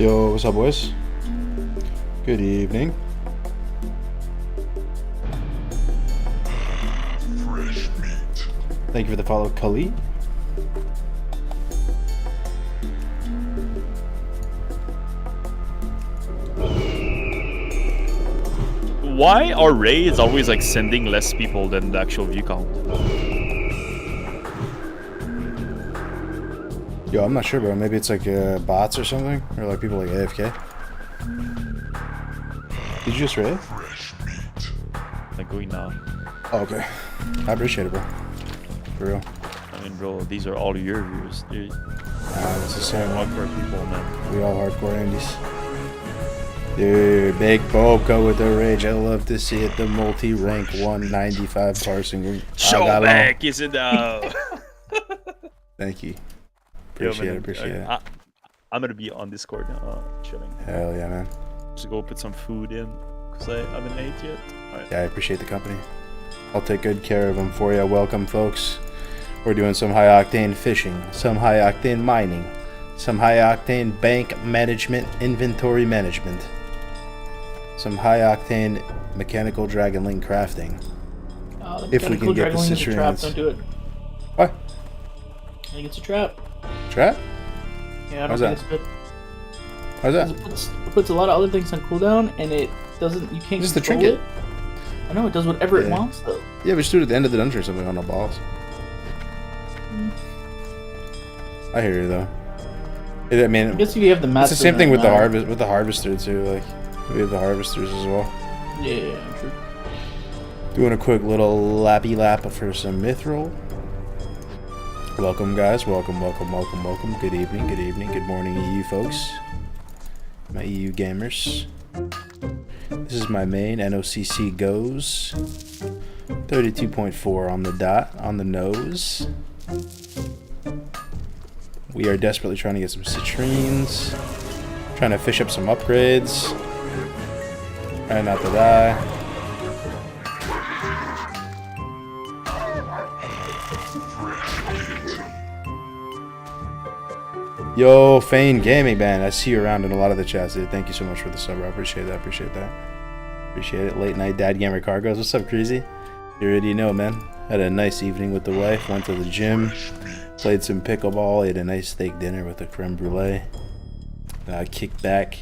Yo, what's up, boys? Good evening. Fresh meat. Thank you for the follow, Khalid. Why are raids always like sending less people than the actual view count? Yo, I'm not sure, bro. Maybe it's like bots or something, or like people like AFK. Did you just raid? Fresh meat. Like going now. Oh, okay. I appreciate it, bro. For real. I mean, bro, these are all your viewers, dude. It's the same. Hardcore people, man. We all hardcore Andes. Dude, Big Boca with the rage. I love to see it. The multi-rank 195 parsing. Show back, is it now? Thank you. Yo, Appreciate man, it, appreciate it. I'm gonna be on Discord now, chilling. Hell yeah, man. Just go put some food in, cause I haven't ate yet. Alright. Yeah, I appreciate the company. I'll take good care of them for you. Welcome, folks. We're doing some high-octane fishing, some high-octane mining, some high-octane bank management, inventory management, some high-octane mechanical dragon link crafting. If we can get the citrons. Don't do it. What? I think it's a trap. Trap? Yeah, I How's don't think that? it's good. How's that? It puts a lot of other things on cooldown, and it doesn't. You can't Just the control trinket. it. I know it does whatever it Yeah. wants, though. Yeah, but just do it at the end of the dungeon or something on the balls. I hear you though. I mean, I guess if you have the master. it's the same thing with the harvest. harvester too. Like we have the harvesters as well. Yeah, true. Doing a quick little lappy lap for some mithril. Welcome, guys. Welcome. Good evening. Good morning, EU folks. My EU gamers. This is my main NOCC goes. 32.4 on the dot, on the nose. We are desperately trying to get some citrines. Trying to fish up some upgrades. Trying not to die. Yo, Fane Gaming Band. I see you around in a lot of the chats, dude. Thank you so much for the sub, bro. I appreciate that. Appreciate it. Late night dad gamer cargoes. What's up, Crazy? You already know, man. Had a nice evening with the wife. Went to the gym. Played some pickleball. Ate a nice steak dinner with a creme brulee. Kicked back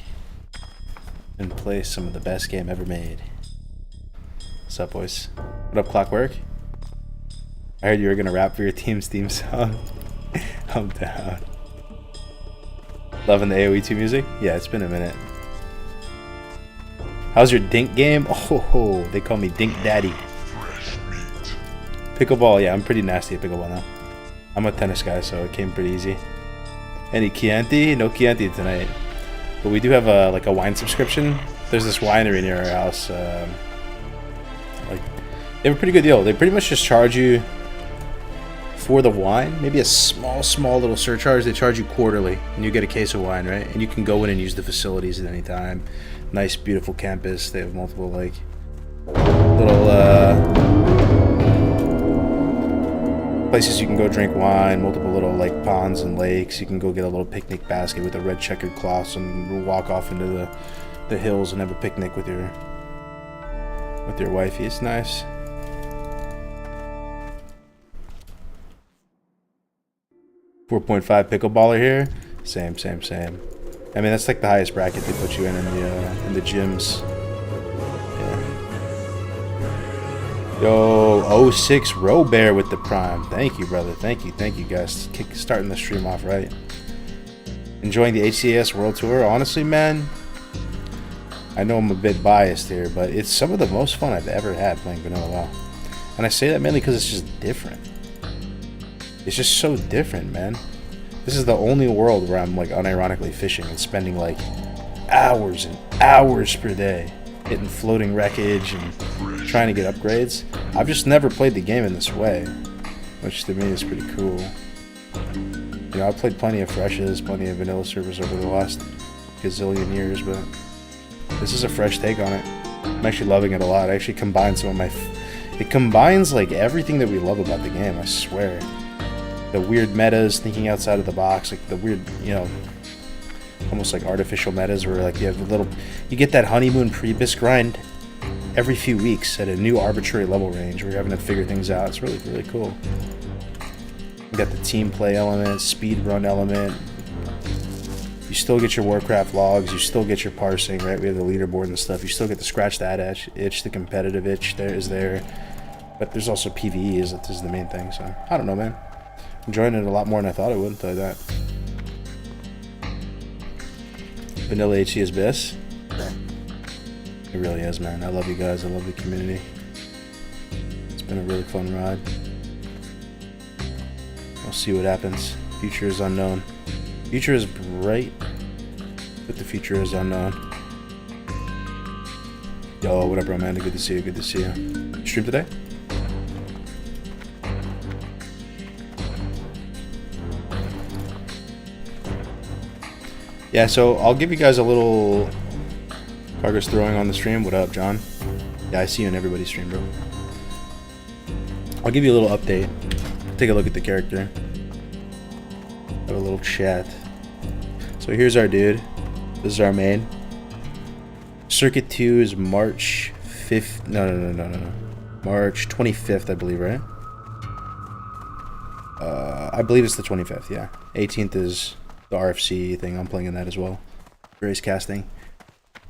and play some of the best game ever made. What's up, boys? What up, Clockwork? I heard you were gonna rap for your team's theme song. I'm down. Loving the AoE2 music? Yeah, it's been a minute. How's your dink game? Oh, they call me Dink Daddy. Fresh meat. Pickleball, yeah, I'm pretty nasty at pickleball now. I'm a tennis guy, so it came pretty easy. Any Chianti? No Chianti tonight. But we do have a wine subscription. There's this winery near our house. Like, they have a pretty good deal. They pretty much just charge you for the wine, maybe a small little surcharge. They charge you quarterly, and you get a case of wine, right? And you can go in and use the facilities at any time. Nice, beautiful campus. They have multiple like little places you can go drink wine. Multiple little like ponds and lakes. You can go get a little picnic basket with a red checkered cloth and walk off into the hills and have a picnic with your wifey. It's nice. .5 pickleballer here. Same. I mean, that's like the highest bracket they put you in the gyms. Yeah. Yo, 06 Robear with the prime. Thank you, brother. Thank you guys. Starting the stream off right. Enjoying the HCAS World Tour. Honestly, man, I know I'm a bit biased here, but it's some of the most fun I've ever had playing Vanilla WoW. And I say that mainly because it's just different. It's just so different, man. This is the only world where I'm like unironically fishing and spending like hours and hours per day hitting floating wreckage and trying to get upgrades. I've just never played the game in this way, which to me is pretty cool. You know, I've played plenty of freshes, plenty of vanilla servers over the last gazillion years, but this is a fresh take on it. I'm actually loving it a lot. I actually combined some of my... It combines like everything that we love about the game, I swear. The weird metas, thinking outside of the box, like the weird, you know, almost like artificial metas where like you have a little, you get that honeymoon pre-bis grind every few weeks at a new arbitrary level range where you're having to figure things out. It's really, really cool. You got the team play element, speed run element. You still get your Warcraft logs, you still get your parsing, right? We have the leaderboard and stuff. You still get to scratch that itch, the competitive itch there is there. But there's also PvE is the main thing, so I don't know, man. I'm enjoying it a lot more than I thought I would, tell you that. Vanilla HC is best. It really is, man. I love you guys, I love the community. It's been a really fun ride. We'll see what happens. Future is unknown. Future is bright, but the future is unknown. Yo, what up, bro, man? Good to see you. Good to see you. Stream today? Yeah, so I'll give you guys a little progress throwing on the stream. What up, John? Yeah, I see you in everybody's stream, bro. I'll give you a little update. Take a look at the character. Have a little chat. So here's our dude. This is our main. Circuit 2 is March 5th. No. March 25th, I believe, right? I believe it's the 25th, yeah. 18th is the RFC thing. I'm playing in that as well. Race casting.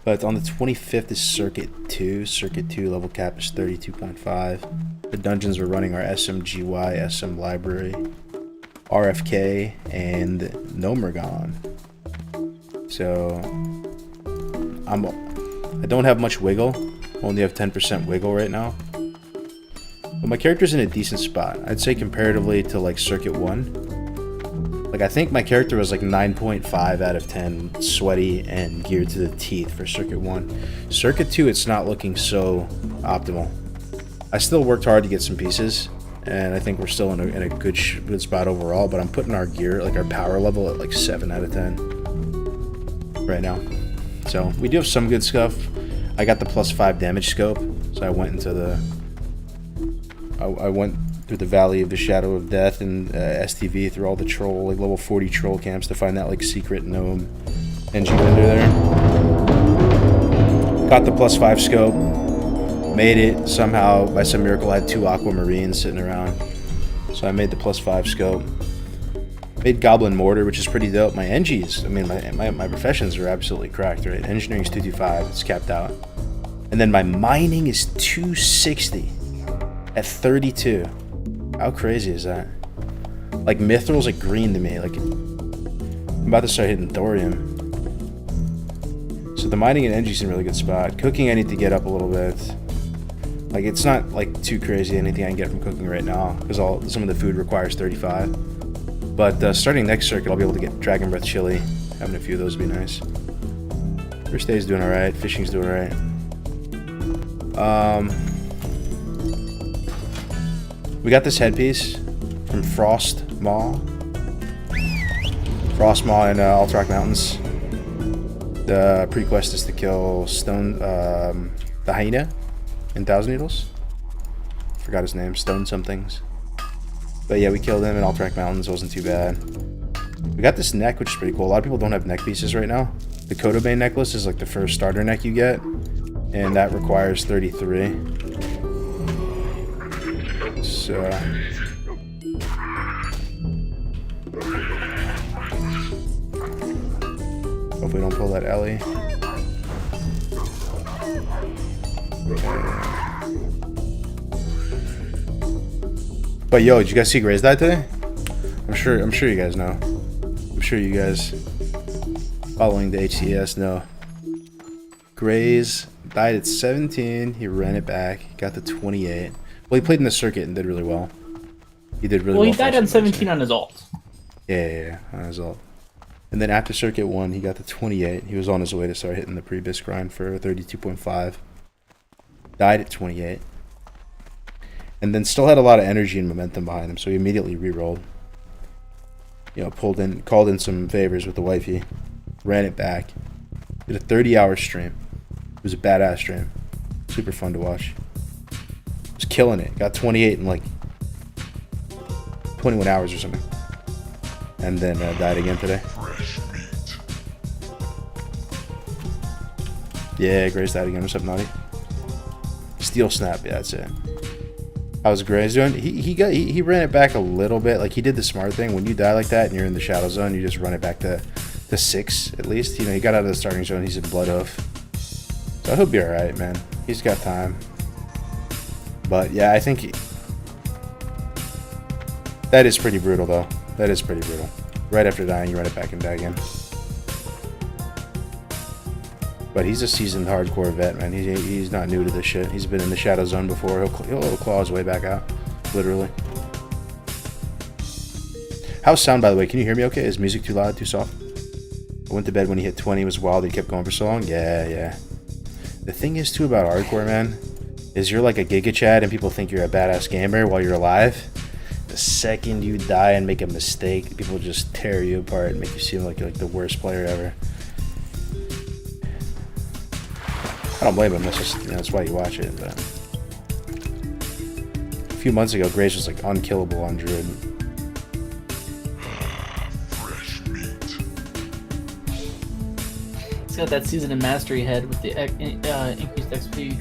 But on the 25th is Circuit 2. Circuit 2 level cap is 32.5. The dungeons we're running are SMGY, SM Library, RFK, and Nomergon. So I don't have much wiggle. Only have 10% wiggle right now. But my character's in a decent spot. I'd say comparatively to like Circuit 1. Like I think my character was like 9.5 out of 10 sweaty and geared to the teeth for Circuit 1. Circuit 2, it's not looking so optimal. I still worked hard to get some pieces, and I think we're still in a good spot overall, but I'm putting our gear, like our power level, at like 7 out of 10 right now. So we do have some good stuff. I got the +5 damage scope, so I went into the I went through the Valley of the Shadow of Death and STV through all the troll, like level 40 troll camps to find that like secret gnome engine under there. Got the +5 scope. Made it somehow by some miracle. I had 2 aquamarines sitting around, so I made the +5 scope. Made Goblin Mortar, which is pretty dope. My NGs, I mean my professions are absolutely cracked, right? Engineering is 225, it's capped out, and then my mining is 260 at 32. How crazy is that? Like Mithril's like green to me. Like I'm about to start hitting thorium. So the mining and NG's in a really good spot. Cooking I need to get up a little bit. Like it's not like too crazy anything I can get from cooking right now because some of the food requires 35. But starting next circuit I'll be able to get Dragon Breath Chili. Having a few of those would be nice. First day's doing alright. Fishing's doing alright. We got this headpiece from Frost Maw. Frost Maw in Alterac Mountains. The pre-quest is to kill the hyena in Thousand Needles. Forgot his name. Stone somethings. But yeah, we killed him in Alterac Mountains. It wasn't too bad. We got this neck, which is pretty cool. A lot of people don't have neck pieces right now. The Kodobane necklace is like the first starter neck you get, and that requires 33. So hopefully don't pull that Ellie. But yo, did you guys see Grays die today? I'm sure you guys know. I'm sure you guys following the HCS know. Grays died at 17. He ran it back. Got the 28. Well, he played in the circuit and did really well. He did really well. Well, he died on 17 on his ult. Yeah, on his ult. And then after circuit 1, he got the 28. He was on his way to start hitting the pre-bis grind for 32.5. Died at 28. And then still had a lot of energy and momentum behind him, so he immediately re-rolled. You know, called in some favors with the wifey. Ran it back. Did a 30-hour stream. It was a badass stream. Super fun to watch. Was killing it. Got 28 in like 21 hours or something. And then died again today. Fresh meat. Yeah, Gray's died again. What's up, Naughty? Steel Snap, yeah, that's it. How's Gray's doing? He ran it back a little bit. Like, he did the smart thing. When you die like that and you're in the shadow zone, you just run it back to 6 at least. You know, he got out of the starting zone. He's in Blood Oath. So he'll be alright, man. He's got time. But yeah, I think that is pretty brutal, though. That is pretty brutal. Right after dying, you run it back and die again. But he's a seasoned hardcore vet, man. He's not new to this shit. He's been in the shadow zone before. He'll claw his way back out, literally. How's sound, by the way? Can you hear me okay? Is music too loud, too soft? I went to bed when he hit 20. It was wild. He kept going for so long. Yeah. The thing is, too, about hardcore, man, is you're like a Giga Chad and people think you're a badass gamer while you're alive. The second you die and make a mistake, people just tear you apart and make you seem like you're like the worst player ever. I don't blame him. That's just, you know, that's why you watch it. But a few months ago, Grace was like unkillable on Druid. Fresh meat. It's got that season of mastery head with the increased XP.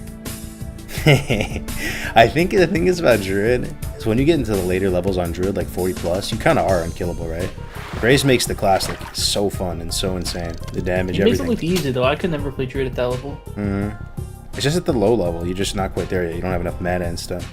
I think the thing is about Druid is when you get into the later levels on Druid, like 40 plus, you kind of are unkillable, right? Grace makes the class like so fun and so insane. The damage, It makes everything. it look easy though. I could never play Druid at that level. It's just at the low level. You're just not quite there yet. You don't have enough mana and stuff.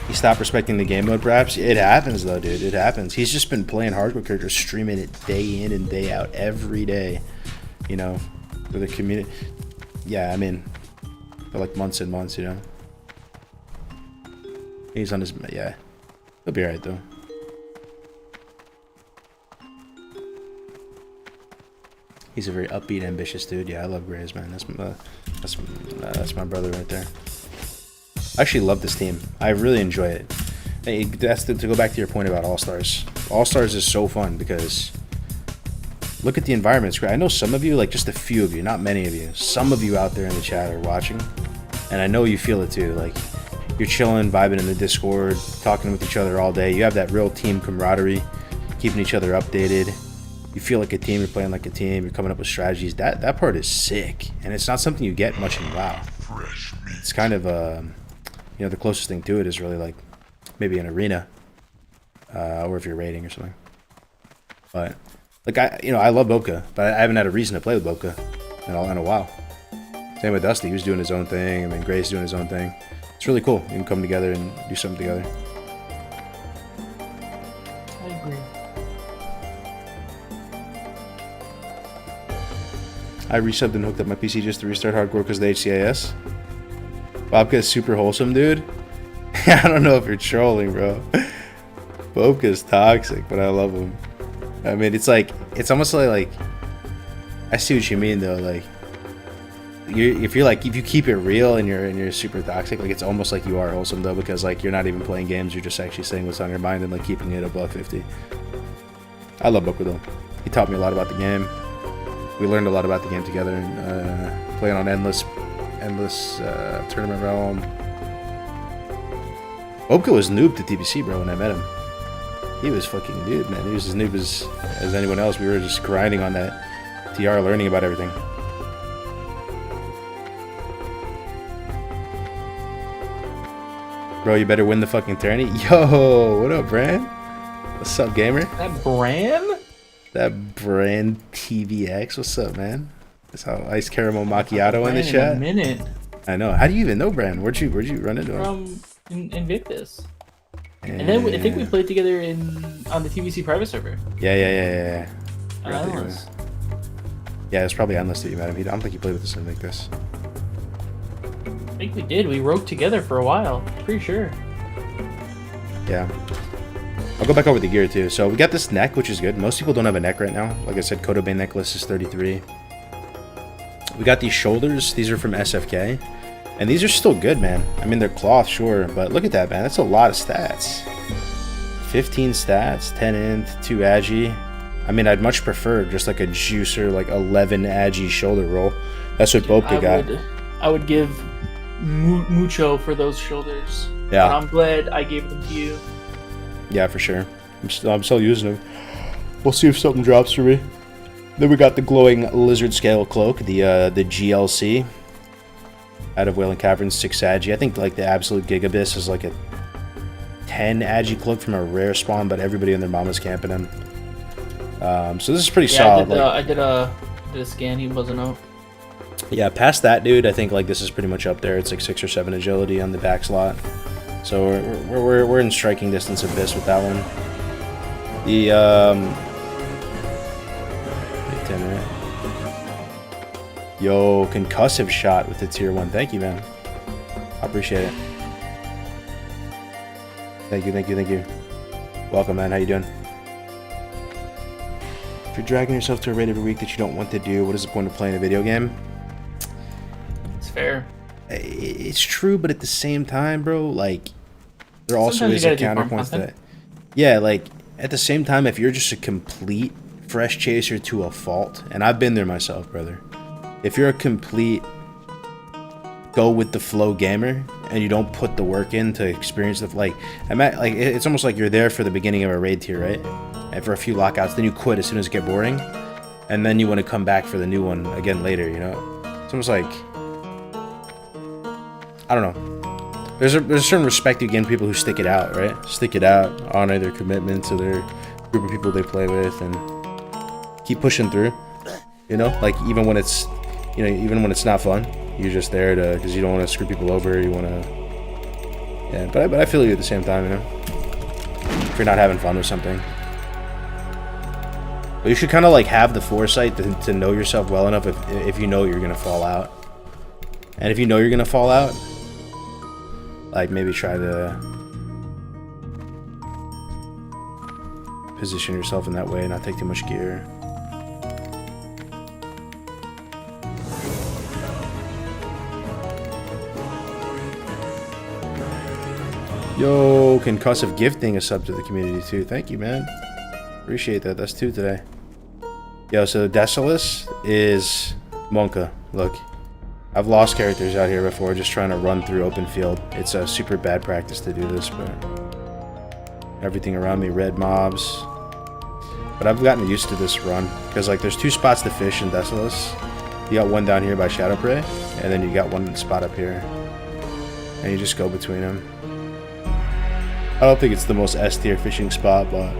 He stopped respecting the game mode, perhaps? It happens, though, dude. It happens. He's just been playing hardcore characters, streaming it day in and day out, every day. You know, for the community. Yeah, I mean, for like months and months, you know. He's on his... Yeah. He'll be alright, though. He's a very upbeat, ambitious dude. Yeah, I love Grays, man. That's my brother right there. I actually love this team. I really enjoy it. Hey, that's to go back to your point about Allstars. Allstars is so fun because look at the environment. It's great. I know some of you, like just a few of you, not many of you, some of you out there in the chat are watching, and I know you feel it too. Like you're chilling, vibing in the Discord, talking with each other all day. You have that real team camaraderie, keeping each other updated. You feel like a team. You're playing like a team. You're coming up with strategies. That part is sick, and it's not something you get much in WoW. Fresh meat. It's kind of you know, the closest thing to it is really like maybe an arena, or if you're raiding or something. But like I love Boca, but I haven't had a reason to play with Boca in a while. Same with Dusty. He was doing his own thing, and then Gray's doing his own thing. It's really cool. You can come together and do something together. I agree. I resubbed and hooked up my PC just to restart hardcore because of the HCIS. Bobka's super wholesome, dude. I don't know if you're trolling, bro. Bobka's toxic, but I love him. I mean, it's almost like I see what you mean though. Like, if you keep it real and you're super toxic, like it's almost like you are wholesome though, because like you're not even playing games, you're just actually saying what's on your mind and like keeping it above 50. I love Boka though. He taught me a lot about the game. We learned a lot about the game together and playing on endless tournament realm. Bobka was noob to TBC, bro, when I met him. He was fucking dude, man. He was as noob as anyone else. We were just grinding on that TR, learning about everything. Bro, you better win the fucking tourney. Yo, what up, Bran? What's up, gamer? That brand? That Brand TVX. What's up, man? That's how Ice Caramel Macchiato in the Brand chat. a minute. I know. How do you even know Brand? Where'd you run into him? From Invictus. And then I think we played together on the TVC private server. Yeah. Endless. Yeah, it's probably Endless that you met him. I don't think he played with us in Invictus. I think we did. We roped together for a while. Pretty sure. Yeah. I'll go back over the gear too. So we got this neck, which is good. Most people don't have a neck right now. Like I said, Kodobe necklace is 33. We got these shoulders. These are from SFK. And these are still good, man. I mean, they're cloth, sure. But look at that, man. That's a lot of stats. 15 stats, 10 int, 2 agi. I mean, I'd much prefer just like a juicer, like 11 agi shoulder roll. That's what Bobka got. I would give mucho for those shoulders. Yeah. But I'm glad I gave them to you. Yeah, for sure. I'm still using them. We'll see if something drops for me. Then we got the glowing lizard scale cloak, the GLC out of Wailing Caverns, 6 agi. I think like the absolute Gigabyss is like a 10 agi cloak from a rare spawn, but everybody and their mama's camping him. So this is pretty solid. I did a scan. He wasn't out. Yeah, past that dude, I think like this is pretty much up there. It's like 6 or 7 agility on the back slot. So we're in striking distance of Biss with that one. The 10, right? Yo, concussive shot with the tier 1. Thank you, man. I appreciate it. Thank you. Welcome, man. How you doing? If you're dragging yourself to a raid every week that you don't want to do, what is the point of playing a video game? It's fair. It's true, but at the same time, bro, like, there also Sometimes is you a gotta do counterpoint to farm that. Yeah, like, at the same time, if you're just a complete fresh chaser to a fault, and I've been there myself, brother. If you're a complete go with the flow gamer and you don't put the work in to experience the it's almost like you're there for the beginning of a raid tier, right? And for a few lockouts, then you quit as soon as it get boring, and then you want to come back for the new one again later. You know, it's almost like, I don't know. There's a certain respect you get in people who stick it out, right? Stick it out, honor their commitment to their group of people they play with, and keep pushing through. You know, like even when it's not fun, you're just there because you don't want to screw people over. You want to, yeah. But I feel you at the same time, you know. If you're not having fun with something, but you should kind of like have the foresight to know yourself well enough if you know you're gonna fall out, and if you know you're gonna fall out, like maybe try to position yourself in that way and not take too much gear. Yo, concussive gifting a sub to the community too. Thank you, man. Appreciate that. That's 2 today. Yo, so Decilis is Monka. Look, I've lost characters out here before just trying to run through open field. It's a super bad practice to do this, but everything around me, red mobs. But I've gotten used to this run because like there's 2 spots to fish in Decilis. You got one down here by Shadow Prey, and then you got one spot up here, and you just go between them. I don't think it's the most S tier fishing spot, but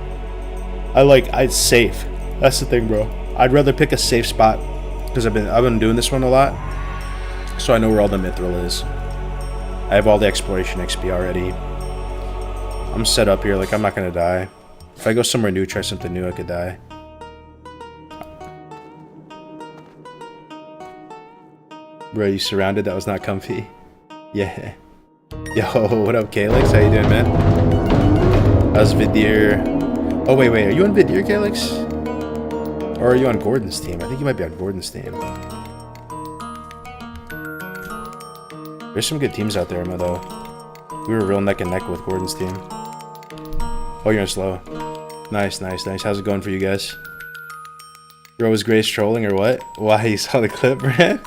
it's safe. That's the thing, bro. I'd rather pick a safe spot because I've been doing this one a lot, so I know where all the mithril is. I have all the exploration XP already. I'm set up here, like I'm not gonna die. If I go somewhere new, try something new, I could die. Bro, you surrounded? That was not comfy. Yeah. Yo, what up, Calyx? How you doing, man? How's Vidir? Oh, wait. Are you on Vidir, Calyx? Or are you on Gordon's team? I think you might be on Gordon's team. There's some good teams out there, though. We were real neck and neck with Gordon's team. Oh, you're on slow. Nice. How's it going for you guys? Bro, was Grace trolling or what? Why, you saw the clip, Brad?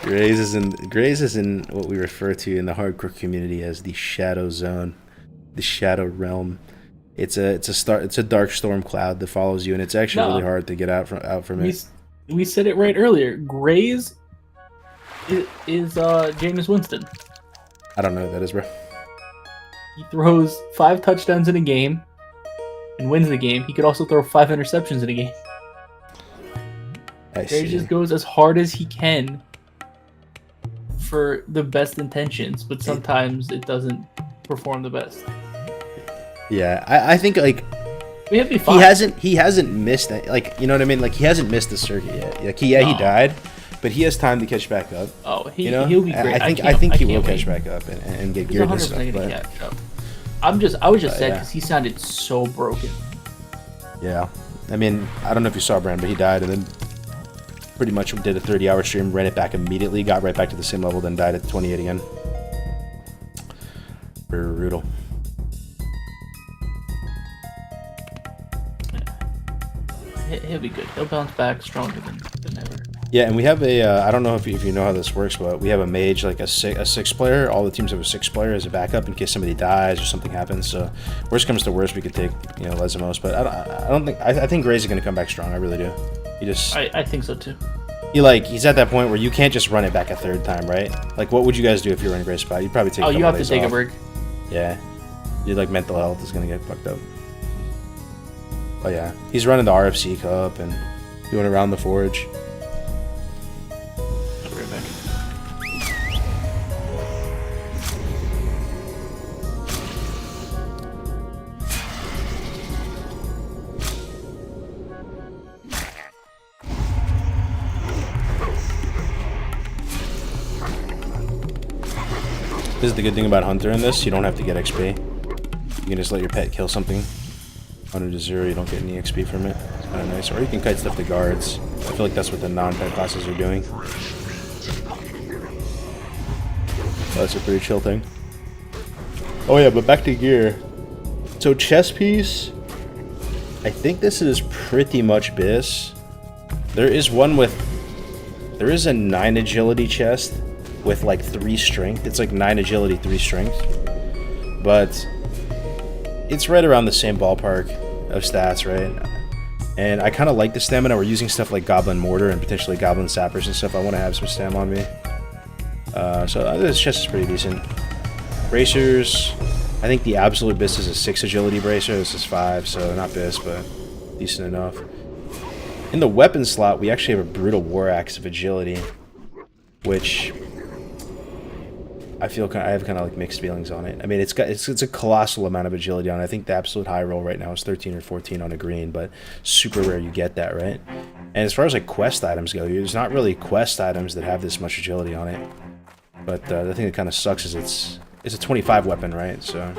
Graze is in what we refer to in the hardcore community as the Shadow Zone, the Shadow Realm. It's a dark storm cloud that follows you, and it's actually really hard to get out from it. We said it right earlier. Graze is Jameis Winston. I don't know who that is, bro. He throws 5 touchdowns in a game and wins the game. He could also throw 5 interceptions in a game. Graze just goes as hard as he can for the best intentions, but sometimes it doesn't perform the best. Yeah, I think like we have to be fine. He hasn't missed it, like, you know what I mean? Like he hasn't missed the circuit yet. Like he died, but he has time to catch back up. Oh, he'll be great. I think he will catch back up and get geared and stuff. But catch up. I was just sad because he sounded so broken. Yeah, I mean, I don't know if you saw Brand, but he died and then pretty much did a 30-hour stream, ran it back immediately, got right back to the same level, then died at 28 again. Brutal. He'll be good. He'll bounce back stronger than ever. Yeah, and we have a, I don't know if you know how this works, but we have a mage, like a six player. All the teams have a 6 player as a backup in case somebody dies or something happens. So worst comes to worst, we could take, Lesamos. But I don't think, I think Gray's going to come back strong. I really do. He just... I think so too. He's at that point where you can't just run it back a 3rd time, right? Like, what would you guys do if you were in Gray's spot? You'd probably take a couple you have to days take off. a break. Yeah. Your, like, mental health is going to get fucked up. Oh, yeah. He's running the RFC Cup and doing around the Forge. This is the good thing about Hunter in this, you don't have to get XP. You can just let your pet kill something. 100 to 0, you don't get any XP from it. It's kind of nice. Or you can kite stuff to guards. I feel like that's what the non-pet classes are doing. Oh, that's a pretty chill thing. Oh yeah, but back to gear. So chest piece, I think this is pretty much BIS. There is a 9 agility chest with like 3 strength. It's like 9 agility, 3 strength. But it's right around the same ballpark of stats, right? And I kind of like the stamina. We're using stuff like Goblin Mortar and potentially Goblin Sappers and stuff. I want to have some stam on me. So this chest is pretty decent. Bracers, I think the absolute BIS is a 6 agility bracer. This is 5, so not BIS, but decent enough. In the weapon slot, we actually have a Brutal War Axe of agility, which I have kind of like mixed feelings on it. I mean, it's a colossal amount of agility on it. I think the absolute high roll right now is 13 or 14 on a green, but super rare you get that, right? And as far as like quest items go, there's not really quest items that have this much agility on it. But the thing that kind of sucks is it's a 25 weapon, right? So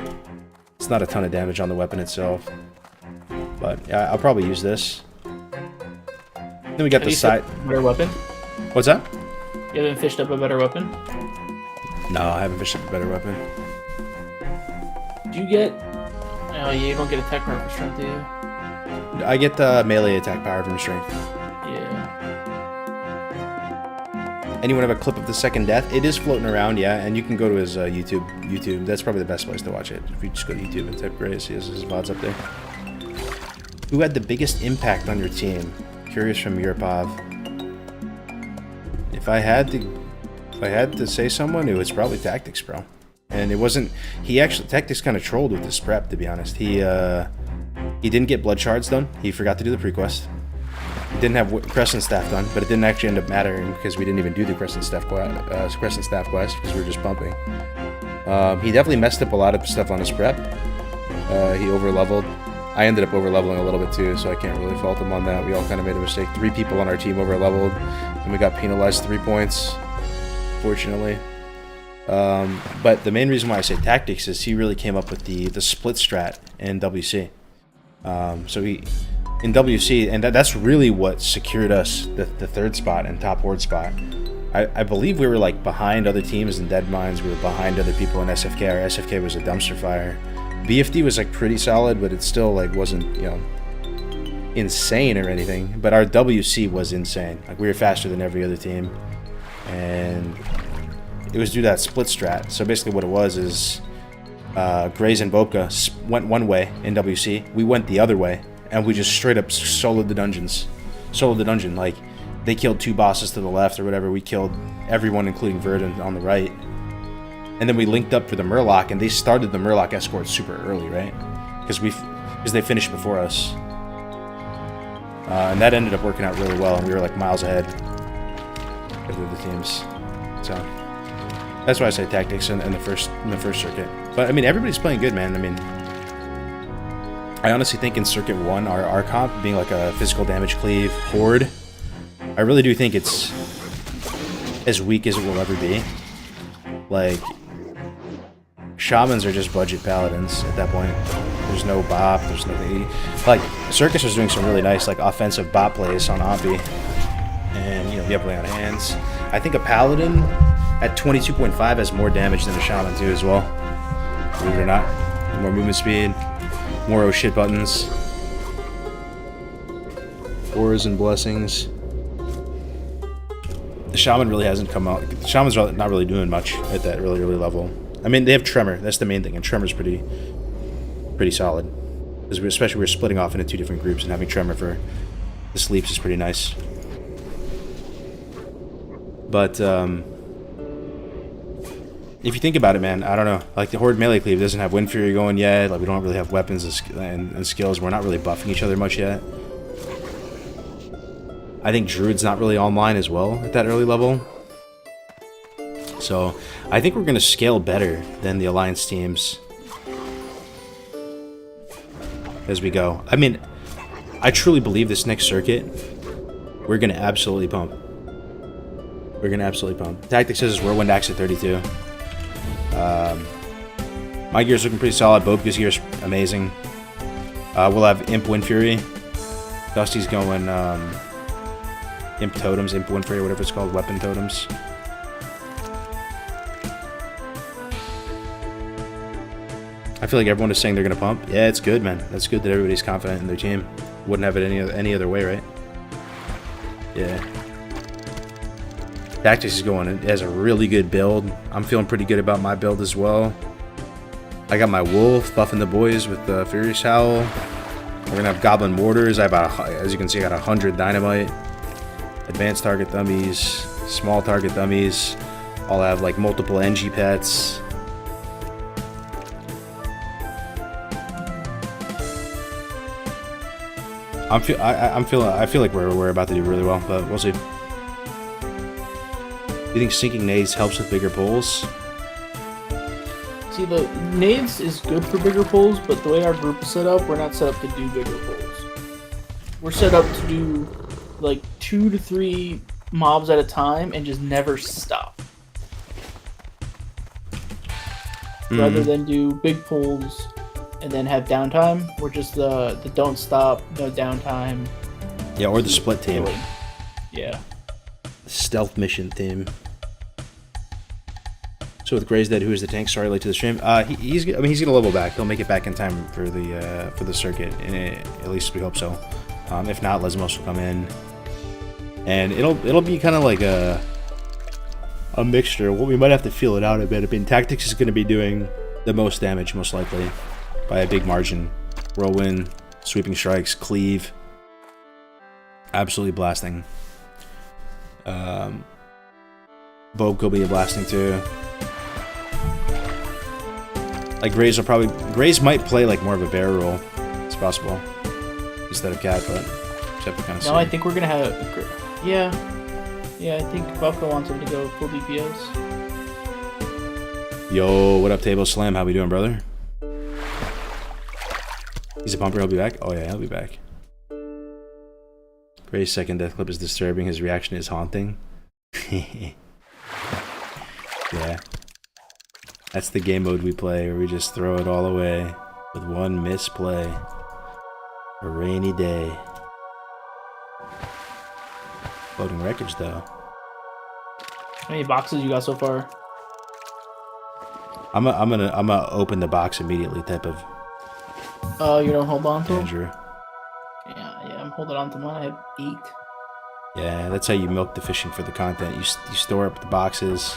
it's not a ton of damage on the weapon itself. But yeah, I'll probably use this. Then we got the side. Better weapon? What's that? You haven't fished up a better weapon? No, I haven't fished up a better weapon. Do you get... Oh, yeah, you don't get attack power for strength, do you? I get the melee attack power from strength. Yeah. Anyone have a clip of the second death? It is floating around, yeah, and you can go to his YouTube. That's probably the best place to watch it. If you just go to YouTube and type Gray, see his VODs up there. Who had the biggest impact on your team? Curious from Europov. If I had to say someone, it was probably Tactics, bro. And it wasn't... Tactics kind of trolled with this prep, to be honest. He didn't get blood shards done. He forgot to do the prequest. He didn't have Crescent Staff done, but it didn't actually end up mattering because we didn't even do the Crescent Staff quest because we were just bumping. He definitely messed up a lot of stuff on his prep. He over-leveled. I ended up over-leveling a little bit too, so I can't really fault him on that. We all kind of made a mistake. 3 people on our team over-leveled, and we got penalized 3 points, fortunately. But the main reason why I say Tactics is he really came up with the split strat in WC. So he... in WC, and that's really what secured us the 3rd spot and top horde spot. I believe we were like behind other teams in Dead Mines. We were behind other people in SFK. Our SFK was a dumpster fire. BFD was like pretty solid, but it still like wasn't, insane or anything. But our WC was insane. Like we were faster than every other team, and it was due to that split strat. So basically, what it was is Grays and Boca went one way in WC. We went the other way. And we just straight up soloed the dungeons. Soloed the dungeon. Like, they killed 2 bosses to the left or whatever. We killed everyone, including Verdant, on the right. And then we linked up for the Murloc, and they started the Murloc escort super early, right? Because they finished before us. And that ended up working out really well, and we were like miles ahead of the other teams. So that's why I say Tactics in the first circuit. But I mean, everybody's playing good, man. I mean, I honestly think in Circuit 1, our comp being like a physical damage cleave horde, I really do think it's as weak as it will ever be. Like, Shamans are just budget paladins at that point. There's no bop, there's nothing. Like, Circus was doing some really nice, like, offensive bop plays on Ompi. And, you have play on hands. I think a paladin at 22.5 has more damage than a shaman, too, as well. Believe it or not. More movement speed. More oh shit buttons. Auras and blessings. The Shaman really hasn't come out. The Shaman's not really doing much at that really early level. I mean, they have Tremor. That's the main thing, and Tremor's pretty solid. Because especially we're splitting off into 2 different groups, and having Tremor for the sleeps is pretty nice. But if you think about it, man, I don't know. Like the Horde melee cleave doesn't have Wind Fury going yet. Like we don't really have weapons and skills. We're not really buffing each other much yet. I think Druid's not really online as well at that early level. So I think we're going to scale better than the Alliance teams as we go. I mean, I truly believe this next circuit, we're going to absolutely pump. We're going to absolutely pump. Tactics says Whirlwind Axe at 32. My gear's looking pretty solid. Boba's gear's amazing. We'll have Imp Wind Fury. Dusty's going Imp Totems, Imp Wind Fury, whatever it's called, Weapon Totems. I feel like everyone is saying they're going to pump. Yeah, it's good, man. That's good that everybody's confident in their team. Wouldn't have it any other way, right? Yeah. Tactics is going. It has a really good build. I'm feeling pretty good about my build as well. I got my Wolf buffing the boys with the Furious Howl. We're going to have Goblin Mortars. I have, as you can see, I got 100 Dynamite. Advanced target dummies. Small target dummies. I'll have like multiple NG pets. I feel like we're about to do really well, but we'll see. Do you think sinking nades helps with bigger pulls? See, the nades is good for bigger pulls, but the way our group is set up, we're not set up to do bigger pulls. We're set up to do like 2 to 3 mobs at a time and just never stop. Rather than do big pulls and then have downtime. We're just the don't stop, no downtime. Yeah, or the split team. Yeah. Stealth mission team. So with Gray's Dead, who is the tank? Sorry, late to the stream. He's gonna level back. He'll make it back in time for the circuit, and at least we hope so. If not, Lesmos will come in, and it'll be kind of like a mixture. Well, we might have to feel it out a bit. I mean, Tactics is gonna be doing the most damage, most likely, by a big margin. Whirlwind, Sweeping Strikes, Cleave, absolutely blasting. Bob will be blasting too. Like Grays might play like more of a bear role. It's possible instead of cat, but just have to kind of see. No, I think we're gonna have. Yeah, I think Buffalo wants him to go full DPS. Yo, what up, Table Slam? How we doing, brother? He's a pumper. He'll be back. Oh yeah, he'll be back. Gray's second death clip is disturbing. His reaction is haunting. Yeah. That's the game mode we play, where we just throw it all away with one misplay. A rainy day. Floating records, though. How many boxes you got so far? I'm gonna open the box immediately. Type of. Oh, you don't hold on to Andrew. them? Yeah, I'm holding on to mine. I have 8. Yeah, that's how you milk the fishing for the content. You store up the boxes.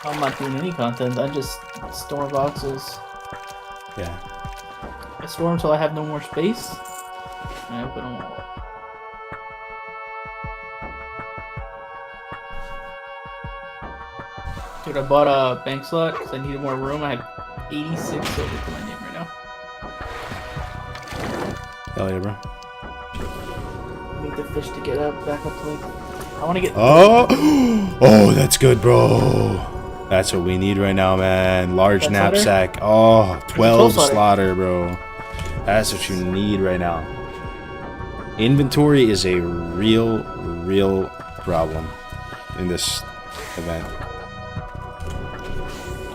I'm not doing any content. I just store boxes. Yeah. I store them until I have no more space. And I open them all. Dude, I bought a bank slot because I needed more room. I have 86 silver to my name right now. Hell yeah, bro. I need the fish to get back up to like. I want to get. Oh, that's good, bro. That's what we need right now, man. Large knapsack. Oh, 12 slaughter, bro. That's what you need right now. Inventory is a real problem in this event.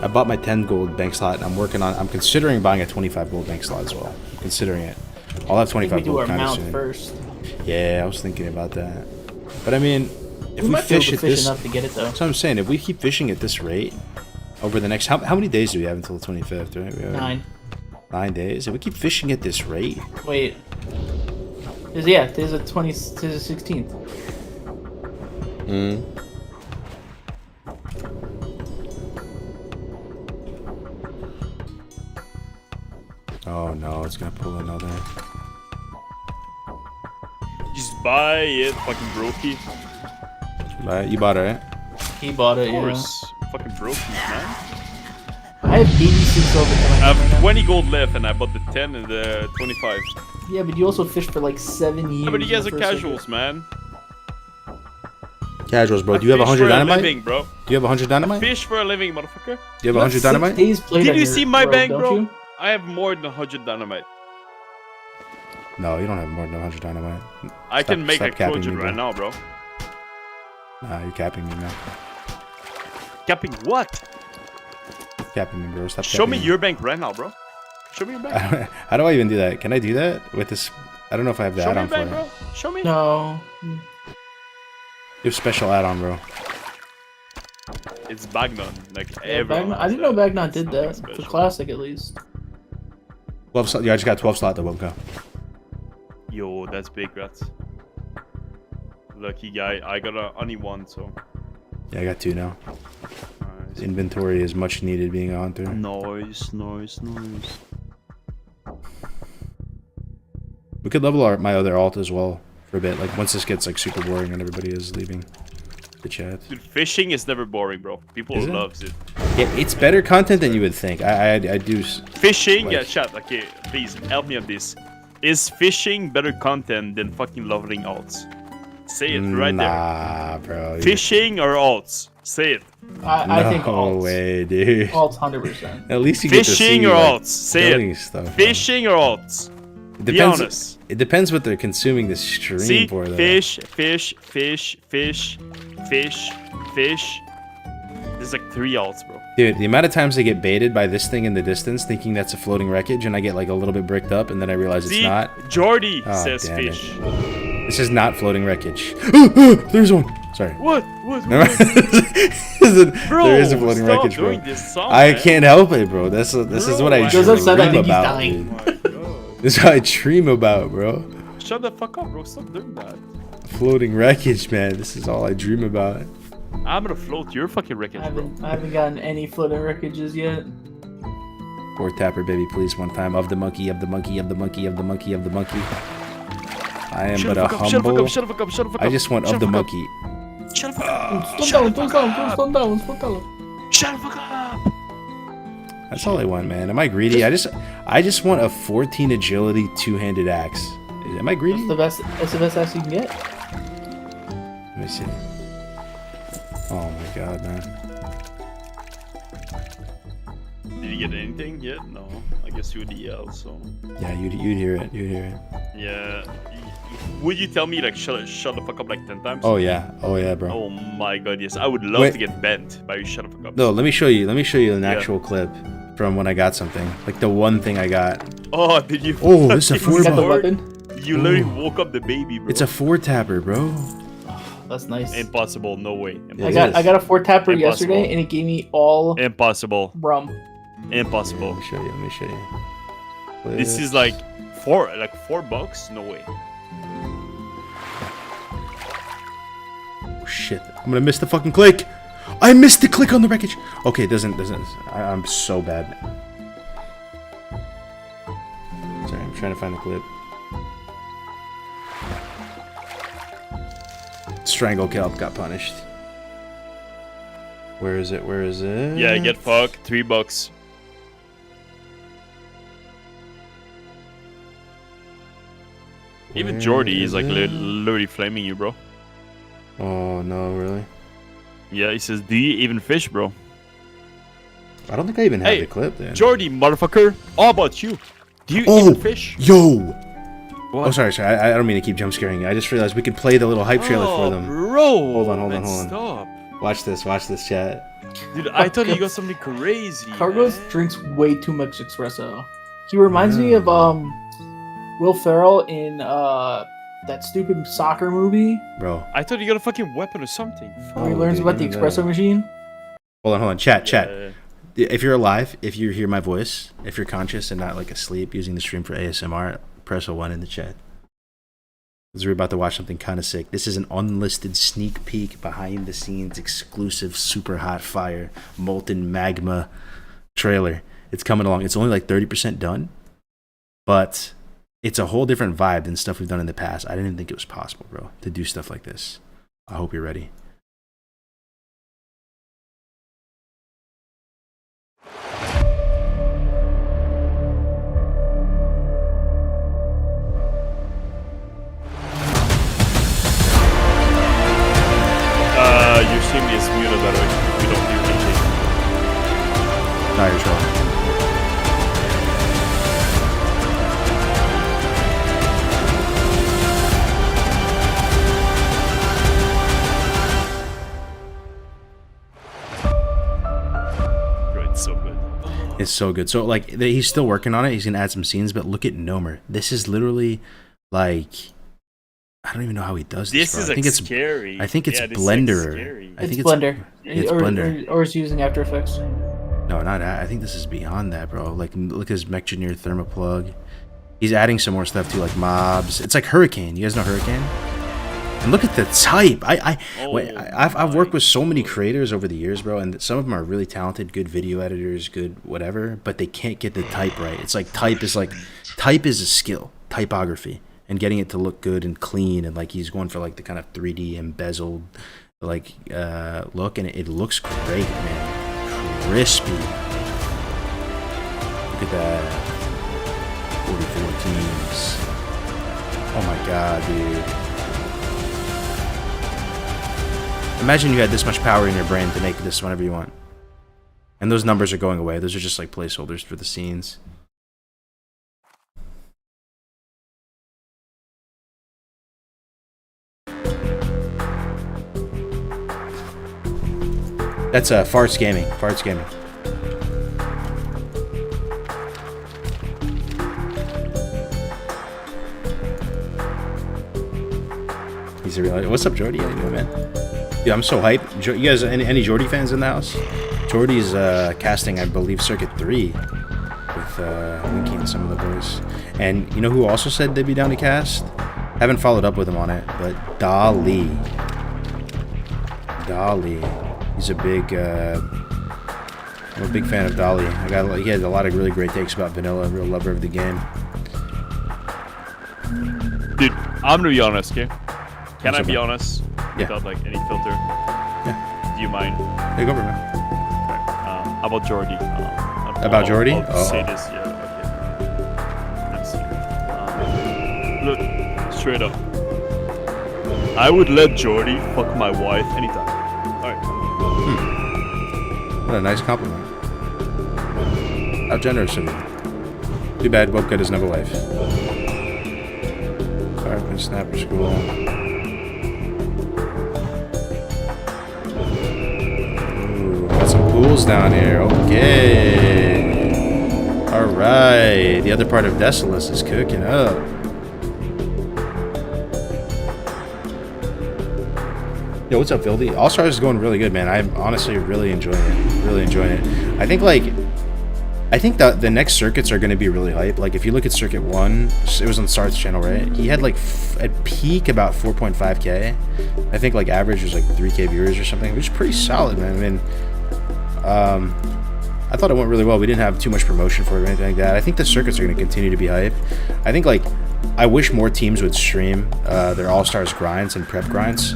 I bought my 10 gold bank slot, and I'm considering buying a 25 gold bank slot as well. I'm considering it. I'll have 25 gold kind of soon. First. Yeah, I was thinking about that. But I mean, if we fish at this, enough to get it, though. That's what I'm saying. If we keep fishing at this rate over the next, how many days do we have until the 25th? Right? We have 9. 9 days. If we keep fishing at this rate. Wait. Today's the 16th. it's gonna pull another. Just buy it, fucking brokey. Right, you bought it, right? He bought it, Of yeah. course. Fucking brokey, man. I have 86 over I have 20 gold left and I bought the 10 and the 25. Yeah, but you also fished for like 7 years. Yeah, but you guys in are the first casuals, man. Casuals, bro. I Do you have fish 100 for a dynamite? living, bro. Do you have 100 dynamite? Fish for a living, motherfucker. Do you have 100 dynamite? 6 days played Did on you your see my road, bank, don't bro? you? I have more than 100 dynamite. No, you don't have more than 100 dynamite. I can make a capping Trojan me, right bro. now, bro. Nah, you're capping me, man. Capping what? Capping me, bro. Stop Show me capping your bank right now, bro. Show me your bank. How do I even do that? Can I do that with this? I don't know if I have the Show me your add-on for bank, it. bro. Show me. No. You have special add-on, bro. It's Bagnon. Like Yeah, everyone. I didn't know Bagnon did Something that. For special. Classic, at least. 12 slot. Yeah, I just got 12 slot though. Won't go. Yo, that's big, rats. Lucky guy. I got only one, so. Yeah, I got 2 now. Nice. Inventory is much needed being on through. Nice. We could level my other alt as well for a bit. Like once this gets like super boring and everybody is leaving the chat. Dude, fishing is never boring, bro. People Is it? loves it. Yeah, it's better content than you would think. I do. Fishing, Like- yeah, chat. Okay, please help me on this. Is fishing better content than fucking leveling alts? Say it right there. Nah, bro. Fishing or alts? Say it. I think No alts. way, dude. Alts 100%. At least you get to Fishing see, or like, alts? Say killing it. stuff. Fishing or alts? It Be depends. honest. It depends what they're consuming the stream See, for, though. fish. There's like 3 alts, bro. Dude, the amount of times I get baited by this thing in the distance, thinking that's a floating wreckage, and I get like a little bit bricked up, and then I realize it's See, not. Jordy Oh, says damn it. fish. This is not floating wreckage. There's one. Sorry. What? Never mind. Bro, There is a floating stop wreckage, bro. doing this song, I man. can't help it, bro. This is what I Bro, dream Joseph said I think he's about. dying. Oh my god. This is what I dream about, bro. Shut the fuck up, bro. Stop doing that. Floating wreckage, man. This is all I dream about. I'm gonna float your fucking wreckage, I bro. haven't gotten any floating wreckages yet. Or tapper, baby, please, one time. Of the monkey, of the monkey, of the monkey, of the monkey, of the monkey. I am Shut but the a fuck up, shut the fuck humble. up, shut the fuck up, shut the fuck up. I just want Shut of the fuck up. monkey. Shut the fuck up. Stand down. Shut the fuck up. That's all I want, man. Am I greedy? I just want a 14 agility two-handed axe. Am I greedy? That's the best axe you can get. Let me see. Oh my god, man. Did you get anything yet? No. I guess you would EL, so. Yeah, you'd hear it. You'd hear it. Yeah. Would you tell me, like, shut the fuck up like 10 times? Oh yeah, bro. Oh my god, yes. I would love Wait. to get bent by you shut the fuck up. No, let me show you. Let me show you an Yeah. actual clip from when I got something. Like the one thing I got. Oh, did you? Oh, this is a fucking four You got the buck. weapon? You literally Ooh. woke up the baby, bro. It's a 4-tapper, bro. That's nice. Impossible. No way. It Impossible. I got a 4-tapper Impossible. yesterday, and it gave me all Impossible. rum. Impossible. Let me show you. Let me show you. This is like $4 No way. Oh, shit. I'm gonna miss the fucking click. I missed the click on the wreckage. Okay, it doesn't. I'm so bad. Sorry, I'm trying to find the clip. Strangle Kelp got punished. Where is it? Where is it? Yeah, get fucked. $3. Even Where Jordy is like is it? literally flaming you, bro. Oh no, really? Yeah, he says, "Do you even fish, bro?" I don't think I even have Hey, the clip then. Jordy, motherfucker. All about you. Do you Oh, even fish? yo! What? Oh, sorry. I don't mean to keep jump scaring you. I just realized we could play the little hype trailer for them. Bro. Hold on, man, hold on. Stop. Watch this, chat. Dude, I thought you got something crazy. Cargos man. drinks way too much espresso. He reminds me of Will Ferrell in that stupid soccer movie Bro, I thought you got a fucking weapon or something. where he Oh, learns dude, about the even espresso that. machine. hold on. Chat. Yeah. If you're alive, if you hear my voice, if you're conscious and not like asleep using the stream for ASMR, press a 1 in the chat. Because we're about to watch something kind of sick. This is an unlisted sneak peek, behind the scenes, exclusive, super hot fire, molten magma trailer. It's coming along. It's only like 30% done, but it's a whole different vibe than stuff we've done in the past. I didn't even think it was possible, bro, to do stuff like this. I hope you're ready. Your stream is muted, by the way. We don't hear anything. No, you're trolling. Bro, it's so good. It's so good. So like he's still working on it. He's gonna add some scenes, but look at Nomer. This is literally like I don't even know how he does this. This is I think it's scary. I think it's Yeah, this is Blender. scary. I think It's Blender. It's or, Blender. Or it's using After Effects. No, not that. I think this is beyond that, bro. Like look at his Mechgineer Thermoplug. He's adding some more stuff too, like mobs. It's like Hurricane. You guys know Hurricane? And look at the type. I've worked with so many creators over the years, bro, and some of them are really talented, good video editors, good whatever, but they can't get the type right. It's like type is a skill, typography, and getting it to look good and clean, and like he's going for like the kind of 3D embezzled like look, and it looks great, man. Crispy. Look at that. 44 teams. Oh my god, dude. Imagine you had this much power in your brain to make this whenever you want. And those numbers are going away. Those are just like placeholders for the scenes. That's Farts Gaming. Farts Gaming. He's a real. What's up, Jordy? How you doing, man? Dude, I'm so hyped. You guys, any Jordy fans in the house? Jordy's casting, I believe, Circuit 3 with Winky and some of the boys. And you know who also said they'd be down to cast? Haven't followed up with him on it, but Dali. He's a big. I'm a big fan of Dali. He had a lot of really great takes about Vanilla. A real lover of the game. Dude, I'm gonna be honest, okay? Can I What's be up, honest? Yeah. Without like any filter? Yeah. Do you mind? Take over, man. About Jordy. About Jordy? I'll say this, yeah. Okay. Look, straight up. I would let Jordy fuck my wife anytime. Alright. What a nice compliment. How generous of you. Too bad Wopka doesn't have a wife. Fireman Snapper School. Ooh, got some pools down here. Okay. Alright. The other part of Desolus is cooking up. Yo, what's up, Vildy? Allstars is going really good, man. I'm honestly really enjoying it. Really enjoying it. I think that the next circuits are going to be really hype. Like, if you look at Circuit 1, it was on Sart's channel, right? He had, like, at peak about 4.5k. I think, like, average was, like, 3k viewers or something, which is pretty solid, man. I mean, I thought it went really well. We didn't have too much promotion for it or anything like that. I think the circuits are going to continue to be hype. I think, like, I wish more teams would stream their All-Stars grinds and prep grinds.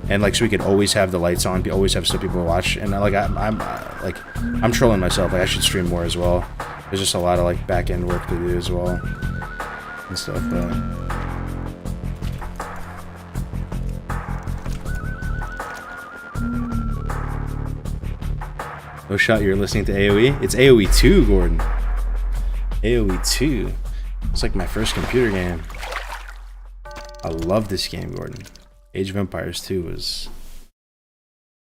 And like, so we could always have the lights on, always have some people watch. And like, I'm trolling myself. Like, I should stream more as well. There's just a lot of like back end work to do as well and stuff. No shot. You're listening to AOE. It's AOE 2, Gordon. AOE 2. It's like my first computer game. I love this game, Gordon. Age of Empires 2 was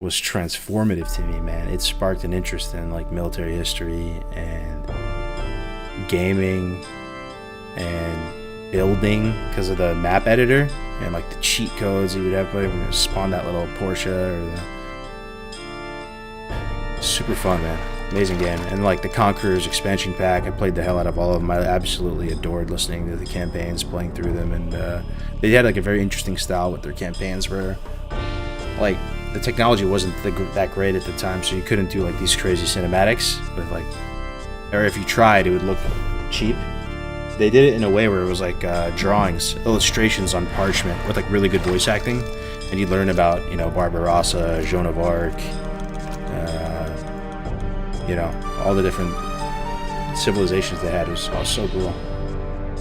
transformative to me, man. It sparked an interest in like military history and gaming and building because of the map editor and like the cheat codes you would have when you spawn that little Porsche or the super fun, man. Amazing game. And like the Conquerors expansion pack, I played the hell out of all of them. I absolutely adored listening to the campaigns, playing through them, and they had like a very interesting style with their campaigns where like the technology wasn't that great at the time, so you couldn't do like these crazy cinematics with like, or if you tried, it would look cheap. they did it in a way where it was like drawings, illustrations on parchment with like really good voice acting, and you learn about, you know, Barbarossa, Joan of Arc, you know, all the different civilizations they had. It was all so cool.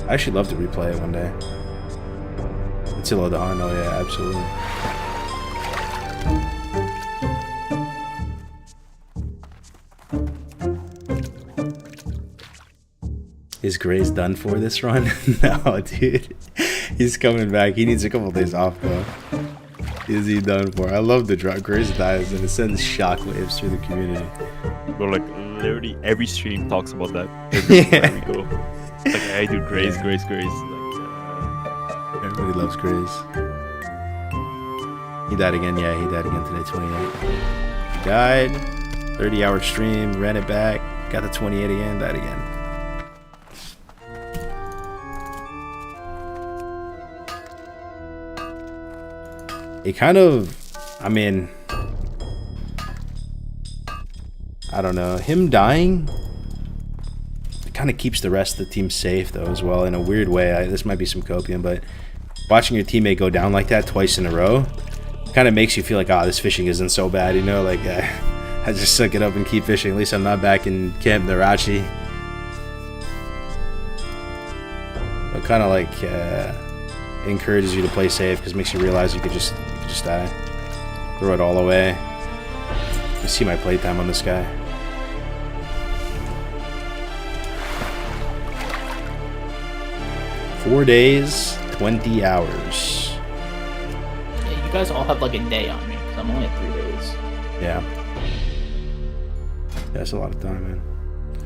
I actually love to replay it one day. Attila the Hun, oh yeah, absolutely. Is Gray's done for this run? No, dude. He's coming back. He needs a couple days off, though. Is he done for? I love the drop. Gray's dies, and it sends shockwaves through the community. Bro, like, literally every stream talks about that. Everywhere we go. Like, hey, dude, Grace. Like, everybody loves Grace. He died again. Yeah, he died again today, 28. He died. 30-hour stream, ran it back, got the 28 again, died again. It kind of, I mean, I don't know. Him dying, it kind of keeps the rest of the team safe, though, as well, in a weird way. This might be some copium, but watching your teammate go down like that twice in a row kind of makes you feel like, oh, this fishing isn't so bad, you know? Like, I just suck it up and keep fishing. At least I'm not back in Camp Narachi. But kind of like encourages you to play safe because it makes you realize you could just die. Throw it all away. You see my playtime on this guy. Four days, 20 hours. Yeah, you guys all have like a day on me because I'm only at 3 days. Yeah. That's a lot of time, man.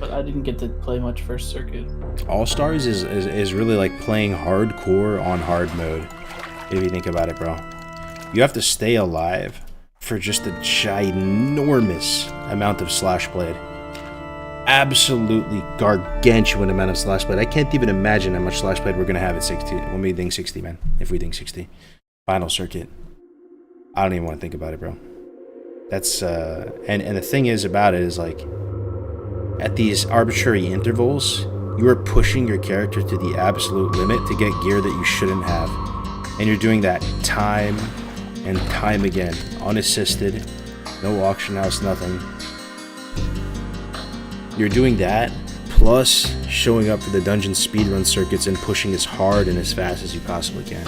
But I didn't get to play much first circuit. Allstars is really like playing hardcore on hard mode. If you think about it, bro. You have to stay alive for just a ginormous amount of slash blade. Absolutely gargantuan amount of slash blade. I can't even imagine how much slash blade we're gonna have at 60 when we ding 60, man. If we ding 60. Final circuit. I don't even want to think about it, bro. That's and the thing is about it is like at these arbitrary intervals, you are pushing your character to the absolute limit to get gear that you shouldn't have. And you're doing that time and time again, unassisted, no auction house, nothing. You're doing that, plus showing up for the dungeon speedrun circuits and pushing as hard and as fast as you possibly can.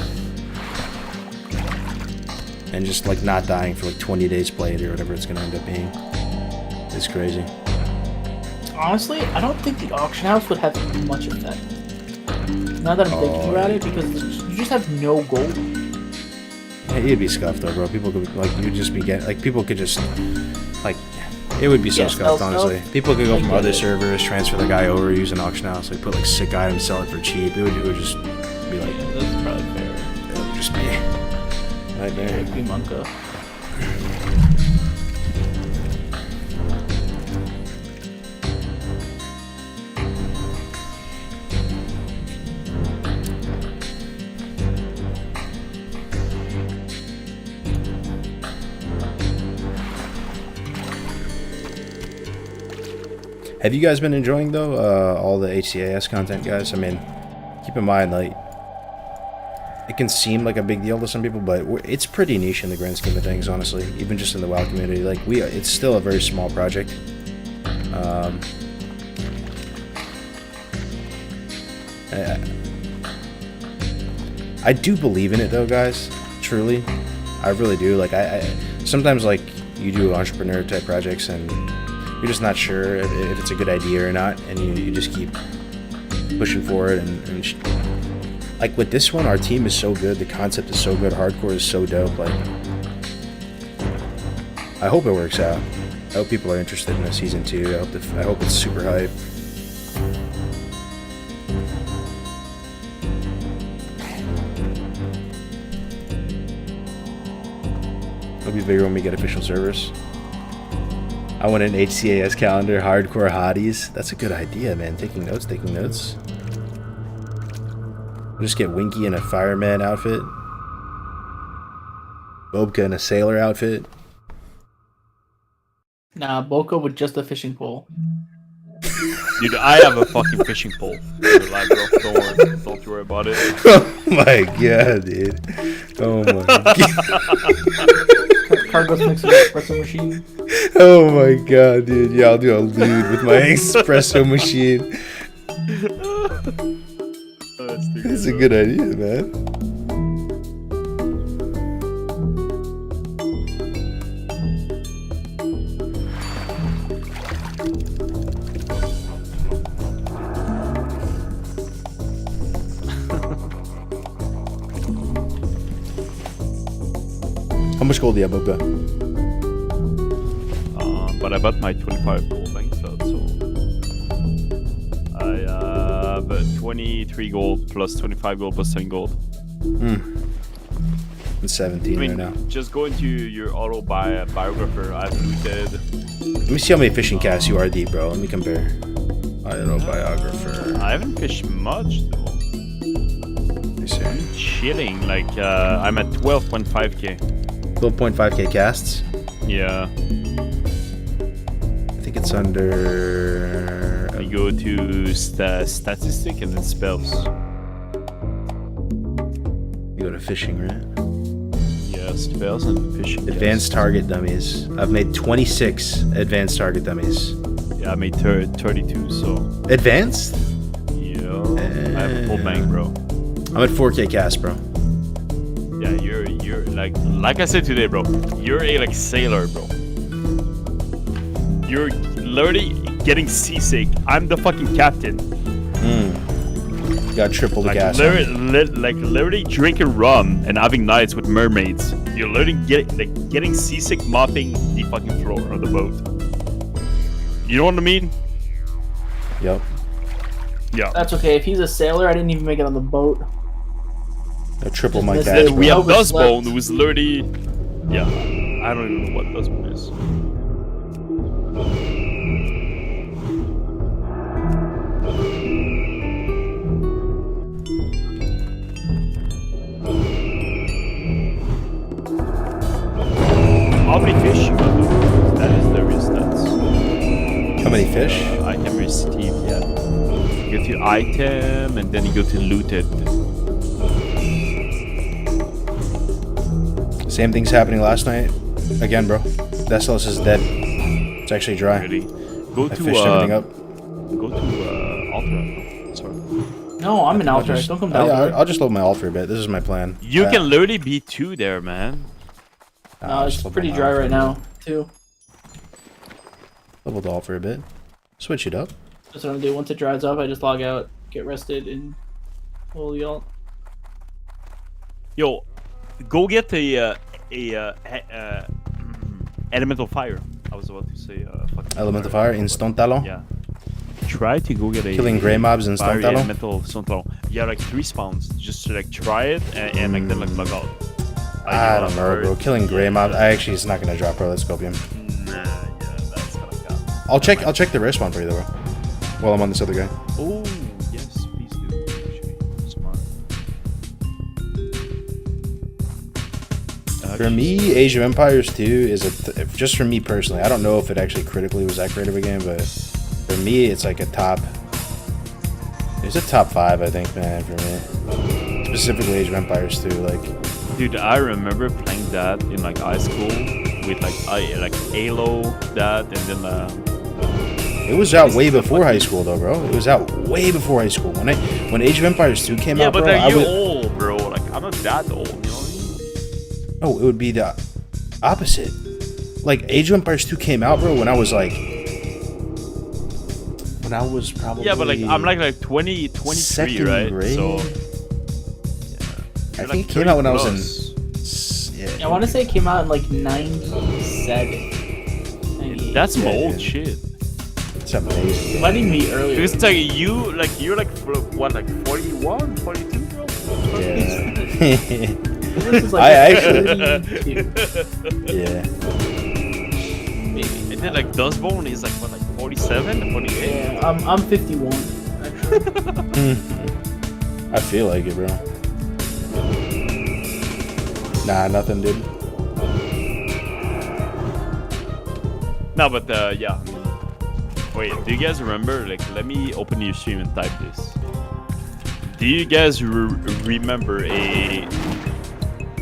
And just like not dying for like 20 days played or whatever it's gonna end up being. It's crazy. Honestly, I don't think the auction house would have much effect. Now that I'm thinking about it, because you just have no gold. Yeah, it'd be scuffed though, bro. People could like you'd just be getting like people could just like it would be so scuffed, honestly. People could go from other servers, transfer the guy over, use an auction house, like put like sick items, sell it for cheap. It would just be like That's probably fair. it would just be right there. It'd be Monka. Have you guys been enjoying though all the HCAS content, guys? I mean, keep in mind like it can seem like a big deal to some people, but it's pretty niche in the grand scheme of things, honestly. Even just in the WoW community, like it's still a very small project. I do believe in it though, guys. Truly, I really do. Like I sometimes like you do entrepreneur type projects and you're just not sure if it's a good idea or not, and you just keep pushing forward and like with this one, our team is so good, the concept is so good, hardcore is so dope. Like I hope it works out. I hope people are interested in the season 2. I hope it's super hype. It'll be bigger when we get official servers. I want an HCAS calendar, hardcore hotties. That's a good idea, man. Taking notes. We'll just get Winky in a fireman outfit. Bobka in a sailor outfit. Nah, Boka with just a fishing pole. Dude, I have a fucking fishing pole. In real life, bro. Don't worry about it. Oh my god, dude. Oh my god. Cargo's next to the espresso machine. Oh my god, dude. Yeah, I'll do a lewd with my espresso machine. Oh, that's too That's a bro. good idea, man. How much gold do you have, Boba? But I bought my 25 gold bank cloud, so I have 23 gold plus 25 gold plus 10 gold. I'm 17 I mean, right now. just go into your auto biographer. I've looted. Let me see how many fishing casts you RD, bro. Let me compare. Autobiographer. I haven't fished much though. Let me see. Chilling, like I'm at 12.5k. 12.5k casts. Yeah. I think it's under. You go to statistic and then spells. You go to fishing, right? Yeah, spells and fishing. Advanced target dummies. I've made 26 advanced target dummies. Yeah, I made 32, so. Advanced? Yeah. I have a full bank, bro. I'm at 4k cast, bro. Yeah, you're like I said today, bro. You're a like sailor, bro. You're literally getting seasick. I'm the fucking captain. Got triple the Like gas. literally drinking rum and having nights with mermaids. You're literally getting seasick, mopping the fucking floor of the boat. You know what I mean? Yep. Yeah. That's okay. If he's a sailor, I didn't even make it on the boat. I triple my Just catch, missed bro. it. We have Elvis Dustbone, slept. who's literally. Yeah. I don't even know what Dustbone is. How many fish you got? That is the stats. How many fish? Item received, yeah. You go to item and then you go to looted. Same thing's happening last night. Again, bro. Decimus is dead. It's actually dry. Really. Go I to fished everything up. Go to Ultra. Sorry. No, I'm in Allstars. Don't come down. I'll just load my alt for a bit. This is my plan. You can literally be 2 there, man. I'll It's just load pretty my dry alt for right a now, bit. too. Level the alt for a bit. Switch it up. That's what I'm doing. Once it dries up, I just log out, get rested, and pull the alt. Yo, go get elemental fire. I was about to say fucking Elemental fire, instant talon. Yeah. Try to go get a Killing grey mobs, instant fiery talon. elemental instant talon. Yeah, like 3 spawns. Just like try it and like then like log out. I don't know, bro. Killing grey mobs. Actually, it's not gonna drop, bro. Let's scopium. Nah, yeah, that's kind of got. I'll check the respawn for you, though, bro. While I'm on this other guy. Oh, yes, please do. Actually, smart. For me, Age of Empires 2 is just for me personally. I don't know if it actually critically was that great of a game, but for me, it's like a top. It's a top 5, I think, man. For me, specifically Age of Empires 2, like. Dude, I remember playing that in like high school with like Halo, that, and then It was out way before high school, though, bro. It was out way before high school. When Age of Empires 2 came yeah, out, but bro, like you're old, bro. Like I'm not that old, you know what I mean? No, it would be the opposite. Like Age of Empires 2 came out, bro, when I was like. When I was probably. Yeah, but like I'm like 20, 23, second right? grade? So. I You're, think like, it came out when I 30 was plus. in. Yeah. I want to say it came out in like 97. 98. That's some Yeah, old dude. shit. It's amazing. It might even be earlier. Because it's like you're like what, like 41, 42, bro? Yeah. This is I like actually- 32, Yeah. maybe. And then like Dustbone is like what, like 47, 48? Yeah, I'm 51. Actually. I feel like it, bro. Nah, nothing, dude. No, but yeah. Wait, do you guys remember? Like, let me open your stream and type this. Do you guys remember a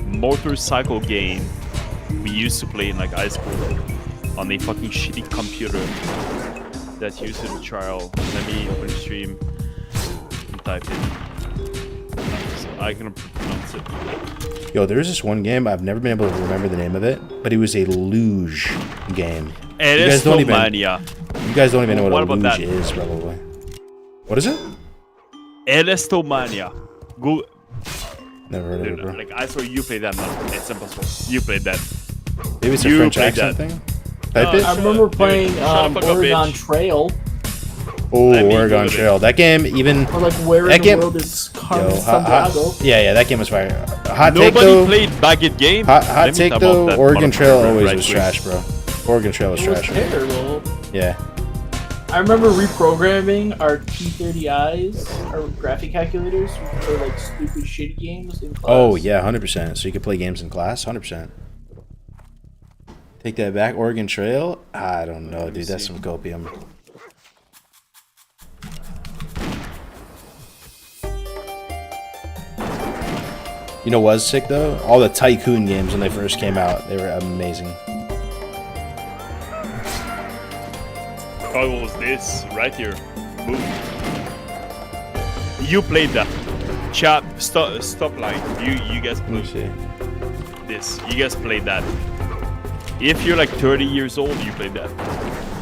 motorcycle game we used to play in like high school on a fucking shitty computer that's used in the trial? Let me open the stream and type it. I can pronounce it. Yo, there's this one game I've never been able to remember the name of it, but it was a luge game. You guys don't even know what a luge is, probably. What is it? Elastomania. Go. Never heard of it, bro. Like I saw you play that, man. It's impossible. You played that. Maybe it's a You French played accent that. thing? Type it? I remember playing shut the fuck up, Oregon bitch. Trail. Oh, Let me Oregon Google it. Trail. That game, even... Or like, where That in game- the world is Carmen Yo, Sandiego? yeah, that game was fire. Hot take, Nobody though. played bagged game. Hot Let me take, type out though. that Oregon Trail motherfucker always right was quick. trash, bro. Oregon Trail was It was trash. terrible. Yeah. I remember reprogramming our T30Is, our graphic calculators, for like stupid shitty games in class. Oh, yeah, 100%. So you could play games in class? 100%. Take that back. Oregon Trail? I don't know, dude. That's some copium. You know what was sick, though? All the Tycoon games when they first came out. They were amazing. What was this? Right here. Boom. You played that. Chat, stop lying. You guys Let me played see. this. You guys played that. If you're like 30 years old, you played that.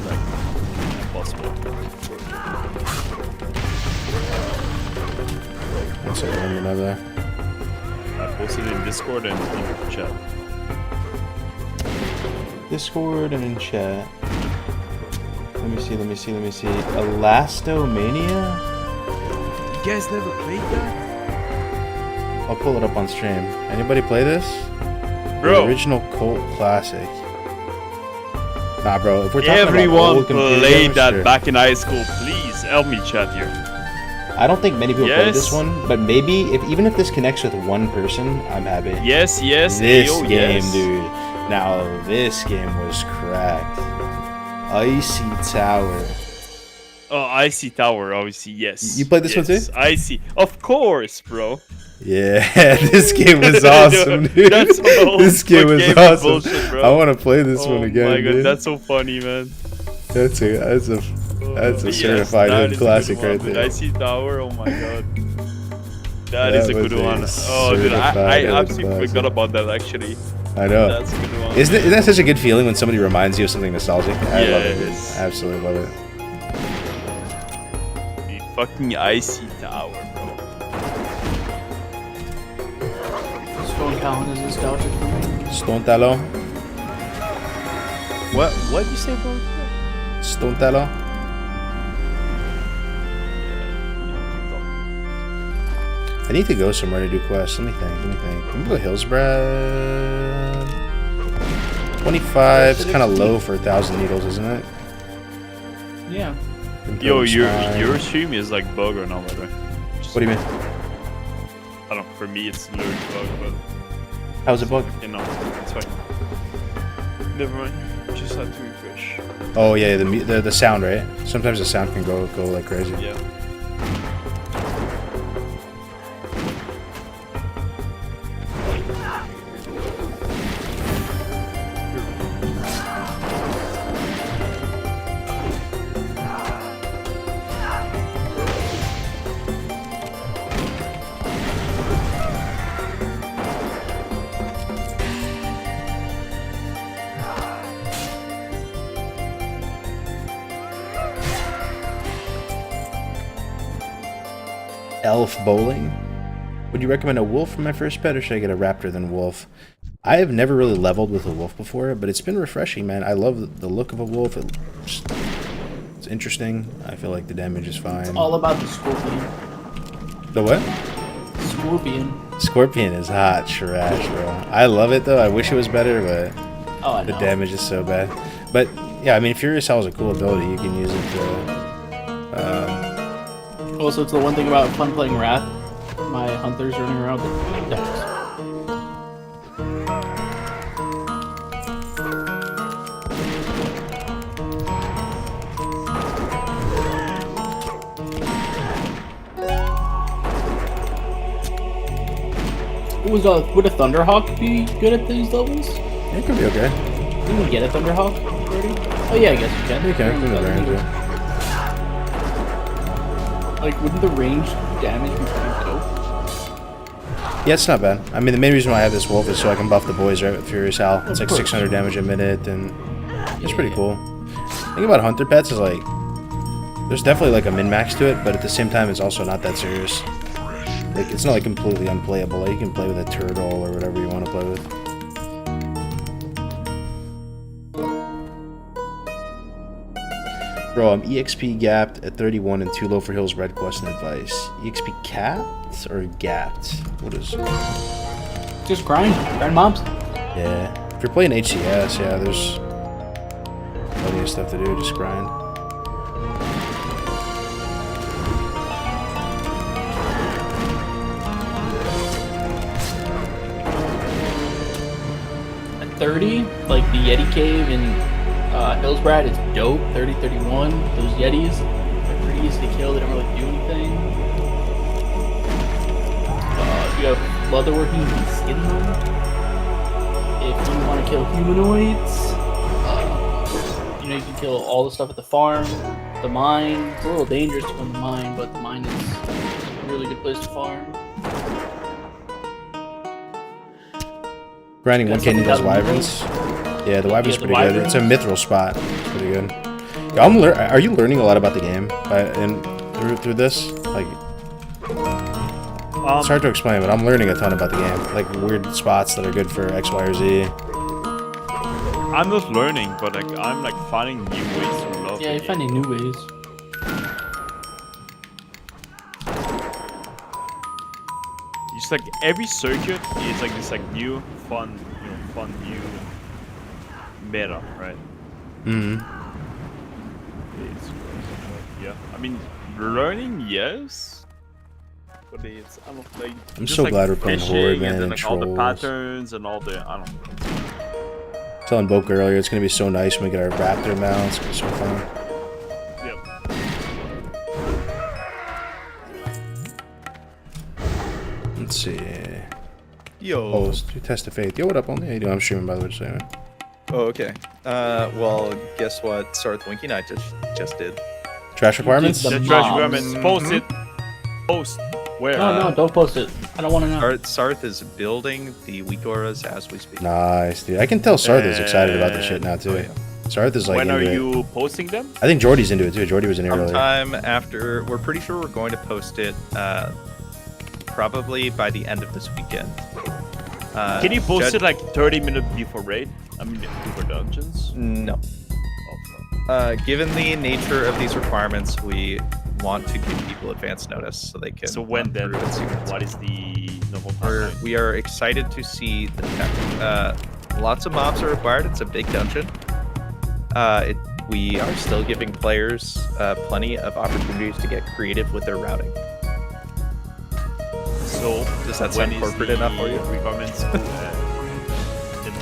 Like, impossible. One second, let me know that. I posted it in Discord and in chat. Discord and in chat. Let me see. Elastomania? You guys never played that? I'll pull it up on stream. Anybody play this? Bro. The original cult classic. Nah, bro. If we're talking about Everyone old computer played games, that sure. back in high school. Please help me chat here. I don't think many people played Yes. this one, but maybe even if this connects with one person, I'm happy. Yes, This ayo, game, yes. dude. Now this game was cracked. Icy Tower. Oh, Icy Tower, obviously, yes. You played this one too? Icy, of course, bro. Yeah, this game was awesome, dude. That's so This game was fucking awesome. bullshit, bro. I want to play this Oh one again, my god, dude. that's so funny, man. That's a Yes, certified that hood is a classic good one, right dude. there. Icy Tower, oh my god. That That is a was good a one. Oh, dude, I certified hood absolutely classic. forgot about that, actually. I know. That's a good one. Isn't that such a good feeling when somebody reminds you of something nostalgic? I love it. Yes. I absolutely love it. The fucking Icy Tower, bro. Stone Callan is nostalgic for me. Stone Talo. What did you say, bro? Stone Talo. I need to go somewhere to do quests. Let me think. Let me think. Can we go Hillsbrad? 25 is kind of low for 1,000 needles, isn't it? Yeah. Yo, Imperial Spine. your stream is like bug or not, by the way. What do you mean? I don't know, for me it's literally bug, but How's it bug? you know, it's fine. Never mind. Just had to refresh. Oh yeah, the sound, right? Sometimes the sound can go like crazy. Yeah. Elf bowling. Would you recommend a wolf for my first pet, or should I get a raptor than wolf? I have never really leveled with a wolf before, but it's been refreshing, man. I love the look of a wolf. It's interesting. I feel like the damage is fine. All about the scorpion. The what? Scorpion. Scorpion is hot trash, bro. I love it though. I wish it was better, but Oh, I the know. damage is so bad. But yeah, I mean, Furious Hell is a cool ability. You can use it to. Also, it's the one thing about fun playing Wrath. My hunters running around with the decks. would a Thunderhawk be good at these levels? It could be okay. Can we get a Thunderhawk already? Oh yeah, I guess you can. You can from the range. Yeah. Like, wouldn't the range damage be pretty dope? Yeah, it's not bad. I mean, the main reason why I have this wolf is so I can buff the boys, right, with Furious Howl. It's like 600 damage a minute, and it's pretty cool. The thing about hunter pets is, like, there's definitely, like, a min-max to it, but at the same time, it's also not that serious. Like, it's not, like, completely unplayable. Like, you can play with a turtle or whatever you want to play with. Bro, I'm EXP gapped at 31 and too low for Hill's red quest and advice. EXP capped or gapped? What is it? Just grind mobs. Yeah. If you're playing HCS, yeah, there's plenty of stuff to do. Just grind. At 30, like the Yeti Cave in Hillsbrad is dope. 30, 31. Those Yetis are pretty easy to kill. They don't really do anything. You have leatherworking and skin them. If you want to kill humanoids, you know, you can kill all the stuff at the farm, the mine. It's a little dangerous to go to the mine, but the mine is a really good place to farm. Grinding Got 1k something those down the wyverns. Yeah, the wyvern's the pretty good. It's a mithril spot. It's pretty good. Yeah, are you learning a lot about the game through this? Like, it's hard to explain, but I'm learning a ton about the game. Like weird spots that are good for X, Y, or Z. I'm not learning, but like I'm like finding new ways to love. Yeah, you're finding new ways. Just like every circuit is like this like new fun new meta, right? Mm-hmm. Yeah, I mean learning, yes, but it's I don't like. I'm just, so like, glad we're playing fishing Horde, man, and then and like all the Trolls. patterns and all the I don't know. Telling Boca earlier, it's gonna be so nice when we get our raptor mounts. It's gonna be so fun. Yep. Let's see. Yo. Oh, let's do Test of Faith. Yo, what up, on? How you doing? I'm streaming, by the way. Just saying. Oh, okay. Well, guess what? Sarth Winky Knight just did. Trash requirements? The The trash mobs. requirements. Post it. Post. Where? No, don't post it. I don't want to know. Sarth is building the weak auras as we speak. Nice, dude. I can tell Sarth is excited about this shit now, too. Oh, yeah. Sarth is like when are into it. you posting them? I think Jordy's into it, too. Jordy was in here earlier. Sometime after, we're pretty sure we're going to post it probably by the end of this weekend. Can you post it like 30 minutes before raid? I mean, before dungeons? No. Oh, Given the nature of these requirements, we want to give people advance notice so they can. so when run then? through and see what's What is the normal We're, timeline? we are excited to see the tech. Lots of mobs are required. It's a big dungeon. We are still giving players plenty of opportunities to get creative with their routing. So Does that when sound is corporate the enough for you? Requirements and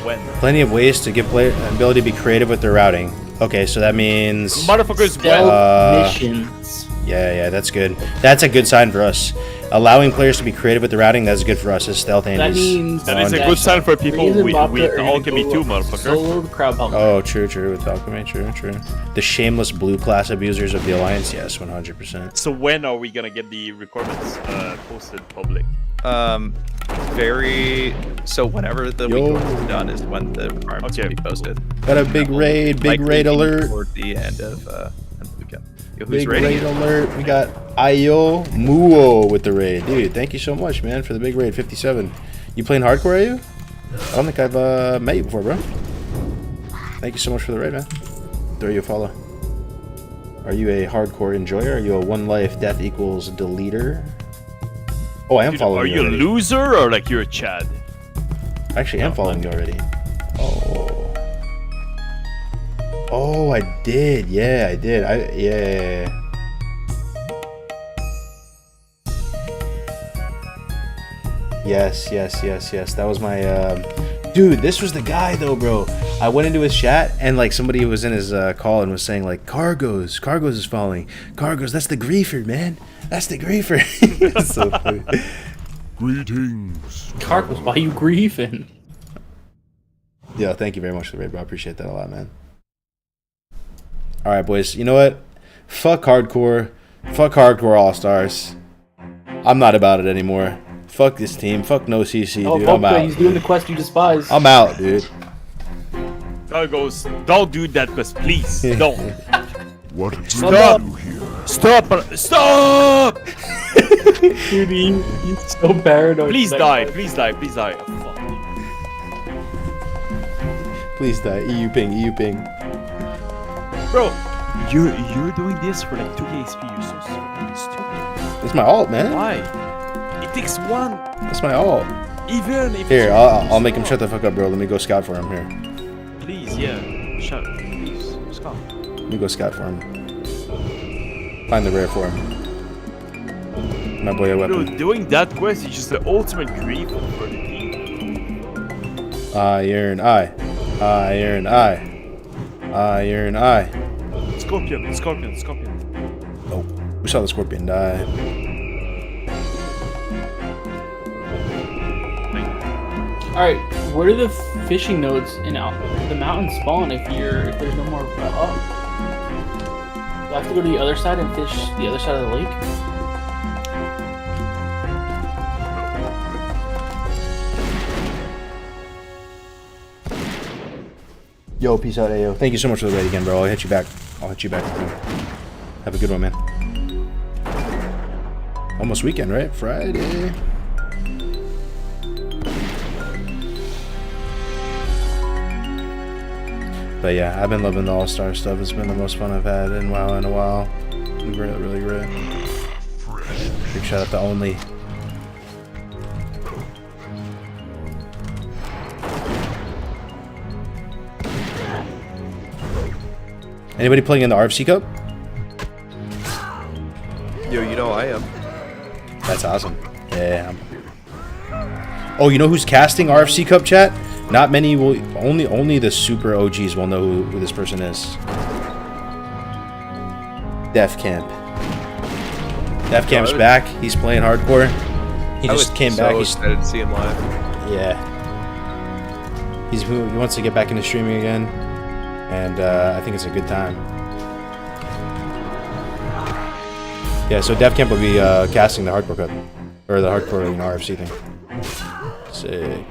when? Plenty of ways to give player ability to be creative with their routing. Okay, so that means... Motherfuckers, Stealth when? missions. Yeah, that's good. That's a good sign for us. Allowing players to be creative with the routing, that's good for us as stealth That handies. means That is a that good sign for people Reason with Bobka are gonna alchemy go too, up motherfucker. Solo the crowd help. Oh, true. With alchemy, true. The shameless blue class abusers of the Alliance, yes, 100%. So when are we gonna get the requirements posted public? So whenever the week order is done is when the requirements Okay, will be posted. Got a big raid Likely alert. toward the end of the weekend. Yo, who's Big raiding raid it? alert. We got Ayo Muo with the raid. Dude, thank you so much, man, for the big raid, 57. You playing hardcore, are you? I don't think I've met you before, bro. Thank you so much for the raid, man. Throw you a follow. Are you a hardcore enjoyer? Are you a one life death equals deleter? Oh, I am Dude, following are you you a already. loser or like you're a Chad? Actually, I am following you already. Oh, I did. Yeah, I did. Yeah. Yes. That was my dude, this was the guy though, bro. I went into his chat and like somebody was in his call and was saying like Cargos is falling. Cargos, that's the griefer, man. That's the griefer. It's so funny. Greetings. Carcos, why you grieving? Yo, thank you very much for the raid, bro. I appreciate that a lot, man. All right, boys. You know what? Fuck hardcore. Fuck hardcore All-Stars. I'm not about it anymore. Fuck this team. Fuck no CC, Oh, dude. I'm out. he's doing the quest you despise. I'm out, dude. Cargos, don't do that, quest, please. Don't. What do Stop. you do here? Stop! Stop! Dude, he's so paranoid. Please die! Please die! Please die! Oh, fuck. Please die. EU ping. EU ping. Bro, you're doing this for like 2k XP. You're so stupid. It's my ult, man. Why? It takes one. That's my ult. Even if Here, it's I'll make him shut the fuck up, bro. Let me go scout for him here. Please, yeah. Shut up. Please. Stop. Let me go scout for him. Find the rare for him. My boy a Bro, weapon. doing that quest is just the ultimate grief for the team. Iron eye. Iron eye. Iron eye. Scorpion. Oh, we saw the scorpion die. Alright, where do the fishing nodes in the mountain spawn if there's no more up? Do I have to go to the other side and fish the other side of the lake? Yo, peace out, Ayo. Thank you so much for the raid again, bro. I'll hit you back. Have a good one, man. Almost weekend, right? Friday. But yeah, I've been loving the All-Star stuff. It's been the most fun I've had in WoW in a while. Really, really great. Big shout out to Only. Anybody playing in the RFC Cup? Yo, you know I am. That's awesome. Yeah. Oh, you know who's casting RFC Cup, chat? Not many will. Only the super OGs will know who this person is. Def Camp. Def Camp's back. He's playing hardcore. He just came back. He's excited to see him live. yeah. He wants to get back into streaming again, and I think it's a good time. Yeah, so Def Camp will be casting the hardcore cup, or the hardcore RFC thing. Sick.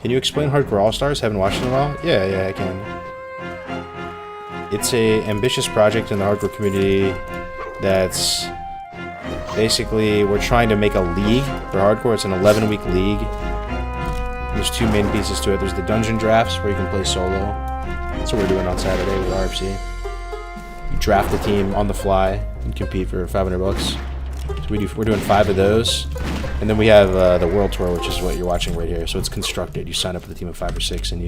Can you explain Hardcore All-Stars? Haven't watched it in a while? Yeah, I can. It's a ambitious project in the hardcore community that's basically, we're trying to make a league for hardcore. It's an 11-week league. There's two main pieces to it. There's the dungeon drafts where you can play solo. That's what we're doing on Saturday with RFC. You draft the team on the fly and compete for $500. So we're doing 5 of those. And then we have the World Tour, which is what you're watching right here. So it's constructed. You sign up with a team of 5 or 6, and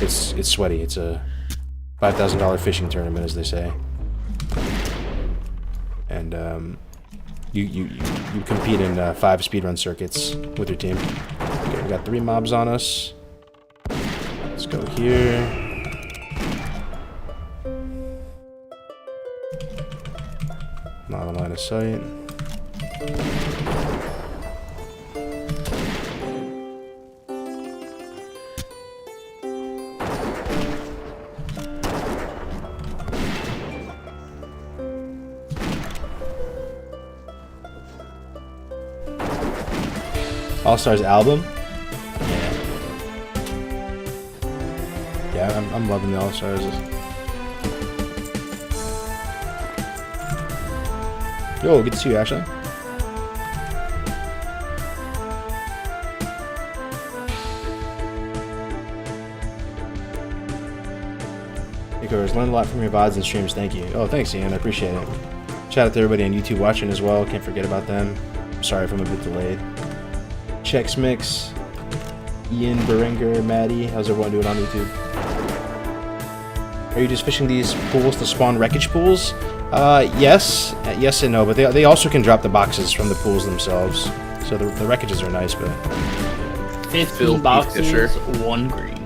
it's sweaty. It's a $5,000 fishing tournament, as they say. And you compete in 5 speedrun circuits with your team. Okay, we got 3 mobs on us. Let's go here. Not on line of sight. All-Stars album? Yeah, I'm loving the All-Stars. Yo, good to see you, Ashley. Nico's learned a lot from your VODs and streams, thank you. Oh, thanks, Ian, I appreciate it. Shout out to everybody on YouTube watching as well, can't forget about them. Sorry if I'm a bit delayed. Chex Mix, Ian, Berenger, Maddie, how's everyone doing on YouTube? Are you just fishing these pools to spawn wreckage pools? Yes and no, but they also can drop the boxes from the pools themselves. So the wreckages are nice, but 15 boxes, 1 green.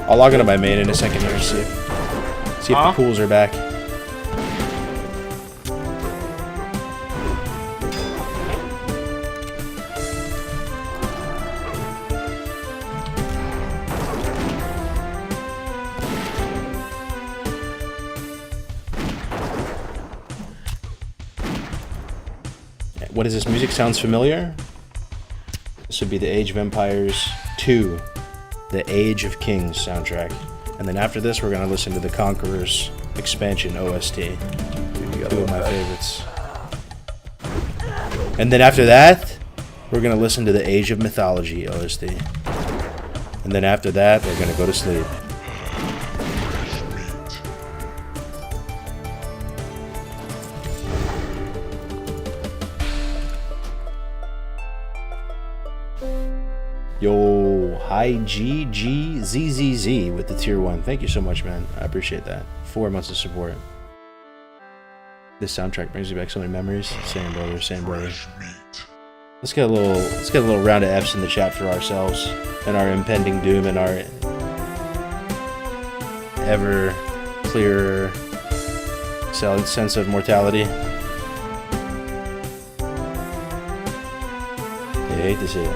I'll log into my main in a second here to see if the pools are back. What is this music? Sounds familiar? This would be the Age of Empires 2, the Age of Kings soundtrack. And then after this, we're going to listen to the Conqueror's expansion OST. Two of my favorites. And then after that, we're going to listen to the Age of Mythology OST. And then after that, we're going to go to sleep. Yo, hi GGZZZ with the tier 1. Thank you so much, man. I appreciate that. 4 months of support. This soundtrack brings me back so many memories. Same brother, same brother. Let's get a little round of F's in the chat for ourselves and our impending doom and our ever clearer sense of mortality. I hate to see it.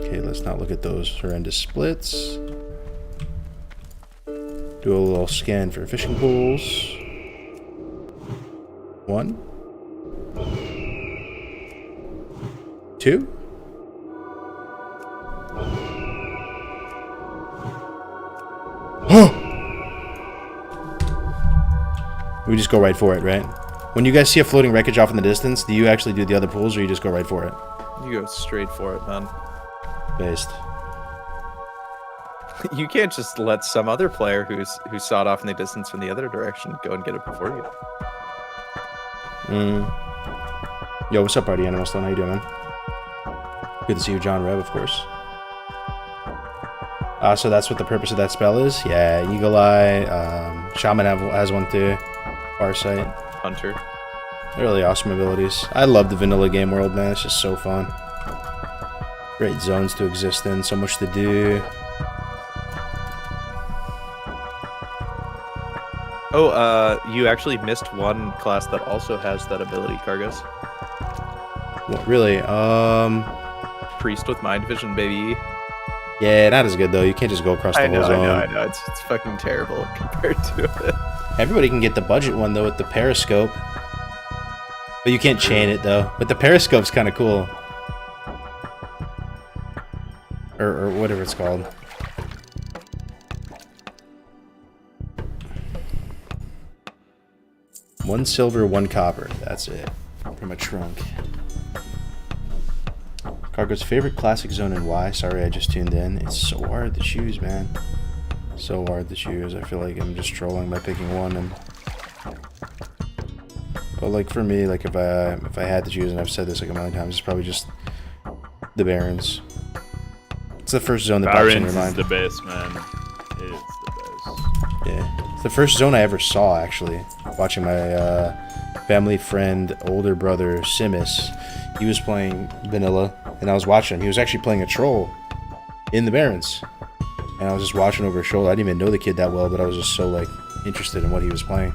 Okay, let's not look at those horrendous splits. Do a little scan for fishing pools. 1, 2. We just go right for it, right? When you guys see a floating wreckage off in the distance, do you actually do the other pools or you just go right for it? You go straight for it, man. Based. You can't just let some other player who saw it off in the distance from the other direction go and get it before you. Yo, what's up, Party Animal Stone? How you doing, man? Good to see you, John Rev, of course. So that's what the purpose of that spell is? Yeah, Eagle Eye, Shaman has one too. Farsight. Hunter. Really awesome abilities. I love the vanilla game world, man. It's just so fun. Great zones to exist in, so much to do. Oh, you actually missed one class that also has that ability, Cargos. What, really? Priest with Mind Vision, baby. Yeah, not as good though. You can't just go across the whole zone. I know. It's fucking terrible compared to it. Everybody can get the budget one though with the periscope. But you can't chain it though. But the periscope's kind of cool. Or whatever it's called. One silver, 1 copper. That's it. From a trunk. Cargo's favorite classic zone and why? Sorry, I just tuned in. It's so hard to choose, man. So hard to choose. I feel like I'm just trolling by picking one. But like for me, like if I had to choose, and I've said this like a million times, it's probably just the Barrens. It's the first zone that pops in your mind. Barrens is the best, man. It's the best. Yeah, it's the first zone I ever saw actually. Watching my family friend, older brother Simus. He was playing vanilla, and I was watching him. He was actually playing a troll in the Barrens, and I was just watching over his shoulder. I didn't even know the kid that well, but I was just so like interested in what he was playing.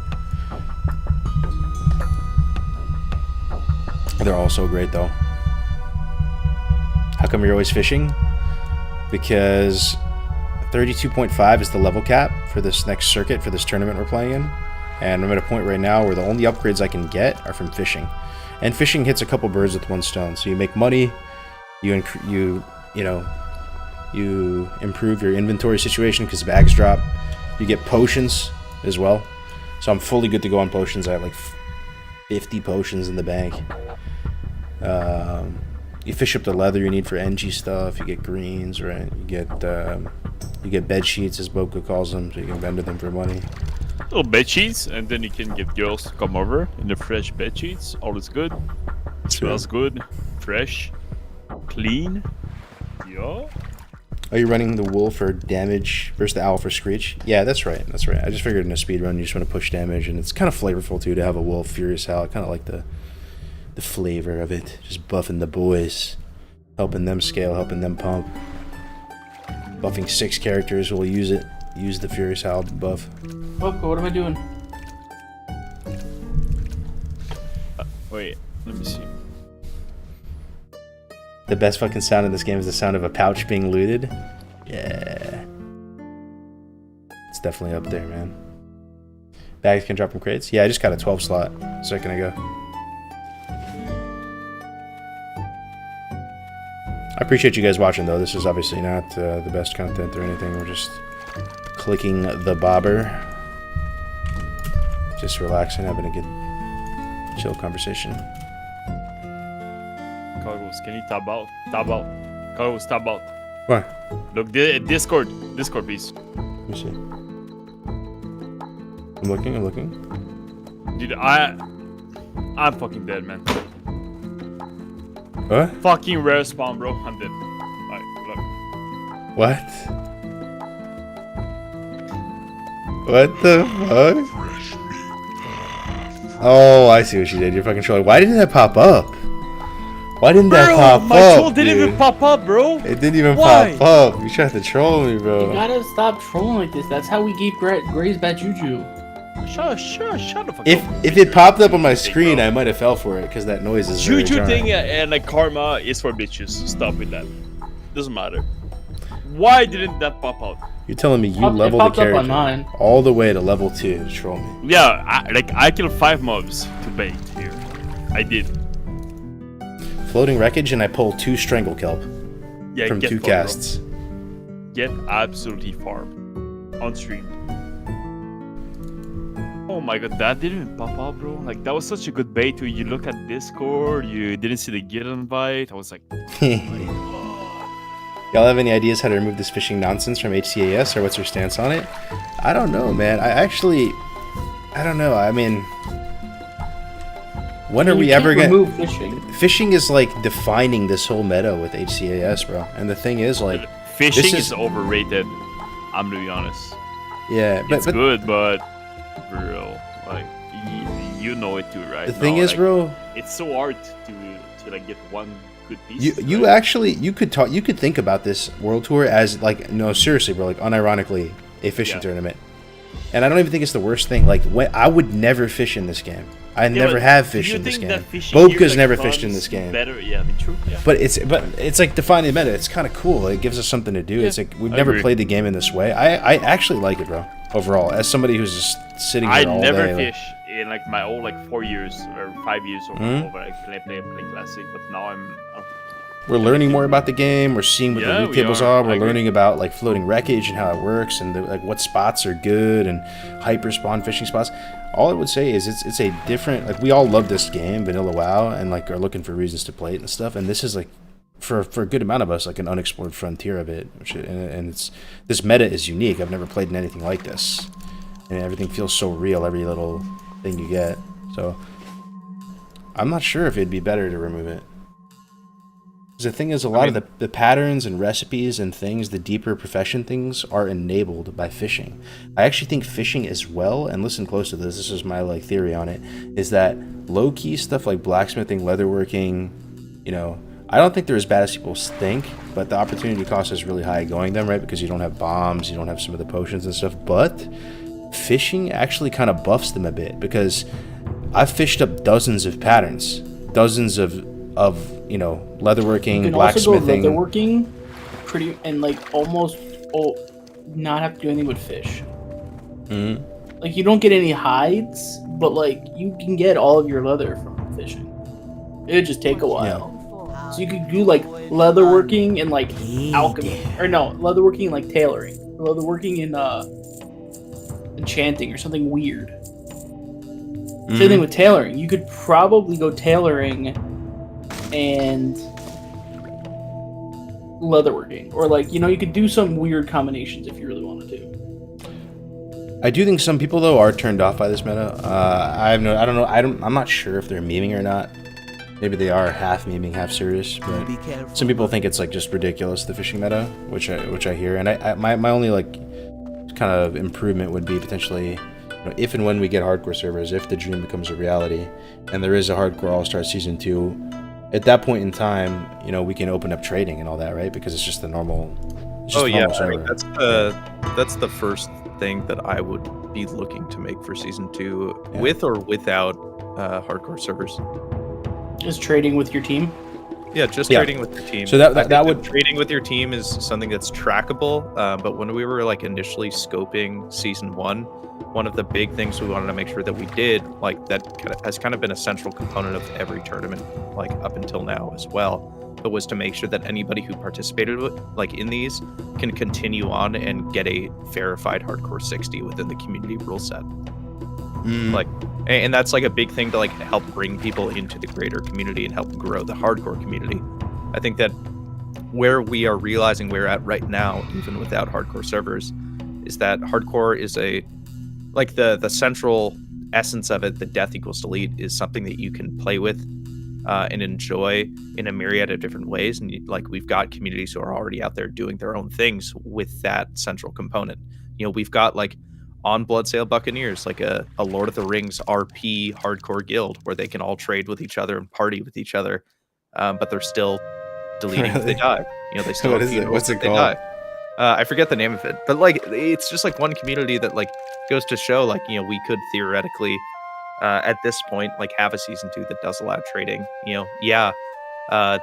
They're all so great though. How come you're always fishing? Because 32.5 is the level cap for this next circuit, for this tournament we're playing in. And I'm at a point right now where the only upgrades I can get are from fishing. And fishing hits a couple birds with one stone. So you make money, you improve your inventory situation because bags drop. You get potions as well. So I'm fully good to go on potions. I have like 50 potions in the bank. You fish up the leather you need for NG stuff. You get greens, right? You get bed sheets, as Boca calls them, so you can vendor them for money. Little bed sheets, and then you can get girls to come over in the fresh bed sheets. All is good. Smells good, fresh, clean. Yeah. Are you running the wool for damage versus the owl for screech? Yeah, that's right. That's right. I just figured in a speed run you just want to push damage, and it's kind of flavorful too to have a wool furious owl. I kind of like the flavor of it, just buffing the boys, helping them scale, helping them pump. Buffing 6 characters will use the Furious Owl buff. Boca, what am I doing? Wait, let me see. The best fucking sound in this game is the sound of a pouch being looted. Yeah. It's definitely up there, man. Bags can drop from crates. Yeah, I just got a 12 slot a second ago. I appreciate you guys watching, though. This is obviously not the best content or anything. We're just clicking the bobber. Just relaxing, having a good, chill conversation. Carlos, can you tab out? Tab out. Carlos, tab out. What? Look, Discord, please. Let me see. I'm looking. Dude, I'm fucking dead, man. What? Fucking rare spawn, bro. I'm dead. Alright, look. What? What the fuck? Oh, I see what you did. You're fucking trolling. Why didn't that pop up? Why didn't that pop my up? troll didn't even pop up, bro. It didn't even Why? pop up. You tried to troll me, You bro. gotta stop trolling like this. That's how we keep Gray's bad juju. Shut the fuck up. If it popped up on my screen, I might have fell for it because that noise is very Juju jarring. thing and like karma is for bitches. Stop with that. Doesn't matter. Why didn't that pop out? You're telling me you It leveled the popped up on character mine. all the way to level 2 to troll me. Yeah, I killed 5 mobs to bait here. I did. Floating wreckage, and I pulled 2 strangle kelp Yeah, from get 2 farmed, casts. bro. Get absolutely farmed on stream. Oh my god, that didn't even pop up, bro. Like that was such a good bait. You look at Discord, you didn't see the guild invite. I was like, Y'all have any ideas how to remove this fishing nonsense from HCAS, or what's your stance on it? I don't know, man. I don't know. I mean, when are You we can't ever gonna remove fishing? Fishing is like defining this whole meta with HCAS, bro. And the thing is, like, fishing this is overrated. I'm gonna be honest. yeah, It's but good, but bro, like you know it too, right? the thing No, is, like, bro, it's so hard to like get one good piece. you right? actually you could think about this world tour as like, no, seriously, bro, like unironically a fishing tournament. And I don't even think it's the worst thing. Like, I would never fish in this game. I never but have do fished you in this think game. that fishing here, Boka's like, never fished in runs this game. Better, yeah, I mean, true. Yeah. But it's like defining the meta. It's kind of cool. It gives us something to do. Yeah, It's like we've I never agree. played the game in this way. I actually like it, bro. Overall, as somebody who's just sitting here I all never day, like, fish in like my whole like 4 years or 5 years or Mhm. over. I play classic, but now I'm. we're learning more about the game. We're seeing what Yeah, the loot we tables are. are. We're I agree. learning about like floating wreckage and how it works, and like what spots are good and hyper spawn fishing spots. All I would say is it's a different, like, we all love this game, Vanilla WoW, and like are looking for reasons to play it and stuff. And this is like, for a good amount of us, like an unexplored frontier of it. And it's, this meta is unique. I've never played in anything like this, and everything feels so real. Every little thing you get. So I'm not sure if it'd be better to remove it. 'Cause the thing is, a lot of the patterns and recipes and things, the deeper profession things, are enabled by fishing. I actually think fishing as well, and listen close to this is my like theory on it, is that low-key stuff like blacksmithing, leatherworking, you know, I don't think they're as bad as people think, but the opportunity cost is really high going them, right? Because you don't have bombs, you don't have some of the potions and stuff, but fishing actually kind of buffs them a bit, because I've fished up dozens of patterns, dozens of you know, leatherworking, You can also go blacksmithing. leatherworking, and like almost not have to do anything but fish. Mhm. Like you don't get any hides, but like you can get all of your leather from fishing. It'd just take a while. So you could do like leatherworking and like alchemy, or no, leatherworking and like tailoring, or leatherworking and enchanting or something weird. Same thing with tailoring. You could probably go tailoring and leatherworking, or like, you know, you could do some weird combinations if you really wanted to. I do think some people though are turned off by this meta. I'm not sure if they're memeing or not. Maybe they are half memeing, half serious. But some people think it's like just ridiculous, the fishing meta, which I hear. And my only like kind of improvement would be potentially, you know, if and when we get hardcore servers, if the dream becomes a reality, and there is a hardcore All-Stars Season 2, at that point in time, you know, we can open up trading and all that, right? Because it's just the normal. It's just Oh the yeah, normal I mean, server. that's the first thing that I would be looking to make for season 2, Yeah. with or without hardcore servers. Just trading with your team. Yeah, just Yeah. trading with your team. So that I think that would trading with your team is something that's trackable. But when we were like initially scoping season 1, one of the big things we wanted to make sure that we did, like that has kind of been a central component of every tournament, like up until now as well, but was to make sure that anybody who participated like in these can continue on and get a verified hardcore 60 within the community rule set. Like, and that's like a big thing to like help bring people into the greater community and help grow the hardcore community. I think that where we are realizing we're at right now, even without hardcore servers, is that hardcore is like the central essence of it, the death equals delete, is something that you can play with and enjoy in a myriad of different ways. And like we've got communities who are already out there doing their own things with that central component. You know, we've got like on Bloodsail Buccaneers, like a Lord of the Rings RP hardcore guild where they can all trade with each other and party with each other, but they're still deleting if they Really? die. You know, they still What have is it? funerals What's it if they called? die. I forget the name of it, but like it's just like one community that like goes to show like, you know, we could theoretically at this point like have a season 2 that does allow trading. You know, yeah,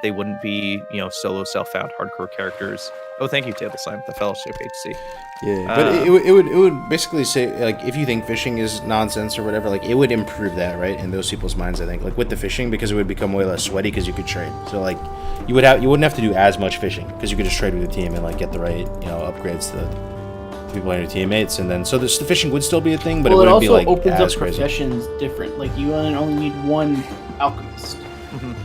they wouldn't be, you know, solo self-found hardcore characters. Oh, thank you, Table Slime, the Fellowship HC. Yeah, but it would basically say, like, if you think fishing is nonsense or whatever, like, it would improve that, right, in those people's minds, I think, like, with the fishing, because it would become way less sweaty because you could trade. So, like, you wouldn't have to do as much fishing because you could just trade with the team and, like, get the right, you know, upgrades to the people and your teammates, and then, so the fishing would still be a thing, but Well, it it wouldn't be, also like, opens up as crazy. professions different. Like you only need one alchemist,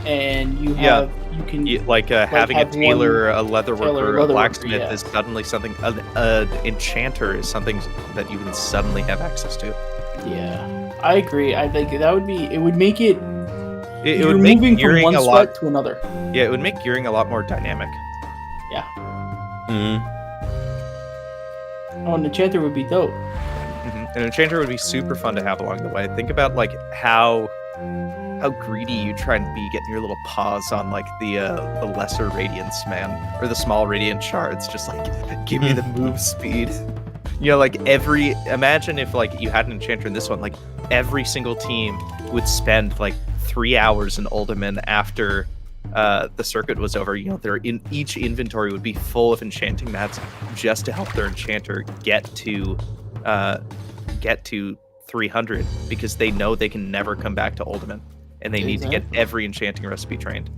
and you Yeah. have you can Like having a have tailor, a tailor, leatherworker, a blacksmith yeah. is suddenly something. An enchanter is something that you can suddenly have access to. Yeah, I agree. I think that would be. It would make it. It You're would make moving from gearing one a sweat lot. to another. Yeah, it would make gearing a lot more dynamic. Yeah. Mm-hmm. Oh, an enchanter would be dope. An enchanter would be super fun to have along the way. Think about like how greedy you try and be getting your little paws on like the lesser radiance, man, or the small radiant shards. Just like give me the move speed. You know, like imagine if like you had an enchanter in this one, like every single team would spend like 3 hours in Uldaman after the circuit was over. You know, each inventory would be full of enchanting mats just to help their enchanter get to 300 because they know they can never come back to Uldaman, and they need to get every enchanting recipe trained.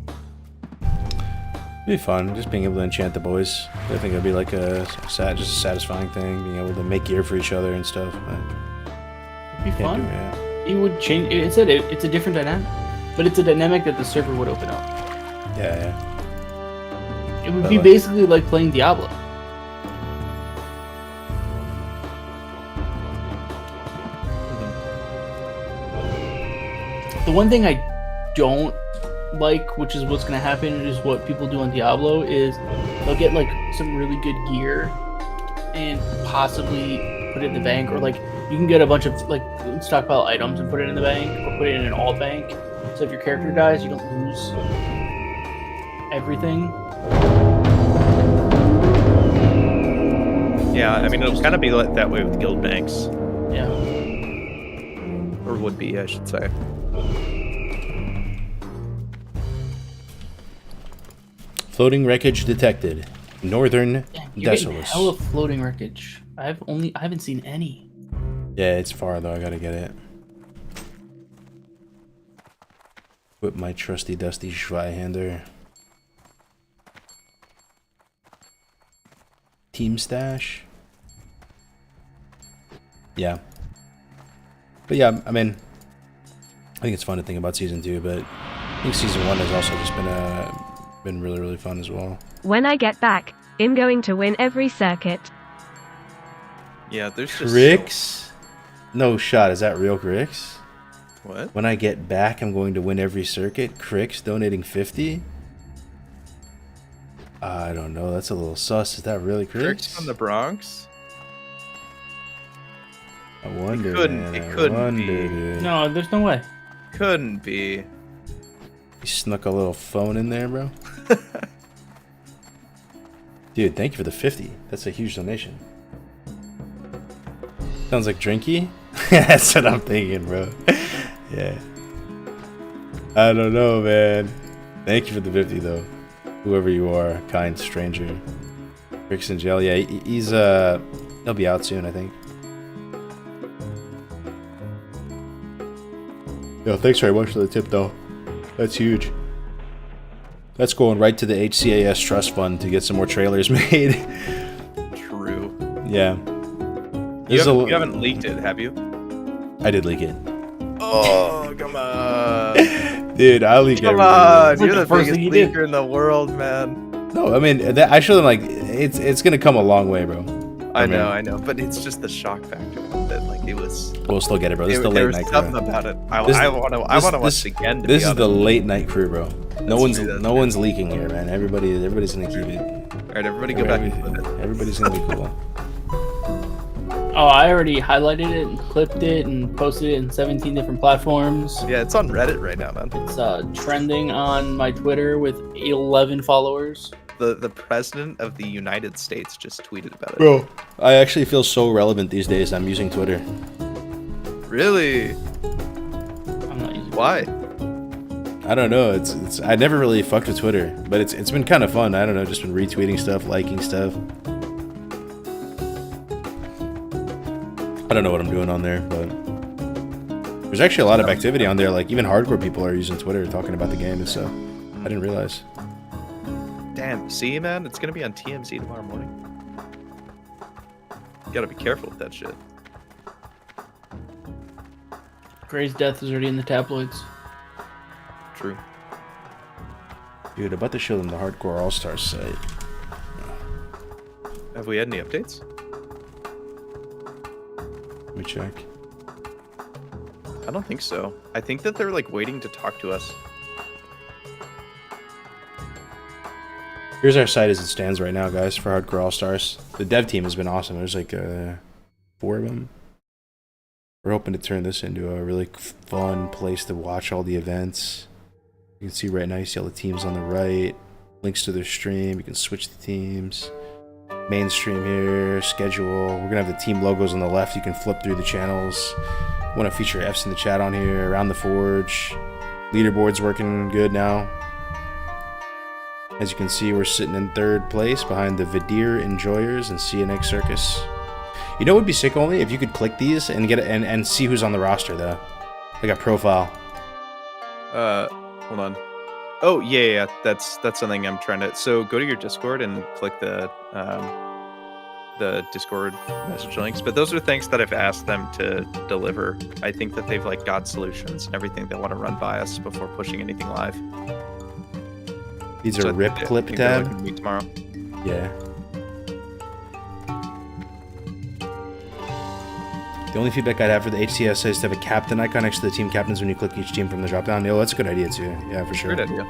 It'd be fun, just being able to enchant the boys. I think it'd be like just a satisfying thing, being able to make gear for each other and stuff. It'd be Can't fun. do it. It would change. It's a different dynamic, but it's a dynamic that the server would open up. Yeah. It would But be like- basically like playing Diablo. The one thing I don't like, which is what's gonna happen, is what people do on Diablo, is they'll get like some really good gear and possibly put it in the bank, or like you can get a bunch of like stockpile items and put it in the bank, or put it in an alt bank. So if your character dies, you don't lose everything. Yeah, I mean it'll kind of be like that way with guild banks, Yeah. or would be, I should say. Floating wreckage detected. Northern You're getting Desolus. hella floating wreckage. I haven't seen any. Yeah, it's far though. I gotta get it. With my trusty dusty Schweihander. Team stash. Yeah. But yeah, I mean, I think it's fun to think about season 2, but I think season 1 has also just been really, really fun as well. When I get back, I'm going to win every circuit. Yeah, there's just Crix? No shot. Is that real Crix? What? When I get back, I'm going to win every circuit. Crix donating 50? I don't know. That's a little sus. Is that really Crix Crix? from the Bronx? I wonder. couldn't- Man, it I couldn't wonder, be. dude. No, there's no way. Couldn't be. You snuck a little phone in there, bro. Dude, thank you for the 50. That's a huge donation. Sounds like Drinky? That's what I'm thinking, bro. Yeah. I don't know, man. Thank you for the 50 though. Whoever you are, kind stranger. Rick's in jail. Yeah, he's he'll be out soon, I think. Yo, thanks very much for the tip though. That's huge. That's going right to the HCAS trust fund to get some more trailers made. True. Yeah. You haven't leaked it, have you? I did leak it. Oh, come on. Dude, I leak Come everything. on. It's like You're the the first biggest thing you did. leaker in the world, man. No, I mean, I showed them, like, it's gonna come a long way, bro. I know. But it's just the shock factor that, like, it was... We'll still get it, bro. This is the there late was night something crew. about it. This- I want to watch it again, to This be is the honest. late night crew, bro. No That's one's leaking here, man. Everybody's gonna keep it. Alright, everybody go back and flip it. Everybody's gonna be cool. Oh, I already highlighted it and clipped it and posted it in 17 different platforms. Yeah, it's on Reddit right now, man. It's trending on my Twitter with 11 followers. The president of the United States just tweeted about it. Bro, I actually feel so relevant these days. I'm using Twitter. Really? I'm not using Why? I don't know. It's I never really fucked with Twitter, but it's been kind of fun. I don't know, just been retweeting stuff, liking stuff. I don't know what I'm doing on there, but there's actually a lot of activity on there. Like even hardcore people are using Twitter talking about the game and stuff. I didn't realize. Damn, see, man? It's gonna be on TMZ tomorrow morning. You gotta be careful with that shit. Gray's death is already in the tabloids. True. Dude, about to show them the hardcore Allstars site. Have we had any updates? Let me check. I don't think so. I think that they're like waiting to talk to us. Here's our site as it stands right now, guys, for Hardcore All-Stars. The dev team has been awesome. There's like 4 of them. We're hoping to turn this into a really fun place to watch all the events. You can see right now, you see all the teams on the right. Links to their stream. You can switch the teams. Main stream here, schedule. We're going to have the team logos on the left. You can flip through the channels. Want to feature F's in the chat on here. Around the Forge. Leaderboard's working good now. As you can see, we're sitting in 3rd place behind the Vidir Enjoyers and CNX Circus. You know what would be sick only? If you could click these and get it and see who's on the roster though. Like a profile. Hold on. Oh, yeah. That's something I'm trying to... So go to your Discord and click the Discord message links. But those are things that I've asked them to deliver. I think that they've like got solutions and everything they want to run by us before pushing anything live. These So are I rip think clip they're tab. looking to meet tomorrow. Yeah. The only feedback I'd have for the HCS is to have a captain icon next to the team captains when you click each team from the drop down. Yo, that's a good idea too. Yeah, for sure. Great idea.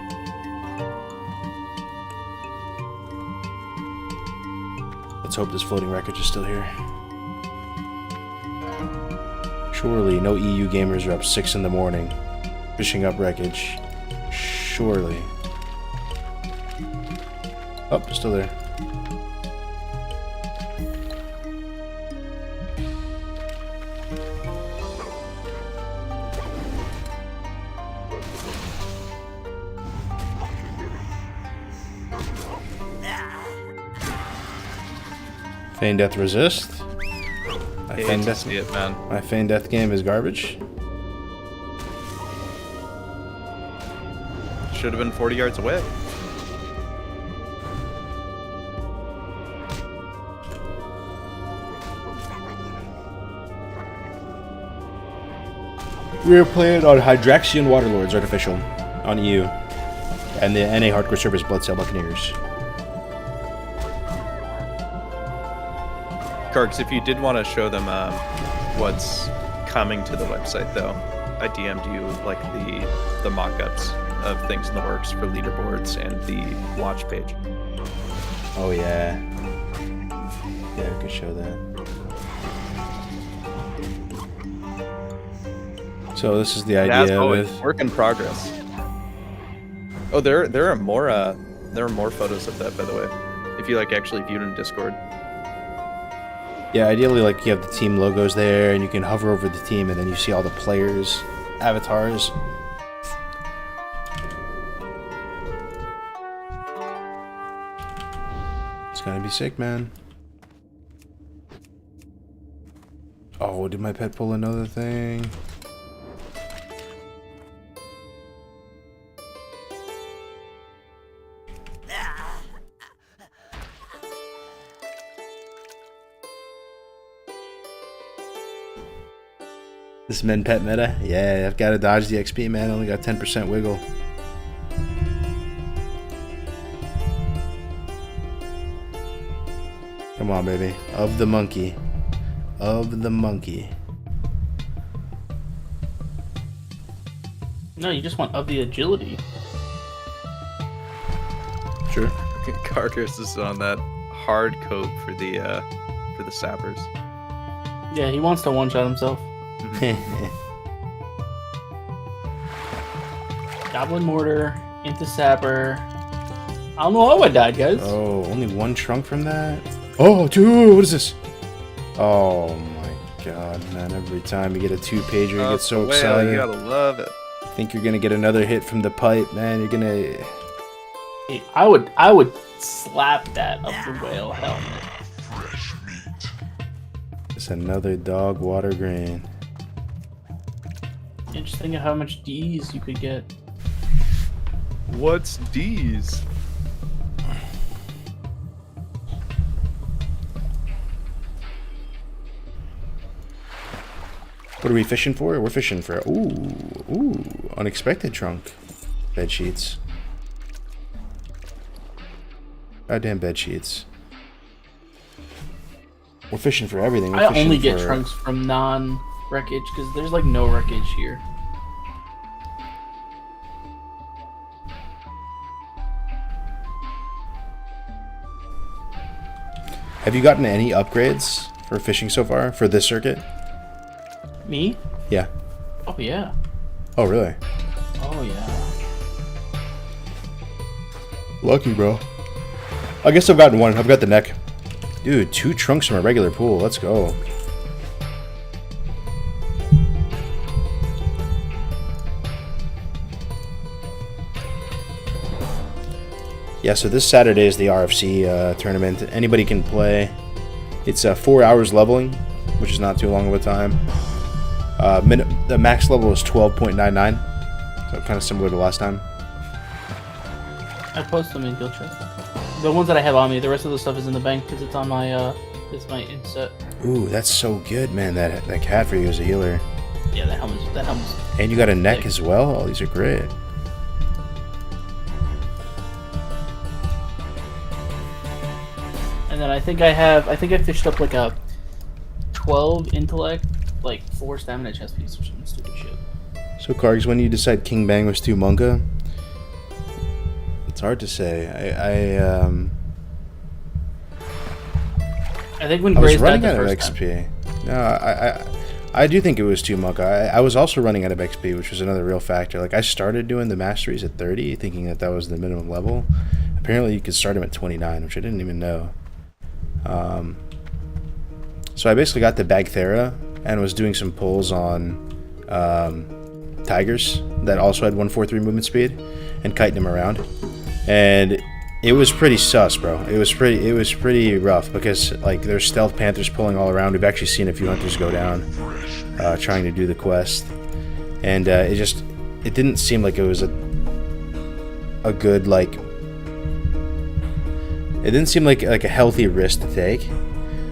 Let's hope this floating wreckage is still here. Surely no EU gamers are up 6 in the morning fishing up wreckage. Surely. Oh, still there. Feign Death resist. My Hate Feign to Death, see it, man. my Feign Death game is garbage. Should have been 40 yards away. We're playing on Hydraxian Waterlords Artificial on EU and the NA Hardcore Service Bloodsail Buccaneers. Karks, if you did want to show them what's coming to the website, though, I DM'd you like the mock-ups of things in the works for leaderboards and the watch page. Oh yeah. Yeah, I could show that. So this is the Yeah, as idea always, with work in progress. Oh, there are more photos of that, by the way. If you like actually viewed in Discord. yeah, ideally like you have the team logos there and you can hover over the team and then you see all the players' avatars. be sick, man. Oh, did my pet pull another thing? This men pet meta? Yeah, I've got to dodge the XP, man. Only got 10% wiggle. Come on, baby. Of the monkey. Of the monkey. No, you just want of the agility. Sure. Carter's is on that hard coat for the sappers. Yeah, he wants to one-shot himself. Goblin Mortar, into Sapper. I don't know how I died, guys. Oh, only one trunk from that? Oh, dude, what is this? Oh my god, man. Every time you get a 2-pager, you get so excited. You gotta love it. Think you're gonna get another hit from the pipe, man. You're gonna... Hey, I would slap that up the whale helmet. Fresh meat. It's another dog water grain. And just think of how much D's you could get. What's D's? What are we fishing for? We're fishing for... Ooh, unexpected trunk. Bed sheets. Goddamn bed sheets. We're fishing for everything. We're I fishing only get for... trunks from non-wreckage because there's like no wreckage here. Have you gotten any upgrades for fishing so far for this circuit? Me? Yeah. Oh yeah. Oh, really? Oh yeah. Lucky, bro. I guess I've gotten one. I've got the neck. Dude, 2 trunks from a regular pool. Let's go. Yeah, so this Saturday is the RFC tournament. Anybody can play. It's 4 hours leveling, which is not too long of a time. The max level is 12.99, so kind of similar to last time. I post them in guild chat. The ones that I have on me, the rest of the stuff is in the bank because it's on my it's my inset. Ooh, that's so good, man. That cat for you is a healer. Yeah, that helmet's. And you got a neck as well. Oh, these are great. And then I think I fished up like a 12 intellect, like 4 stamina chest piece or some stupid shit. So, Kargs, when you decide King Bang was too Monka, it's hard to say. I think when I was Gray's running died out the of first XP. time. No, I do think it was too Monka. I was also running out of XP, which was another real factor. Like, I started doing the masteries at 30, thinking that was the minimum level. Apparently, you could start them at 29, which I didn't even know. So I basically got the Bagthera and was doing some pulls on Tigers that also had 143 movement speed and kiting them around. And it was pretty sus, bro. It was pretty rough because like there's stealth panthers pulling all around. We've actually seen a few hunters go down trying to do the quest, and it didn't seem like it was a good like. It didn't seem like a healthy risk to take,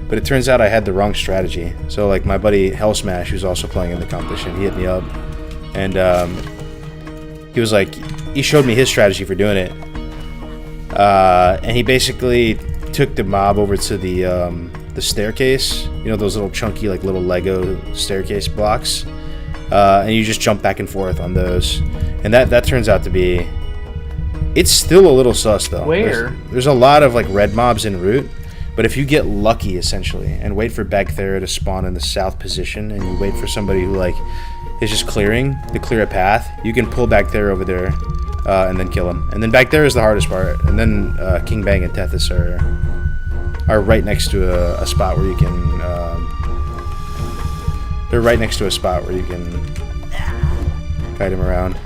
but it turns out I had the wrong strategy. So like my buddy Hell Smash, who's also playing in the competition, he hit me up, and he was like, he showed me his strategy for doing it. And he basically took the mob over to the staircase, you know, those little chunky, like little Lego staircase blocks, and you just jump back and forth on those, and that turns out to be, it's still a little sus though. Where? There's a lot of like red mobs en route, but if you get lucky essentially and wait for Bagthera to spawn in the south position, and you wait for somebody who like is just clear a path, you can pull Bagthera over there. And then kill him. And then back there is the hardest part. And then King Bang and Tethys are right next to a spot where you can. They're right next to a spot where you can kite him around.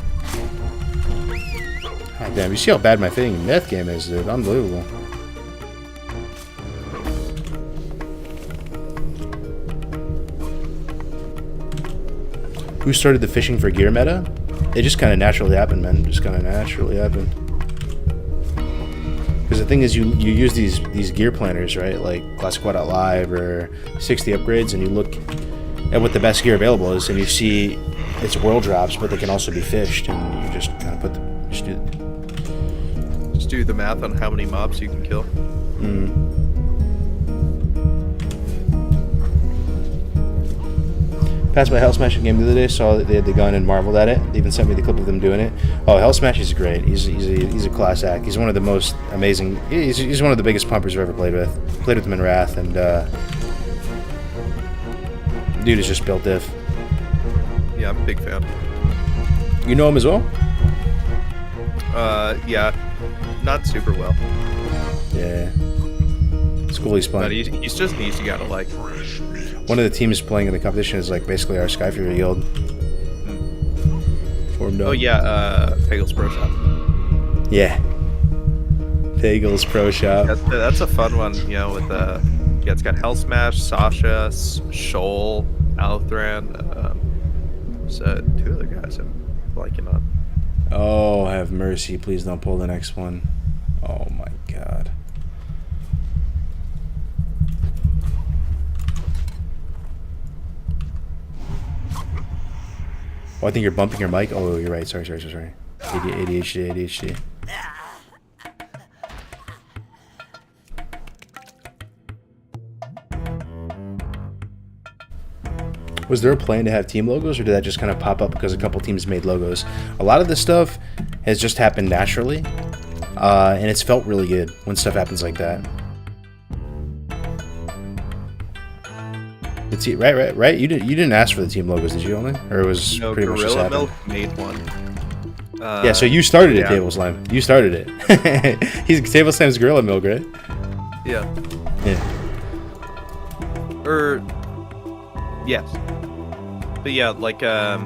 God damn! You see how bad my fitting meth game is, dude? Unbelievable. Who started the fishing for gear meta? It just kind of naturally happened, man. Just kind of naturally happened. Because the thing is, you use these gear planners, right? Like Classic Squad Live or 60 upgrades, and you look at what the best gear available is, and you see it's world drops, but they can also be fished, and you just kind of put the Just do the math on how many mobs you can kill. Passed by Hell Smash game the other day, saw that they had the gun and marveled at it. They even sent me the clip of them doing it. Oh, Hell Smash is great. He's a class act. He's one of the most amazing. He's one of the biggest pumpers I've ever played with. Played with him in Wrath, and dude is just built diff. Yeah, I'm a big fan. You know him as well? Yeah, not super well. Yeah. It's cool he's But playing. he's just an easy guy to like. One of the teams playing in the competition is like basically our Skyfury guild. Formed up. Oh yeah, Pagel's Pro Shop. Yeah. Pagel's Pro Shop. That's a fun one, you know, with yeah, it's got Hell Smash, Sasha, Shoal, Althran, so 2 other guys I'm blanking on. Oh, have mercy. Please don't pull the next one. Oh my god. Oh, I think you're bumping your mic. Oh, you're right. Sorry. ADHD. Was there a plan to have team logos, or did that just kind of pop up because a couple teams made logos? A lot of this stuff has just happened naturally, and it's felt really good when stuff happens like that. It's, right. You didn't ask for the team logos, did you? Only, or it was No, pretty much just Gorilla happened? Milk made one. Yeah, so you started it, yeah. Table Slime. You started it. He's Table Slime's Gorilla Milk, right? Yeah. Yeah. Yes. But yeah, like, yeah,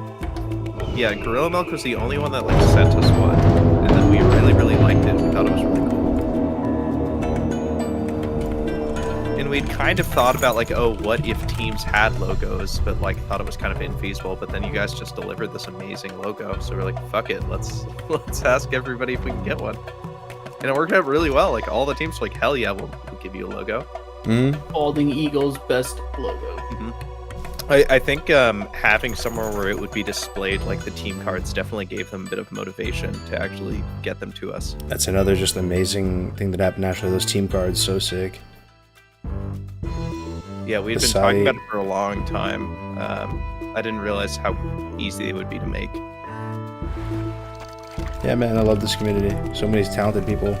Gorilla Milk was the only one that, like, sent us one. And then we really, really liked it. We thought it was really cool. And we'd kind of thought about, like, oh, what if teams had logos, but, like, thought it was kind of infeasible. But then you guys just delivered this amazing logo. So we're like, fuck it, let's ask everybody if we can get one. And it worked out really well. Like, all the teams were like, hell yeah, we'll give you a logo. Mm-hmm. Balding Eagle's best logo. I think having somewhere where it would be displayed, like the team cards, definitely gave them a bit of motivation to actually get them to us. That's another just amazing thing that happened naturally. Those team cards, so sick. Yeah, we've been talking about it for a long time. I didn't realize how easy they would be to make. Yeah, man, I love this community. So many talented people.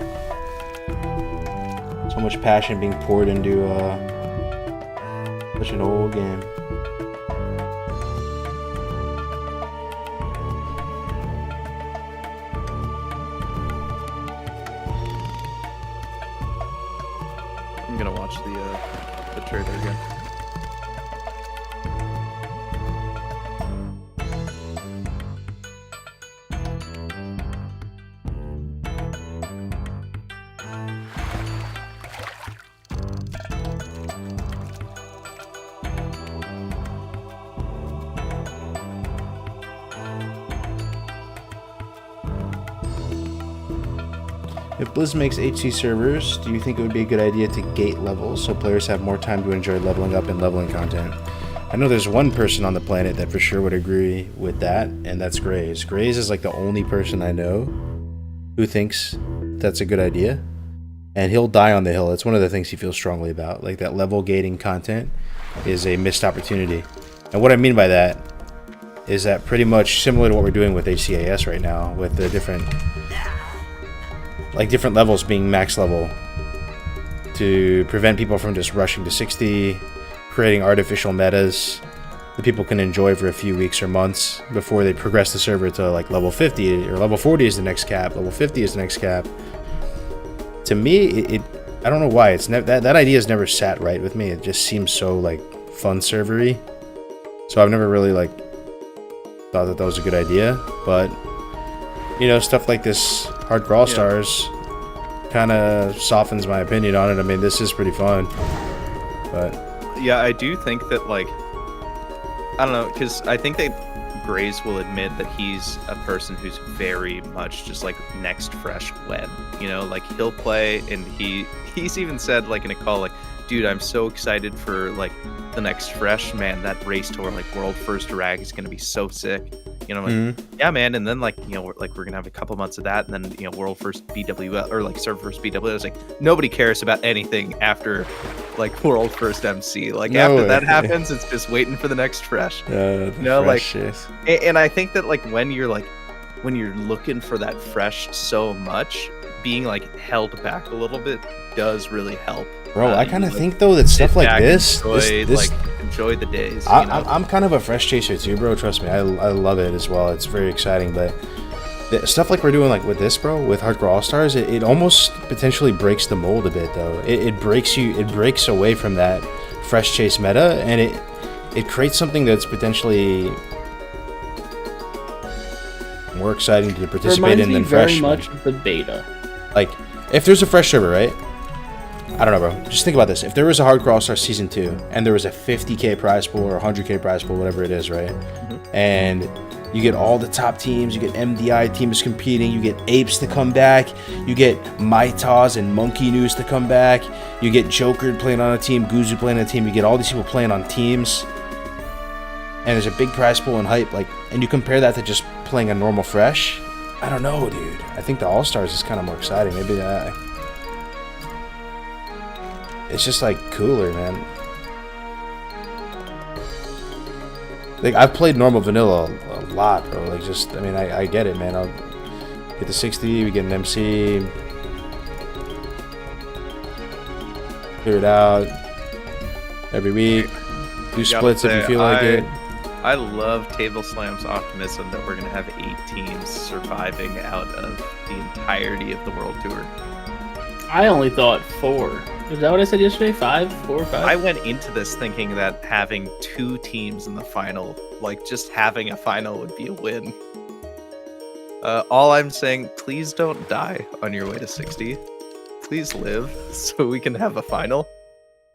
So much passion being poured into such an old game. I'm gonna watch the trailer again. If Blizz makes HC servers, do you think it would be a good idea to gate levels so players have more time to enjoy leveling up and leveling content? I know there's one person on the planet that for sure would agree with that, and that's Graze. Graze is like the only person I know who thinks that's a good idea, and he'll die on the hill. It's one of the things he feels strongly about. Like, that level gating content is a missed opportunity. And what I mean by that is that pretty much similar to what we're doing with HCAS right now, with the different levels being max level to prevent people from just rushing to 60, creating artificial metas that people can enjoy for a few weeks or months before they progress the server to like level 50 or level 40 is the next cap, level 50 is the next cap. To me, I don't know why it's that idea has never sat right with me. It just seems so like fun servery. So I've never really like thought that was a good idea, but you know, stuff like this Hardcore Allstars kind of softens my opinion on it. I mean, this is pretty fun, but Yeah, I do think that, like, I don't know, because I think they Graves will admit that he's a person who's very much just like next fresh when, you know, like he'll play, and he's even said like in a call like, dude, I'm so excited for like the next fresh, man. That race tour, like world first rag, is gonna be so sick. You know, like, yeah, man. And then like, you know, we're gonna have a couple months of that, and then, you know, world first BWL or like server first BWL. It's like nobody cares about anything after like world first MC. Like No after way. that happens, it's just waiting for the next fresh. The You know, like, shit. and I think that like when you're looking for that fresh so much, being like held back a little bit does really help. Bro, I kind of like, think though that sit stuff like back and this, enjoy the days. I'm kind of a fresh chaser too, bro. Trust me, I love it as well. It's very exciting, but the stuff like we're doing like with this, bro, with Hardcore All-Stars, it almost potentially breaks the mold a bit though. It breaks away from that fresh chase meta, and it creates something that's potentially more exciting to participate in than fresh. Very much of the beta. Like, if there's a fresh server, right? I don't know, bro. Just think about this. If there was a Hardcore All-Star Season 2, and there was a 50k prize pool or 100k prize pool, whatever it is, right? And you get all the top teams, you get MDI teams competing, you get Apes to come back, you get Maitas and Monkey News to come back, you get Joker playing on a team, Guzu playing on a team, you get all these people playing on teams, and there's a big prize pool and hype, like, and you compare that to just playing a normal fresh. I don't know, dude. I think the All-Stars is kind of more exciting. Maybe that. It's just like cooler, man. Like, I've played normal vanilla a lot, bro. Like, just, I mean, I get it, man. I'll get the 60, we get an MC, clear it out every week, do splits if you feel like it. I love Table Slam's optimism that we're going to have 8 teams surviving out of the entirety of the World Tour. I only thought 4. Is that what I said yesterday? 5? 4 or 5? I went into this thinking that having 2 teams in the final, like just having a final would be a win. All I'm saying, please don't die on your way to 60. Please live so we can have a final.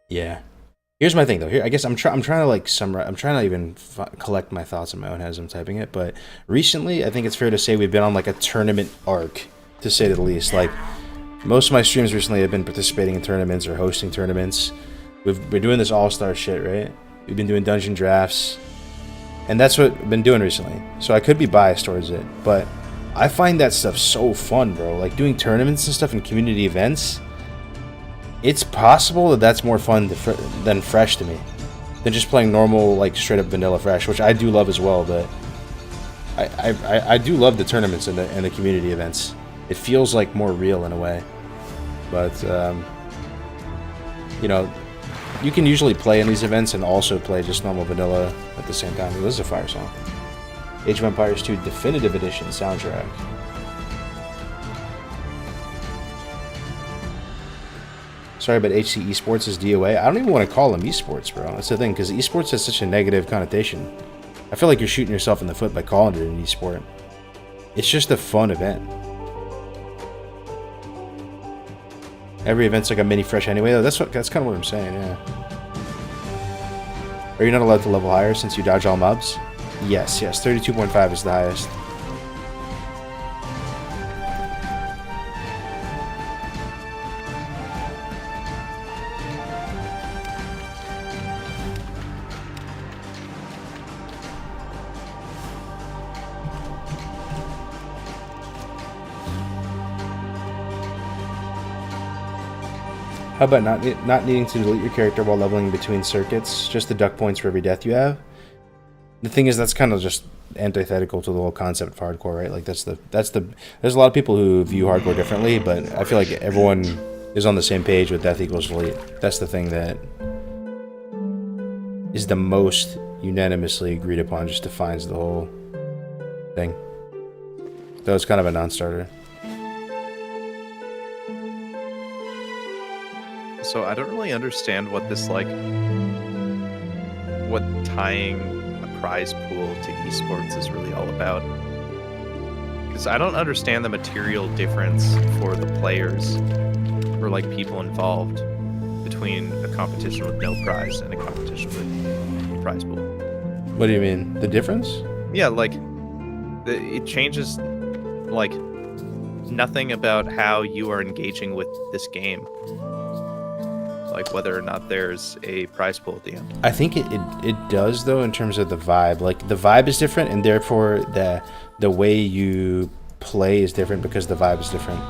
Yeah. Here's my thing, though. Here, I guess I'm trying to like summarize. I'm trying to even collect my thoughts in my own head as I'm typing it. But recently, I think it's fair to say we've been on like a tournament arc, to say the least. Like, most of my streams recently have been participating in tournaments or hosting tournaments. We're doing this all-star shit, right? We've been doing dungeon drafts, and that's what I've been doing recently. So I could be biased towards it, but I find that stuff so fun, bro. Like, doing tournaments and stuff and community events. It's possible that that's more fun than fresh to me, than just playing normal, like, straight-up vanilla fresh, which I do love as well. But I do love the tournaments and the community events. It feels like more real in a way. But you know, you can usually play in these events and also play just normal vanilla at the same time. This is a fire song. Age of Empires 2 Definitive Edition soundtrack. Sorry, but HC Esports is DOA. I don't even want to call them esports, bro. That's the thing, because esports has such a negative connotation. I feel like you're shooting yourself in the foot by calling it an esport. It's just a fun event. Every event's like a mini fresh anyway, though. That's kind of what I'm saying, yeah. Are you not allowed to level higher since you dodge all mobs? Yes, 32.5 is the highest. How about not needing to delete your character while leveling between circuits, just deduct points for every death you have? The thing is, that's kind of just antithetical to the whole concept of hardcore, right? Like, there's a lot of people who view hardcore differently, but I feel like everyone is on the same page with death equals delete. That's the thing that is the most unanimously agreed upon, just defines the whole thing. Though it's kind of a non-starter. So I don't really understand what this, like, what tying a prize pool to esports is really all about. Because I don't understand the material difference for the players or, like, people involved between a competition with no prize and a competition with a prize pool. What do you mean? The difference? yeah, like it changes like nothing about how you are engaging with this game. Like whether or not there's a prize pool at the end. I think it does though in terms of the vibe. Like the vibe is different, and therefore the way you play is different because the vibe is different.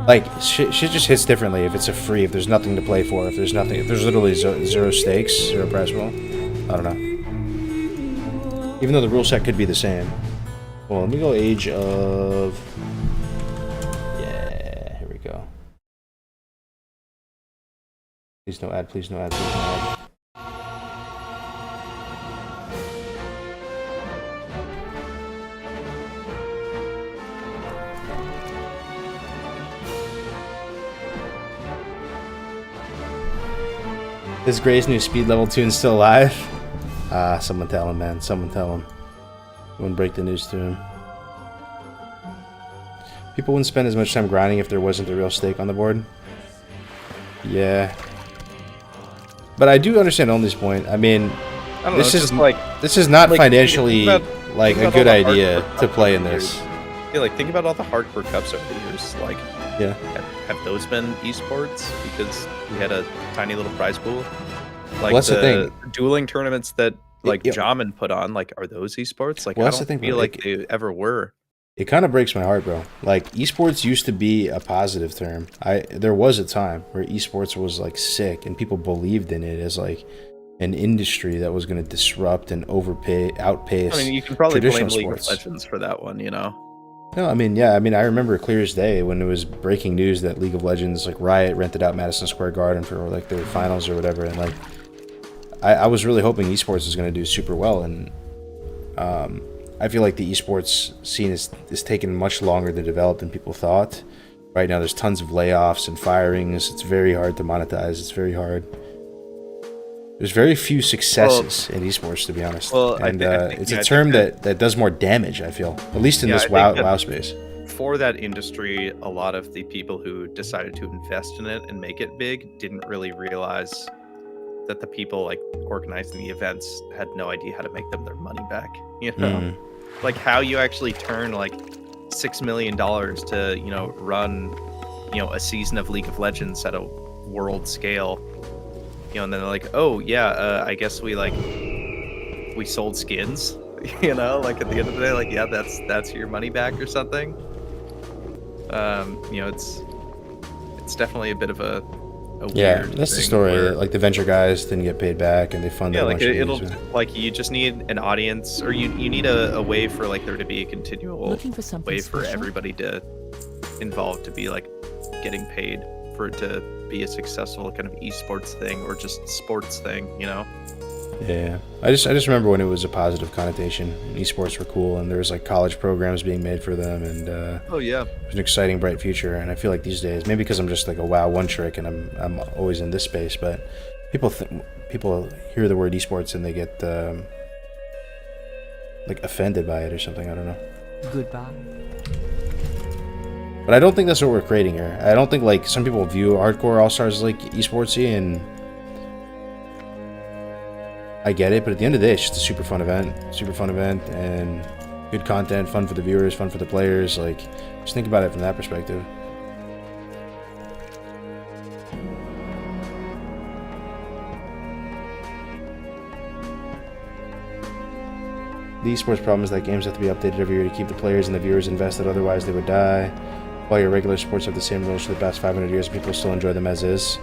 Like shit just hits differently if it's a free, if there's nothing to play for, if there's literally zero stakes, zero prize pool. I don't know. Even though the rule set could be the same. Well, let me go age of. Yeah, here we go. Please no ad, please no ad, please no ad. Is Gray's new speed level tune still alive? Someone tell him, man. Someone tell him. Wouldn't break the news to him. People wouldn't spend as much time grinding if there wasn't a real stake on the board. Yeah. But I do understand Only's point. I mean, I don't this know, is like this is not like, financially think like a about good all the idea hardcore to cups play over in the this. years. Yeah, like think about all the hardcore cups over the years. Like, Yeah. have those been esports because we had a tiny little prize pool? Like Well, that's the thing. dueling tournaments that like Yeah. Jamin put on, like are those esports? Like Well, I that's the don't thing, feel bro. like they ever were. It kind of breaks my heart, bro. Like esports used to be a positive term. There was a time where esports was like sick and people believed in it as like an industry that was going to disrupt and outpace. I mean, you can probably blame traditional League of sports. Legends for that one, you know. No, I mean, yeah, I mean, I remember clear as day when it was breaking news that League of Legends, like Riot rented out Madison Square Garden for like their finals or whatever, and like I was really hoping esports was going to do super well, and I feel like the esports scene is taking much longer to develop than people thought. Right now, there's tons of layoffs and firings. It's very hard to monetize. It's very hard. There's very few successes in esports, to be honest. Well, and I think it's a I term think that does more damage, I feel, at least in Yeah, this I think WoW, that- WoW space. For that industry, a lot of the people who decided to invest in it and make it big didn't really realize that the people like organizing the events had no idea how to make them their money back. You know, like how you actually turn like $6 million to run a season of League of Legends at a world scale. And then they're like, oh yeah, I guess we sold skins. Like at the end of the day, like yeah, that's your money back or something. It's definitely a bit of a Yeah, weird that's the thing story. where- Like the venture guys didn't get paid back, and they funded Yeah, a like bunch of it'll these. like you just need an audience, or you need a way for like there to be a continual Looking for something way for special? everybody to involved to be like getting paid for it to be a successful kind of esports thing or just sports thing, Yeah, I just remember when it was a positive connotation. And esports were cool, and there was like college programs being made for them, and Oh yeah. it was an exciting, bright future. And I feel like these days, maybe because I'm just like a WoW one trick, and I'm always in this space, but people hear the word esports and they get like offended by it or something. I don't know. Goodbye. But I don't think that's what we're creating here. I don't think like some people view hardcore Allstars as like esportsy, and I get it. But at the end of the day, it's just a super fun event, and good content, fun for the viewers, fun for the players. Like, just think about it from that perspective. The esports problem is that games have to be updated every year to keep the players and the viewers invested, otherwise they would die. While your regular sports have the same rules for the past 500 years, people still enjoy them as is.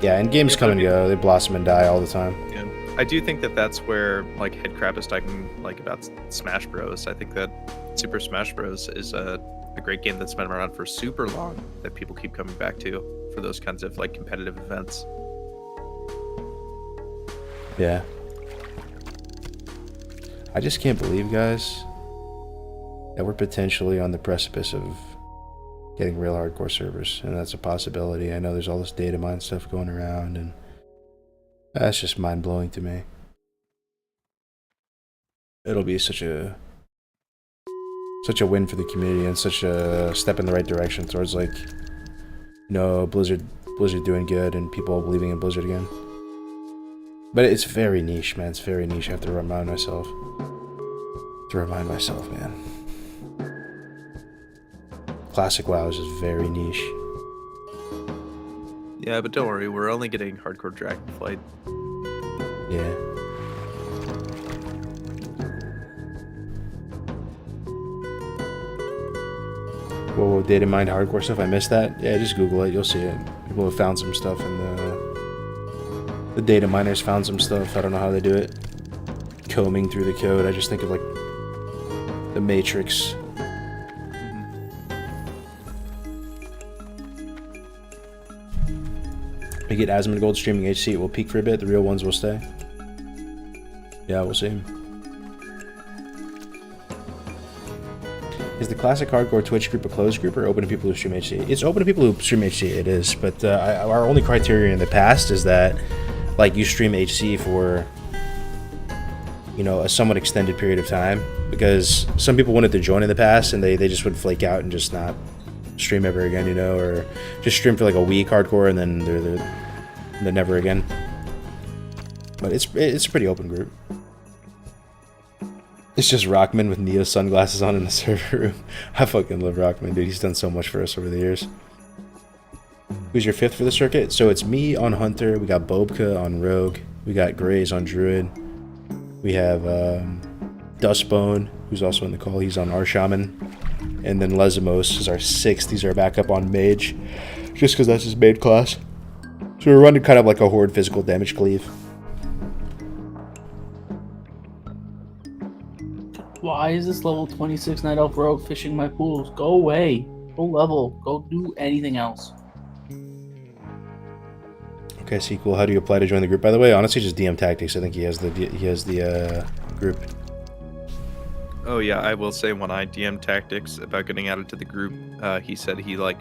Yeah, and games come and go. They blossom and die all the time. Yeah. I do think that that's where like Headcrab is talking like about Smash Bros. I think that Super Smash Bros is a great game that's been around for super long that people keep coming back to for those kinds of like competitive events. Yeah. I just can't believe, guys, that we're potentially on the precipice of getting real hardcore servers, and that's a possibility. I know there's all this data mine stuff going around, and that's just mind-blowing to me. It'll be such a win for the community and such a step in the right direction towards like, Blizzard doing good and people believing in Blizzard again. But it's very niche, man. It's very niche. I have to remind myself. Man. Classic WoW is just very niche. Yeah, but don't worry, we're only getting hardcore Dragonflight. Yeah. Whoa, data mined hardcore stuff. I missed that. Yeah, just Google it. You'll see it. People have found some stuff in the data miners found some stuff. I don't know how they do it. Combing through the code. I just think of like the Matrix. We get Asmund Gold streaming HC. It will peak for a bit. The real ones will stay. Yeah, we'll see. Is the classic hardcore Twitch group a closed group or open to people who stream HC? It's open to people who stream HC. It is, but our only criteria in the past is that, like, you stream HC for, you know, a somewhat extended period of time, because some people wanted to join in the past and they just would flake out and just not stream ever again, you know, or just stream for like a week hardcore and then they're never again. But it's a pretty open group. It's just Rockman with Neo sunglasses on in the server room. I fucking love Rockman, dude. He's done so much for us over the years. Who's your fifth for the circuit? So it's me on Hunter. We got Bobka on Rogue. We got Grays on Druid. We have Dustbone, who's also in the call. He's on our Shaman. And then Lesamos is our sixth. He's our backup on Mage, just because that's his main class. So we're running kind of like a Horde physical damage cleave. Why is this level 26 Night Elf Rogue fishing my pools? Go away. Go level. Go do anything else. Okay, sequel. How do you apply to join the group? By the way, honestly, just DM tactics. I think he has the group. Oh yeah, I will say when I DM Tactics about getting added to the group, he said he like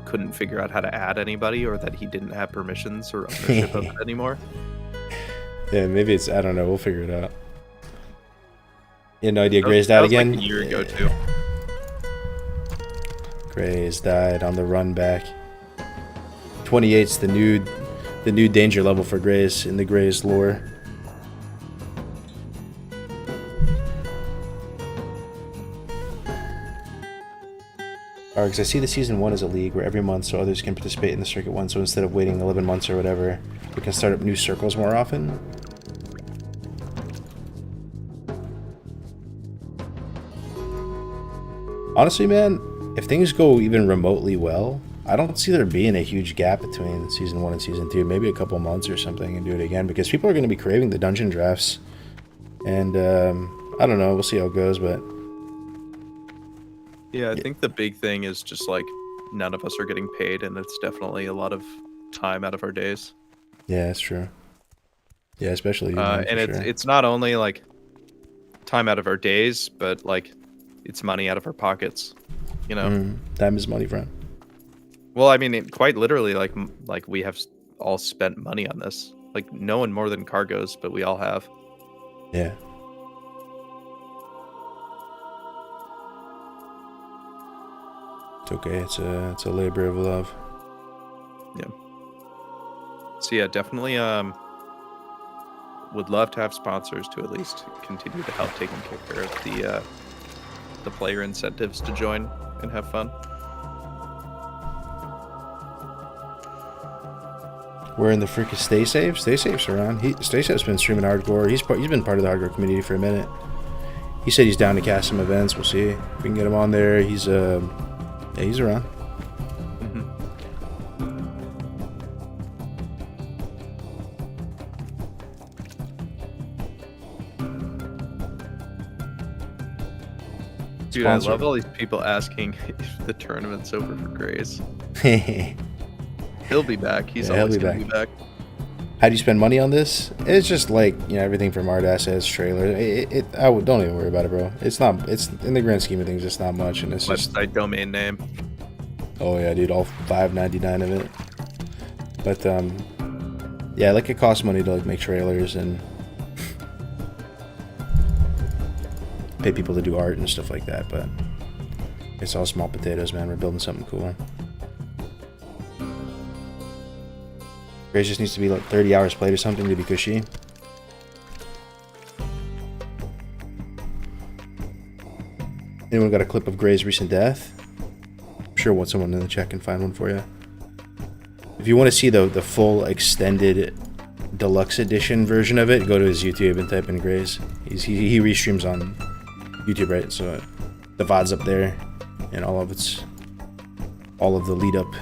couldn't figure out how to add anybody, or that he didn't have permissions or ownership of it anymore. Yeah, maybe it's, I don't know. We'll figure it out. You had no idea Grays died again? Like a year ago too. Grays died on the run back. 28's the new danger level for Grays in the Grays lore. Because I see the season 1 as a league where every month so others can participate in the circuit one, so instead of waiting 11 months or whatever, we can start up new circles more often. Honestly, man, if things go even remotely well, I don't see there being a huge gap between season 1 and season 2. Maybe a couple months or something and do it again, because people are going to be craving the dungeon drafts. And I don't know, we'll see how it goes, but Yeah, I think the big thing is just like none of us are getting paid, and it's definitely a lot of time out of our days. yeah, that's true. Yeah, especially you, and it's not only like time out of our days, but like it's money out of our pockets. You know, time is money, friend. Well, I mean, quite literally, like we have all spent money on this. Like no one more than Cargos, but we all have. Yeah. It's okay. It's a labor of love. Yeah. So yeah, definitely would love to have sponsors to at least continue to help taking care of the player incentives to join and have fun. We're in the freaking Stay Safe. Stay Safe's around. Stay Safe's been streaming hardcore. He's been part of the hardcore community for a minute. He said he's down to cast some events. We'll see if we can get him on there. He's yeah, he's around. Dude, I love all these people asking if the tournament's over for Grays. He'll be back. He's always going to be back. How do you spend money on this? It's just like, you know, everything from art assets, trailers. Don't even worry about it, bro. It's in the grand scheme of things, it's not much, and it's just website domain name. Oh yeah, dude, all $5.99 of it. But yeah, like it costs money to like make trailers and pay people to do art and stuff like that. But it's all small potatoes, man. We're building something cool. Grace just needs to be like 30 hours played or something to be cushy. Anyone got a clip of Gray's recent death? I'm sure someone in the chat can find one for you. If you want to see the full extended deluxe edition version of it, go to his YouTube and type in Gray's. He restreams on YouTube, right? So the VOD's up there and all of the lead up.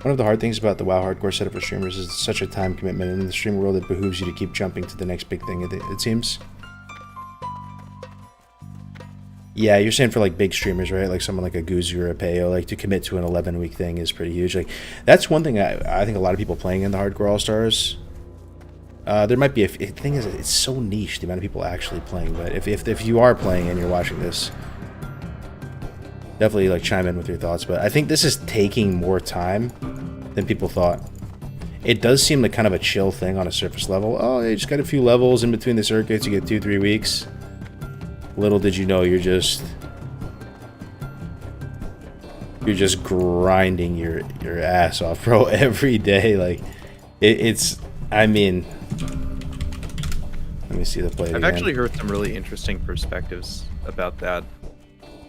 One of the hard things about the WoW hardcore setup for streamers is it's such a time commitment, and in the stream world it behooves you to keep jumping to the next big thing, it seems. Yeah, you're saying for like big streamers, right? Like someone like a Guzu or a Peo, like to commit to an 11-week thing is pretty huge. Like that's one thing I think a lot of people playing in the hardcore All-Stars. There might be a thing is it's so niche the amount of people actually playing, but if you are playing and you're watching this, definitely like chime in with your thoughts. But I think this is taking more time than people thought. It does seem like kind of a chill thing on a surface level. Oh, you just got a few levels in between the circuits, you get 2-3 weeks. Little did you know, you're just grinding your ass off, bro, every day. Like it's I mean, let me see the play again. I've actually heard some really interesting perspectives about that,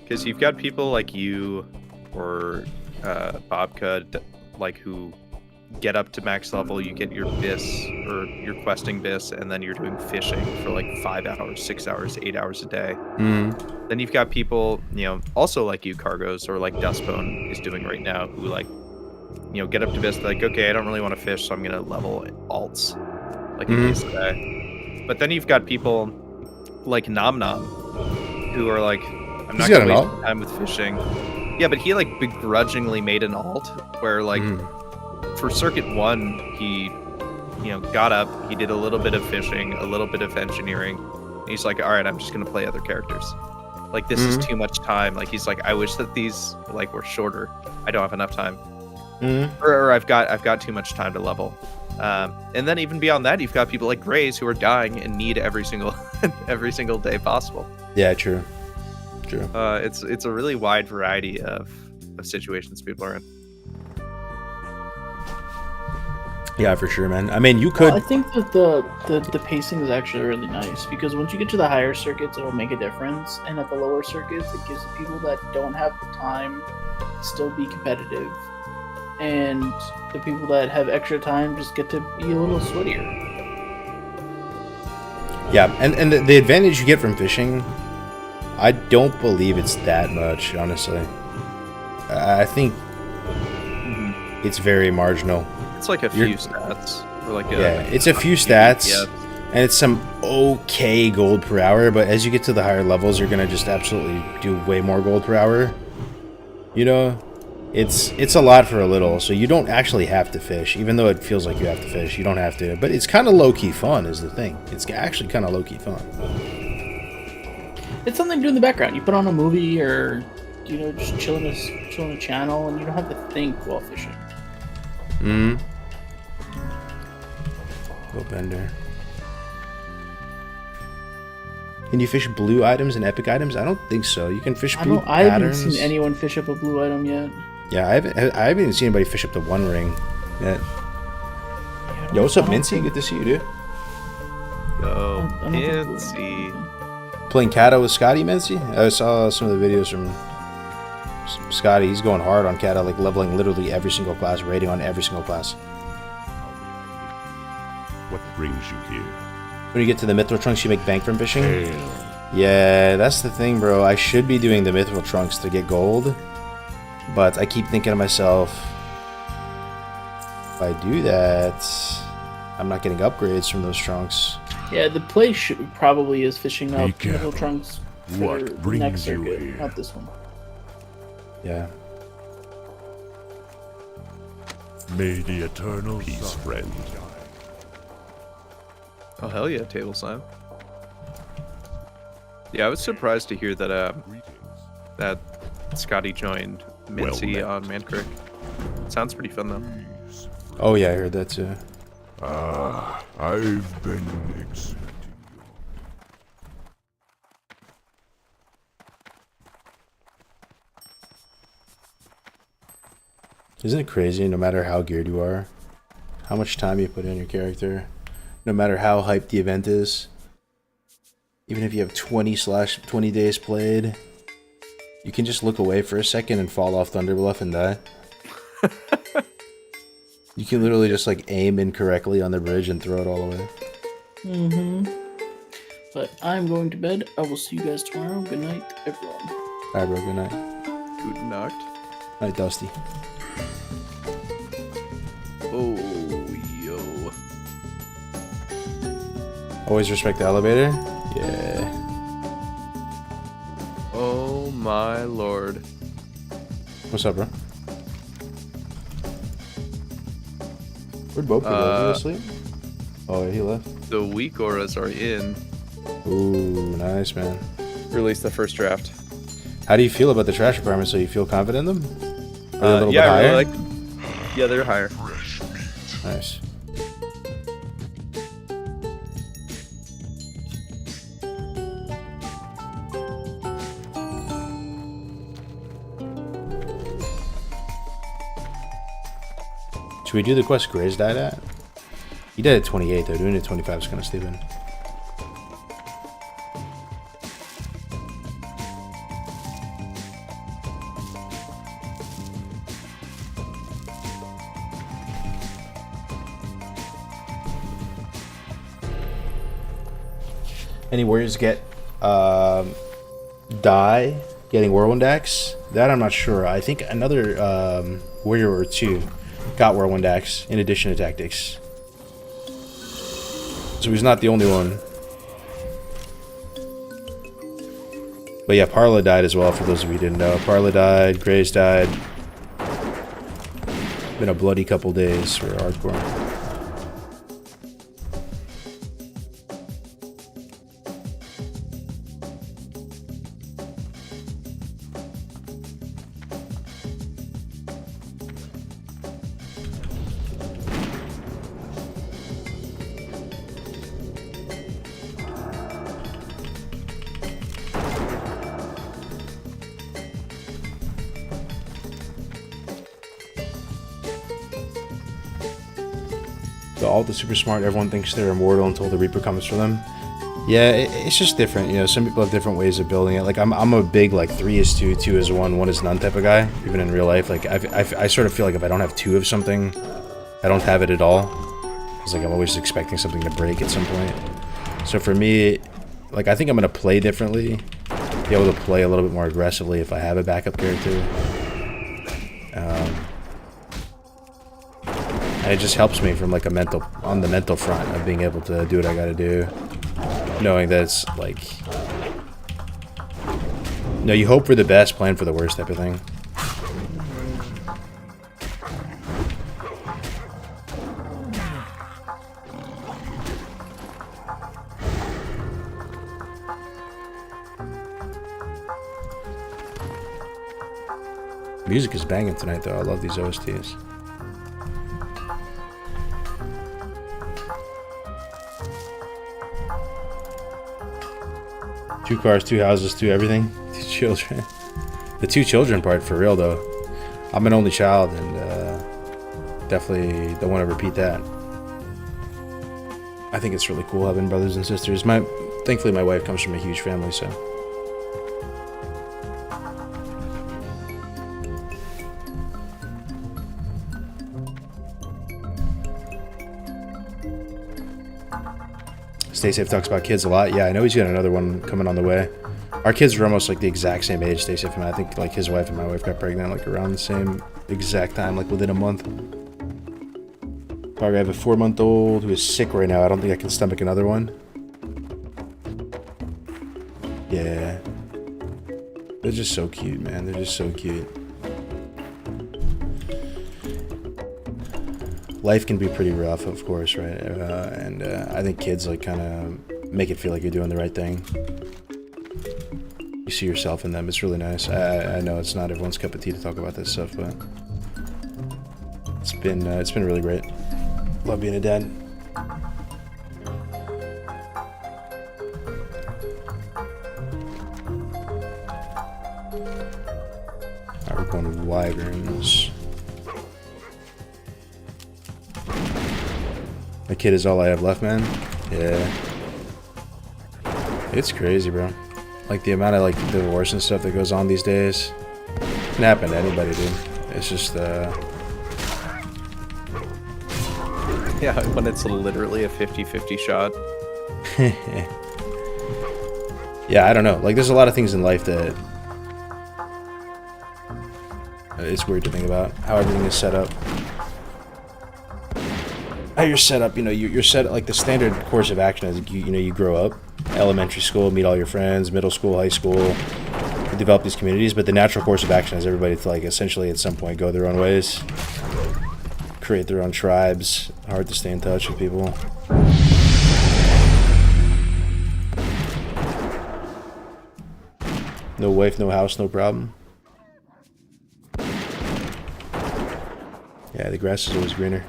because you've got people like you or Bobka, like who get up to max level, you get your bis or your questing bis, and then you're doing fishing for like 5 hours, 6 hours, 8 hours a day. Then you've got people, you know, also like you, Cargos, or like Dustbone is doing right now, who like, you know, get up to bis, like, okay, I don't really want to fish, so I'm gonna level alts like a base today. But then you've got people like Nom Nom who are like, I'm not gonna waste time with fishing. Yeah, but he like begrudgingly made an alt where like for Circuit 1, he, you know, got up, he did a little bit of fishing, a little bit of engineering, and he's like, all right, I'm just gonna play other characters. Like, this is too much time. Like, he's like, I wish that these like were shorter. I don't have enough time. Or I've got too much time to level. And then even beyond that, you've got people like Grays who are dying and need every single day possible. Yeah, true. It's a really wide variety of situations people are in. Yeah, for sure, man. I mean, you could. Well, I think that the pacing is actually really nice, because once you get to the higher circuits, it'll make a difference, and at the lower circuits, it gives the people that don't have the time to still be competitive, and the people that have extra time just get to be a little sweatier. Yeah, and the advantage you get from fishing, I don't believe it's that much, honestly. I think it's very marginal. It's like a few stats, or like it's a few stats, and it's some okay gold per hour. But as you get to the higher levels, you're gonna just absolutely do way more gold per hour. You know, it's a lot for a little, so you don't actually have to fish, even though it feels like you have to fish. You don't have to, but it's kind of low key fun, is the thing. It's actually kind of low key fun. It's something to do in the background. You put on a movie, or you know, just chill in a channel, and you don't have to think while fishing. Go Bender. Can you fish blue items and epic items? I don't think so. You can fish blue I haven't patterns. seen anyone fish up a blue item yet. Yeah, I haven't even seen anybody fish up the One Ring yet. Yo, what's up, Mincy? Good to see you, dude. Yo, Mincy. Playing Kato with Scotty, Mincy? I saw some of the videos from Scotty. He's going hard on Kato, like leveling literally every single class, rating on every single class. What brings you here? When you get to the Mithril Trunks, you make bank from fishing? Hail. Yeah, that's the thing, bro. I should be doing the Mithril Trunks to get gold, but I keep thinking to myself, if I do that, I'm not getting upgrades from those trunks. Yeah, the play probably is fishing up careful. Middle Trunks for What the brings next you circuit, here? not this one. Yeah. May the eternal peace, friend. Oh hell yeah, Table Slime. Yeah, I was surprised to hear that that Scotty joined Mincy on Mancrick. Sounds pretty fun though. Oh yeah, I heard that too. I've been expecting you. Isn't it crazy, no matter how geared you are, how much time you put in your character, no matter how hyped the event is, even if you have 20 days played, you can just look away for a second and fall off Thunderbluff and die. You can literally just like aim incorrectly on the bridge and throw it all away. But I'm going to bed. I will see you guys tomorrow. Good night, everyone. Alright, bro, good night. Good night. Night, Dusty. Oh, yo. Always respect the elevator? Yeah. Oh my lord. What's up, bro? Where'd Bo go? Is he asleep? Oh, yeah, he left. The weak auras are in. Ooh, nice, man. Release the first draft. How do you feel about the trash requirements? So you feel confident in them? Are they a little bit I higher? really like them. Yeah, they're higher. Nice. Should we do the quest Grizz died at? He died at 28 though, doing it at 25 is kind of stupid. Any warriors get die getting Whirlwind Axe? That I'm not sure. I think another warrior or two got Whirlwind Axe in addition to tactics. So he's not the only one. But yeah, Parla died as well, for those of you who didn't know. Parla died, Grays died. Been a bloody couple days for hardcore. The alt is super smart. Everyone thinks they're immortal until the Reaper comes for them. Yeah, it's just different. You know, some people have different ways of building it. Like I'm a big like 3 is 2, 2 is 1, 1 is none type of guy. Even in real life, like I sort of feel like if I don't have 2 of something, I don't have it at all. It's like I'm always expecting something to break at some point. So for me, like I think I'm gonna play differently, be able to play a little bit more aggressively if I have a backup character. And it just helps me from like on the mental front of being able to do what I gotta do. Knowing that it's like, no, you hope for the best, plan for the worst type of thing. Music is banging tonight though, I love these OSTs. Two cars, 2 houses, 2 everything. 2 children. The 2 children part for real though. I'm an only child and definitely don't want to repeat that. I think it's really cool having brothers and sisters. Thankfully my wife comes from a huge family, so. Stay Safe talks about kids a lot. Yeah, I know he's got another one coming on the way. Our kids are almost like the exact same age, Stay Safe and I think like his wife and my wife got pregnant like around the same exact time, like within a month. Probably have a 4-month-old who is sick right now. I don't think I can stomach another one. Yeah. They're just so cute, man. They're just so cute. Life can be pretty rough, of course, right? And I think kids like kind of make it feel like you're doing the right thing. You see yourself in them. It's really nice. I know it's not everyone's cup of tea to talk about this stuff, but it's been really great. Love being a dad. Alright, we're going to Wyverns. My kid is all I have left, man. Yeah. It's crazy, bro. Like, the amount of, like, divorce and stuff that goes on these days. It can happen to anybody, dude. It's just, Yeah, when it's literally a 50-50 shot. yeah, I don't know. Like, there's a lot of things in life that it's weird to think about. How everything is set up. How you're set up, you know, you're set, like, the standard course of action is, you know, you grow up. Elementary school, meet all your friends. Middle school, high school. You develop these communities. But the natural course of action is everybody to, like, essentially at some point go their own ways. Create their own tribes. Hard to stay in touch with people. No wife, no house, no problem. Yeah, the grass is always greener.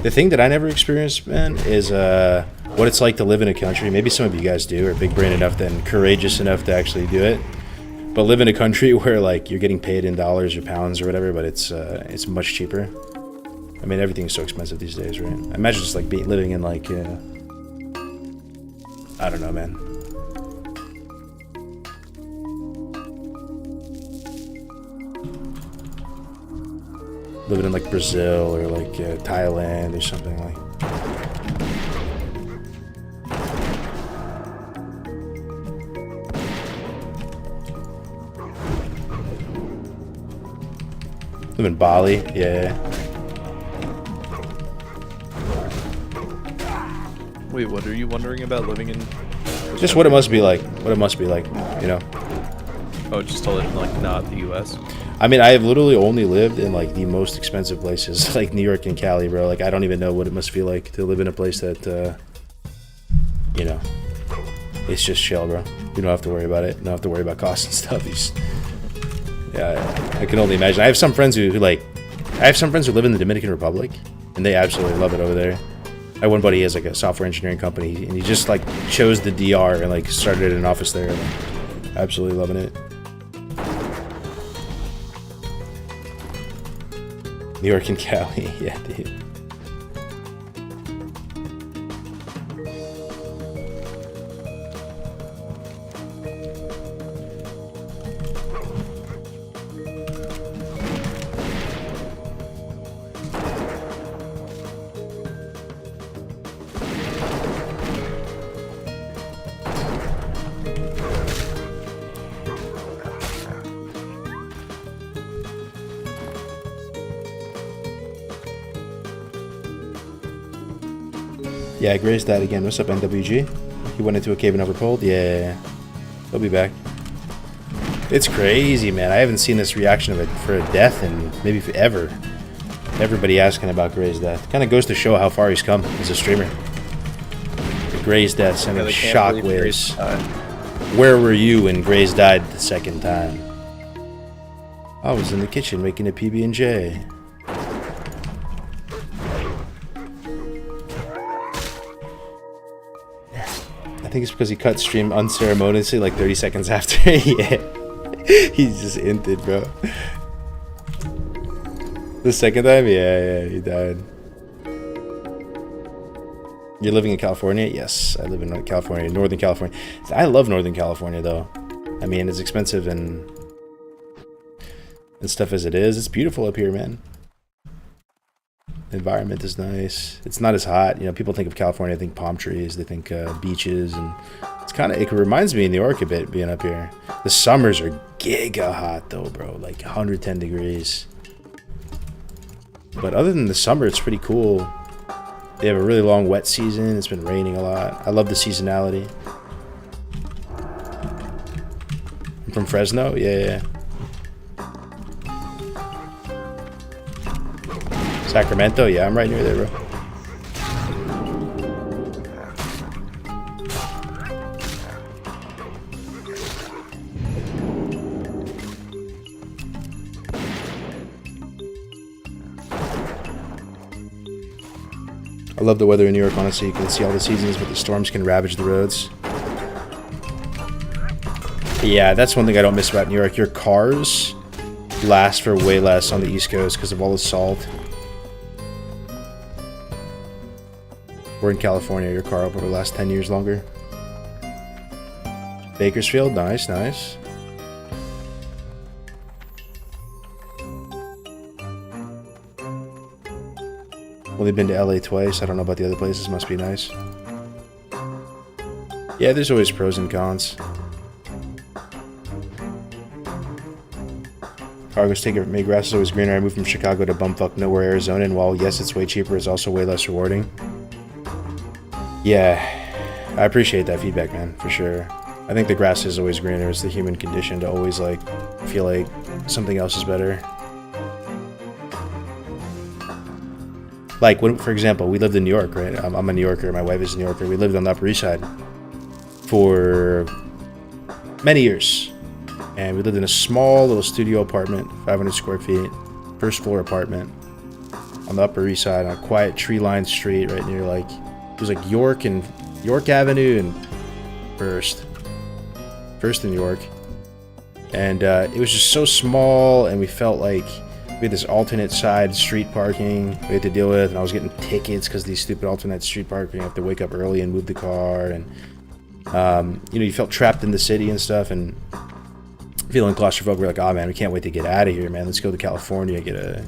The thing that I never experienced, man, is what it's like to live in a country. Maybe some of you guys do, are big brain enough and courageous enough to actually do it. But live in a country where, like, you're getting paid in dollars or pounds or whatever, but it's much cheaper. I mean, everything's so expensive these days, right? I imagine just, like, living in, like, I don't know, man. Living in, like, Brazil or, like, Thailand or something like. Live in Bali, yeah. Wait, what are you wondering about living in? Just what it must be like. What it must be like, you know. Oh, just to live in, like, not the U.S. I mean, I have literally only lived in, like, the most expensive places, like New York and Cali, bro. Like, I don't even know what it must feel like to live in a place that, you know, it's just chill, bro. You don't have to worry about it. You don't have to worry about costs and stuff. You just, yeah, I can only imagine. I have some friends who live in the Dominican Republic, and they absolutely love it over there. I have one buddy, he has, like, a software engineering company, and he just, like, chose the DR and, like, started an office there. And, like, absolutely loving it. New York and Cali, yeah, dude. Yeah, Gray's died again. What's up, NWG? He went into a cave and overpulled? Yeah. He'll be back. It's crazy, man. I haven't seen this reaction of it for a death and maybe ever. Everybody asking about Gray's death. Kind of goes to show how far he's come as a streamer. The Gray's death sending shockwaves. Where were you when Gray's died the second time? I was in the kitchen making a PB&J. I think it's because he cut stream unceremoniously like 30 seconds after. Yeah. He's just inted, bro. The second time? Yeah, he died. You're living in California? Yes, I live in California, Northern California. I love Northern California, though. I mean, it's expensive and stuff as it is. It's beautiful up here, man. The environment is nice. It's not as hot. You know, people think of California, they think palm trees, they think beaches, and it's kind of, it reminds me of New York a bit being up here. The summers are giga hot though, bro, like 110 degrees. But other than the summer, it's pretty cool. They have a really long wet season. It's been raining a lot. I love the seasonality. I'm from Fresno? Yeah. Sacramento? Yeah, I'm right near there, bro. I love the weather in New York, honestly. You can see all the seasons, but the storms can ravage the roads. Yeah, that's one thing I don't miss about New York. Your cars last for way less on the East Coast because of all the salt. Or in California, your car over the last 10 years longer. Bakersfield, nice, nice. Only been to LA twice. I don't know about the other places. Must be nice. Yeah, there's always pros and cons. Cargo's taking from me. Grass is always greener. I moved from Chicago to bumfuck nowhere, Arizona, and while yes, it's way cheaper, it's also way less rewarding. Yeah, I appreciate that feedback, man, for sure. I think the grass is always greener. It's the human condition to always like feel like something else is better. Like, when, for example, we lived in New York, right? I'm a New Yorker. My wife is a New Yorker. We lived on the Upper East Side for many years. And we lived in a small little studio apartment, 500 square feet, first floor apartment on the Upper East Side on a quiet tree-lined street right near, like, it was like York Avenue and First in York. And it was just so small, and we felt like we had this alternate side street parking we had to deal with, and I was getting tickets because these stupid alternate street parking. I have to wake up early and move the car, and you know, you felt trapped in the city and stuff, and feeling claustrophobic. We're like, oh man, we can't wait to get out of here, man. Let's go to California, get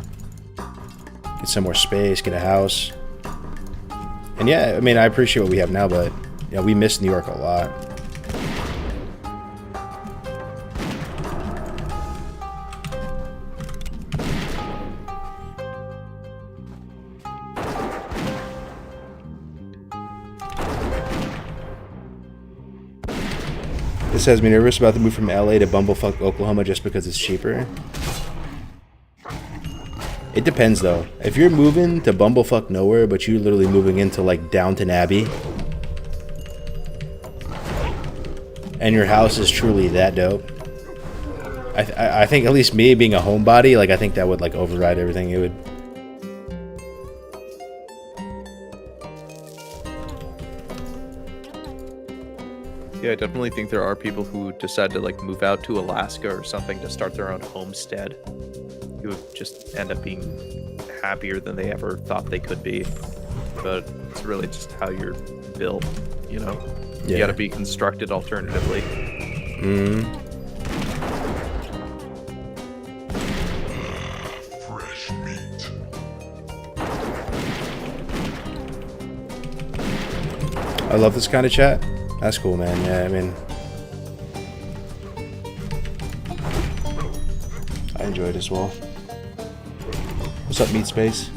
some more space, get a house. And yeah, I mean, I appreciate what we have now, but yeah, we miss New York a lot. This has me nervous about the move from LA to Bumblefuck, Oklahoma just because it's cheaper. It depends though. If you're moving to Bumblefuck nowhere, but you're literally moving into like Downton Abbey, and your house is truly that dope, I think at least me being a homebody, like I think that would like override everything. It would. Yeah, I definitely think there are people who decide to like move out to Alaska or something to start their own homestead. You would just end up being happier than they ever thought they could be. But it's really just how you're built, you know? You gotta be constructed alternatively. Fresh meat. I love this kind of chat. That's cool, man. Yeah, I mean, I enjoy it as well. What's up, Meat Space?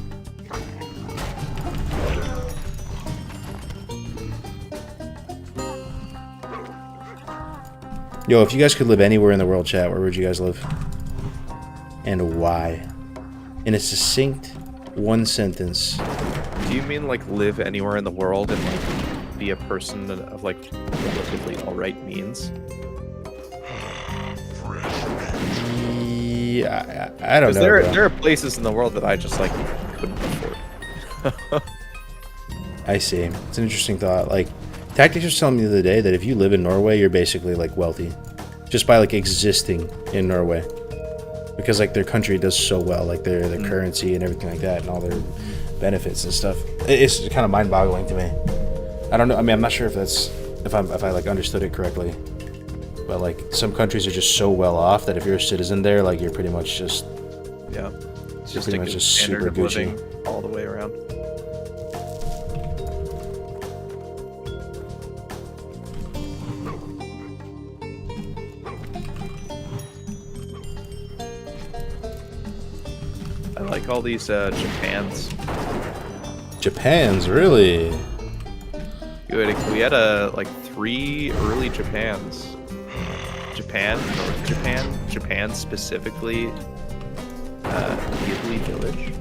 Yo, if you guys could live anywhere in the world, chat, where would you guys live? And why? In a succinct one sentence. Do you mean like live anywhere in the world and like be a person of like relatively alright means? Yeah, I don't know. There are places in the world that I just like couldn't afford. I see. It's an interesting thought. Like, Tactics was telling me the other day that if you live in Norway, you're basically like wealthy, just by like existing in Norway, because like their country does so well, like their currency and everything like that, and all their benefits and stuff. It's kind of mind-boggling to me. I don't know. I mean, I'm not sure if I like understood it correctly, but like some countries are just so well off that if you're a citizen there, like you're pretty much just it's just pretty a much good just standard super of living Gucci. all the way around. I like all these Japans. Japan's really. We had like 3 early Japans. Japan, North Japan, Japan specifically, Ghibli Village.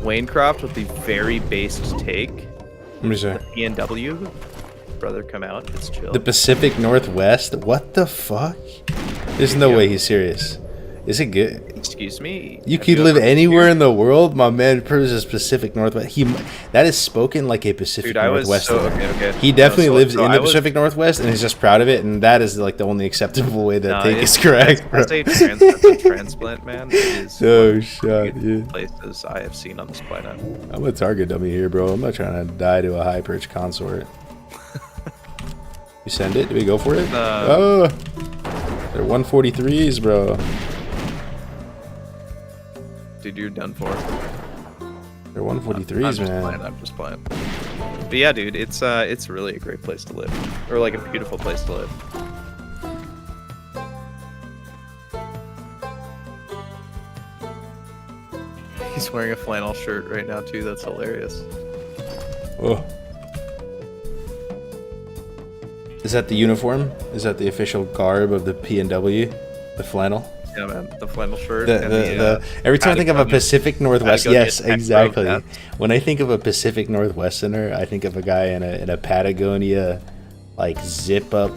Waynecraft with the very based take. Let me see. PNW, brother, come out. It's chill. The Pacific Northwest? What the fuck? There's no way he's serious. Is it good? Excuse me. You Have could live ever anywhere in experienced- the world. My man prefers a Pacific Northwest. That is spoken like a Pacific Dude, I was Northwesterner. so okay. He definitely No, lives in the I was- Pacific Northwest and is just proud of it. And that is like the only acceptable way to No, take it's- is correct, bro. as a transplant, man, it is No one of the shot, beautiful dude. places I have seen on this planet. I'm a target dummy here, bro. I'm not trying to die to a high perch consort. You send it? Do we go for it? Oh, they're 143s, bro. Dude, you're done for. They're 143s, man. I'm just playing. But yeah, dude, it's really a great place to live, or like a beautiful place to live. He's wearing a flannel shirt right now too. That's hilarious. Oh. Is that the uniform? Is that the official garb of the PNW? The flannel? Yeah, man, the flannel shirt. Every time I think of a Pacific Northwest, Patagonia yes, tech pro exactly. hat. When I think of a Pacific Northwesterner, I think of a guy in a Patagonia, like zip up,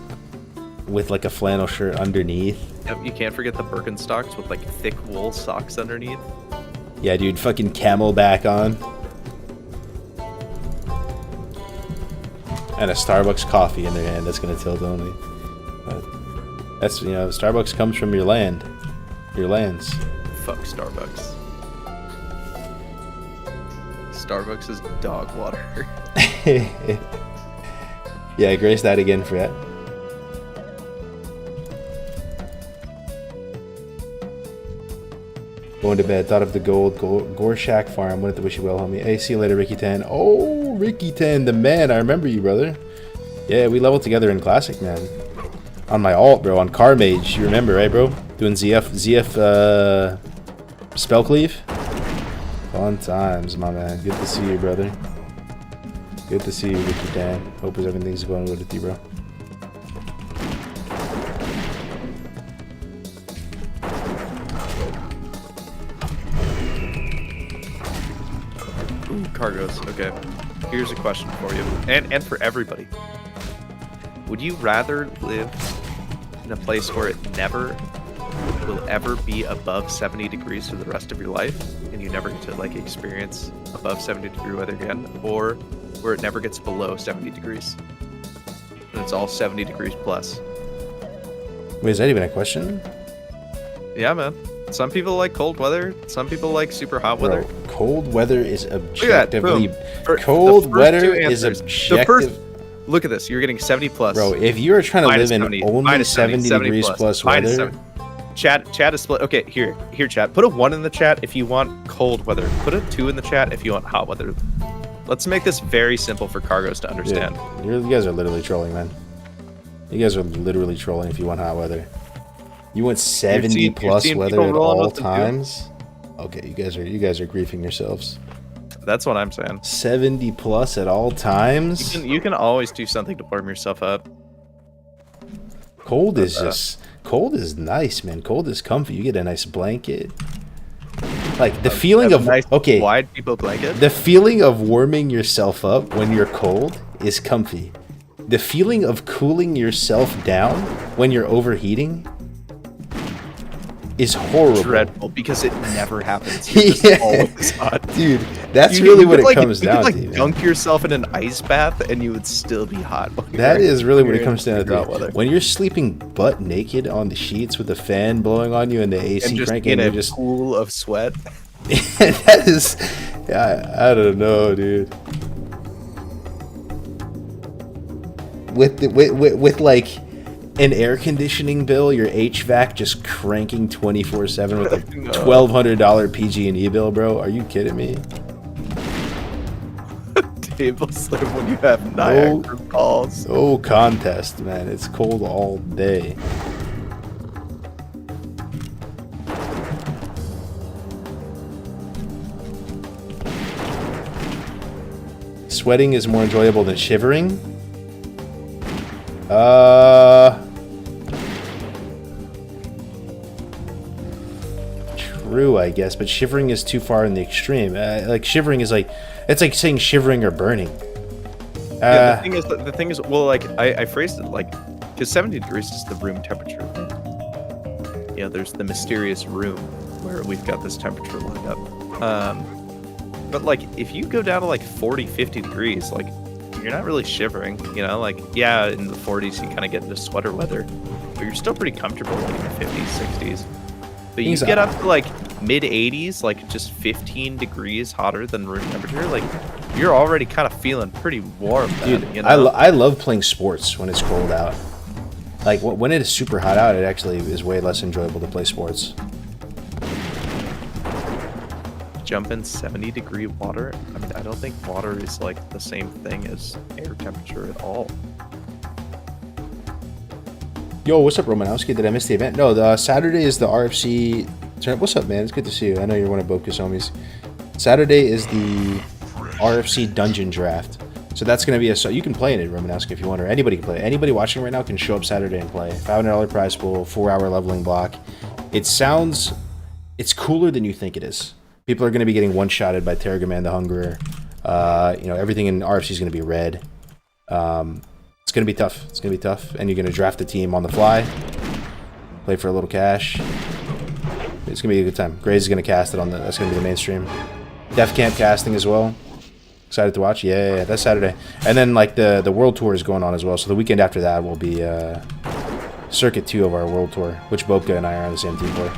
with like a flannel shirt underneath. Yep, you can't forget the Birkenstocks with like thick wool socks underneath. Yeah, dude, fucking Camelback on. And a Starbucks coffee in their hand. That's gonna tilt only. But that's, you know, Starbucks comes from your land, your lands. Fuck Starbucks. Starbucks is dog water. Yeah, grace that again, Fred. Going to bed. Thought of the Gorshak farm. Wanted to wish you well, homie. Hey, see you later, Ricky 10. Oh, Ricky 10, the man. I remember you, brother. Yeah, we leveled together in Classic, man. On my alt, bro. On Car Mage. You remember, right, bro? Doing ZF spell cleave. Fun times, my man. Good to see you, brother. Good to see you, Ricky 10. Hope everything's going good with you, bro. Cargos. Okay. Here's a question for you, and for everybody. Would you rather live in a place where it never will ever be above 70 degrees for the rest of your life, and you never get to like experience above 70-degree weather again, or where it never gets below 70 degrees, and it's all 70 degrees plus? Wait, is that even a question? Yeah, man. Some people like cold weather. Some people like super hot weather. Bro, cold weather is Look at that, objectively... boom. For- Cold the first weather two is answers. objective... Look at this. You're getting 70 plus. Bro, if you are trying to Minus live in 70, only minus 70 degrees plus minus weather... 70. Chat is split. Okay, here, chat. Put a 1 in the chat if you want cold weather. Put a 2 in the chat if you want hot weather. Let's make this very simple for Cargos to understand. Yeah, you guys are literally trolling, man. You guys are literally trolling if you want hot weather. You want 70 plus seeing weather people at rolling all up the times? Okay, you guys are griefing yourselves. That's what I'm saying. 70 plus at all times? You can always do something to warm yourself up. Cold is nice, man. Cold is comfy. You get a nice blanket. Like the feeling of nice okay, wide people blanket. the feeling of warming yourself up when you're cold is comfy. The feeling of cooling yourself down when you're overheating is horrible. Dreadful because it never happens. You're just Yeah. always hot. Dude, that's You really could, what it like, comes down you to. could, like, man. dunk yourself in an ice bath and you would still be hot. That is really what it You're comes in down hot weather. to. When you're sleeping butt naked on the sheets with the fan blowing on you and the AC And just cranking, in a you're just pool of sweat. that is, yeah, I don't know, dude. With like an air conditioning bill, your HVAC just cranking 24/7 with a $1,200 PG&E bill, bro. Are you kidding me? Table slip when you have Niagara Falls. No contest, man. It's cold all day. Sweating is more enjoyable than shivering. True, I guess, but shivering is too far in the extreme. Like shivering is like, it's like saying shivering or burning. Yeah, the thing is, well, like I phrased it like, because 70 degrees is the room temperature. You know, there's the mysterious room where we've got this temperature lined up. But like if you go down to like 40, 50 degrees, like you're not really shivering, you know, like yeah, in the 40s you kind of get into sweater weather, but you're still pretty comfortable like in the 50s, 60s. But you get up to like mid 80s, like just 15 degrees hotter than room temperature, like you're already kind of feeling pretty warm, dude. man, you know? I love playing sports when it's cold out. Like when it is super hot out, it actually is way less enjoyable to play sports. Jump in 70 degree water. I mean, I don't think water is like the same thing as air temperature at all. Yo, what's up, Romanowski? Did I miss the event? No, the Saturday is the RFC. What's up, man? It's good to see you. I know you're one of Boka's homies. Saturday is the RFC Dungeon Draft. So that's going to be so you can play in it, Romanowski, if you want, or anybody can play. Anybody watching right now can show up Saturday and play. $500 prize pool, 4-hour leveling block. It's cooler than you think it is. People are going to be getting one-shotted by Terragoman the Hungerer. You know, everything in RFC is going to be red. It's going to be tough. It's going to be tough. And you're going to draft the team on the fly. Play for a little cash. It's going to be a good time. Graze is going to cast it on the... That's going to be the mainstream. Def Camp casting as well. Excited to watch? Yeah, that's Saturday. And then, like, the World Tour is going on as well. So the weekend after that will be Circuit 2 of our World Tour, which Boka and I are on the same team for.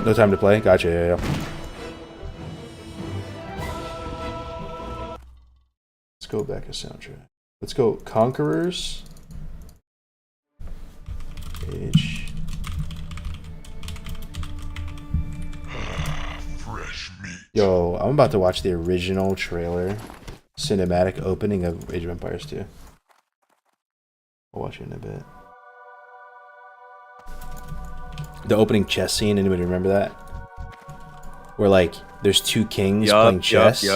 No time to play? Gotcha, yeah. Let's go back to soundtrack. Let's go Conquerors. Page. Fresh meat. Yo, I'm about to watch the original trailer cinematic opening of Age of Empires 2. I'll watch it in a bit. The opening chess scene, anybody remember that? Where, like, there's two kings playing chess,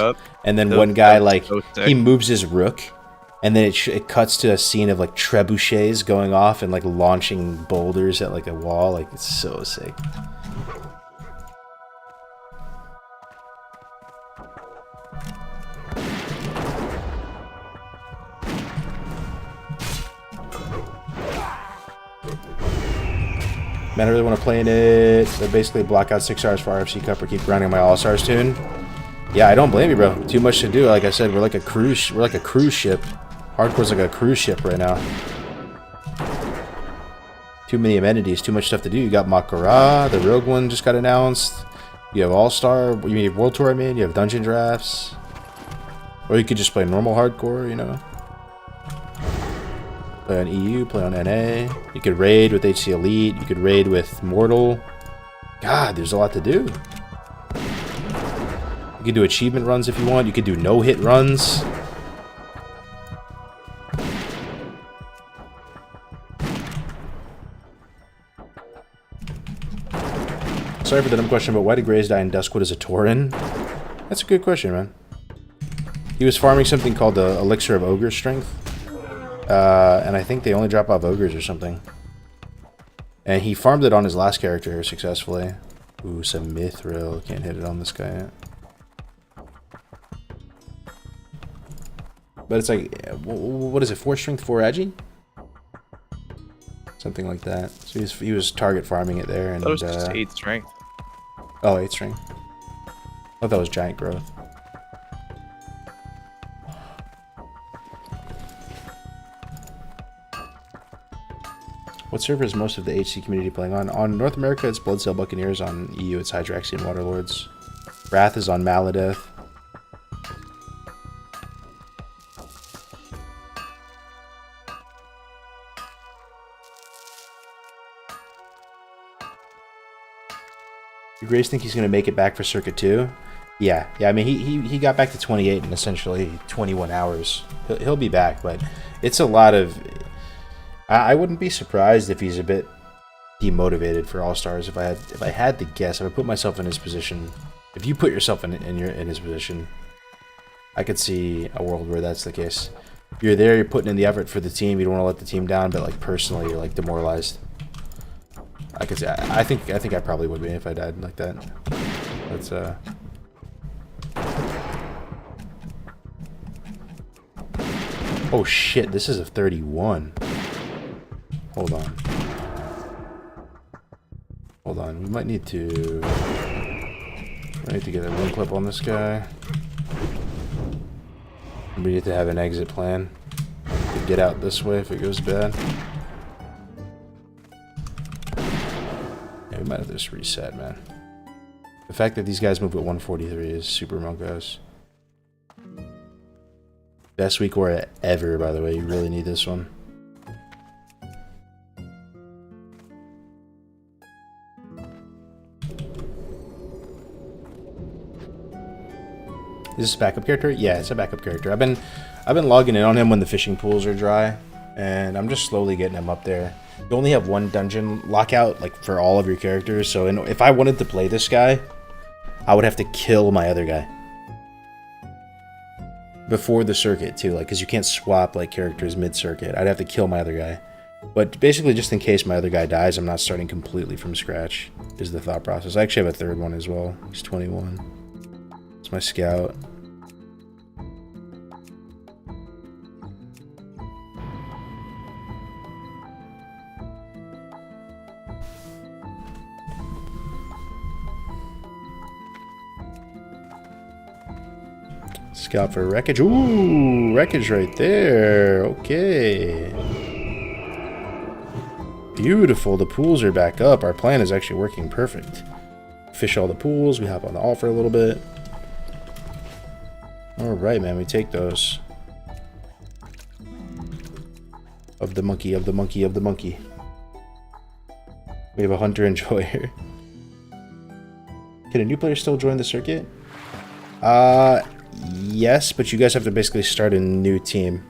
and then one guy, like, he moves his rook, and then it cuts to a scene of, like, trebuchets going off and, like, launching boulders at, like, a wall. Like, it's so sick. Man, I really want to play in it. So basically block out 6 hours for RFC Cup or keep grinding my Allstars tune. Yeah, I don't blame you, bro. Too much to do. Like I said, we're like a cruise ship. Hardcore's like a cruise ship right now. Too many amenities, too much stuff to do. You got Makara, the Rogue One just got announced. You have All-Star, you have World Tour, I mean, you have Dungeon Drafts. Or you could just play normal hardcore, you know. Play on EU, play on NA. You could raid with HC Elite. You could raid with Mortal. God, there's a lot to do. You could do achievement runs if you want. You could do no-hit runs. Sorry for the dumb question, but why did Graze die in Duskwood as a Tauren? That's a good question, man. He was farming something called the Elixir of Ogre Strength. And I think they only drop off ogres or something. And he farmed it on his last character successfully. Ooh, some Mithril. Can't hit it on this guy yet. But it's like, what is it? 4 strength, 4 agi? Something like that. So he was target farming it there. And that was just 8 strength. Oh, 8 strength. I thought that was giant growth. What server is most of the HC community playing on? On North America, it's Bloodsail Buccaneers. On EU, it's Hydraxian Waterlords. Wrath is on Maladeth. Do Grace think he's going to make it back for Circuit 2? Yeah. I mean, he got back to 28 in essentially 21 hours. He'll be back, but it's a lot of... I wouldn't be surprised if he's a bit demotivated for All-Stars. If I had to guess, if I put myself in his position, if you put yourself in his position, I could see a world where that's the case. You're there, you're putting in the effort for the team, you don't want to let the team down, but like personally, you're like demoralized. I could say, I think I probably would be if I died like that. That's Oh shit! This is a 31. Hold on. Hold on, we might need to... I need to get a wing clip on this guy. We need to have an exit plan to get out this way if it goes bad. Yeah, we might have to just reset, man. The fact that these guys move at 143 is super monkos. Best week war ever, by the way. You really need this one. Is this a backup character? Yeah, it's a backup character. I've been logging in on him when the fishing pools are dry, and I'm just slowly getting him up there. You only have one dungeon lockout, like, for all of your characters, so if I wanted to play this guy, I would have to kill my other guy. Before the circuit, too, like, because you can't swap, like, characters mid-circuit. I'd have to kill my other guy. But basically, just in case my other guy dies, I'm not starting completely from scratch, is the thought process. I actually have a third one as well. He's 21. It's my scout. Scout for wreckage. Ooh, wreckage right there. Okay. Beautiful. The pools are back up. Our plan is actually working perfect. Fish all the pools. We hop on the all for a little bit. Alright, man. We take those. Of the monkey, of the monkey, of the monkey. We have a hunter enjoyer. Can a new player still join the circuit? Yes, but you guys have to basically start a new team.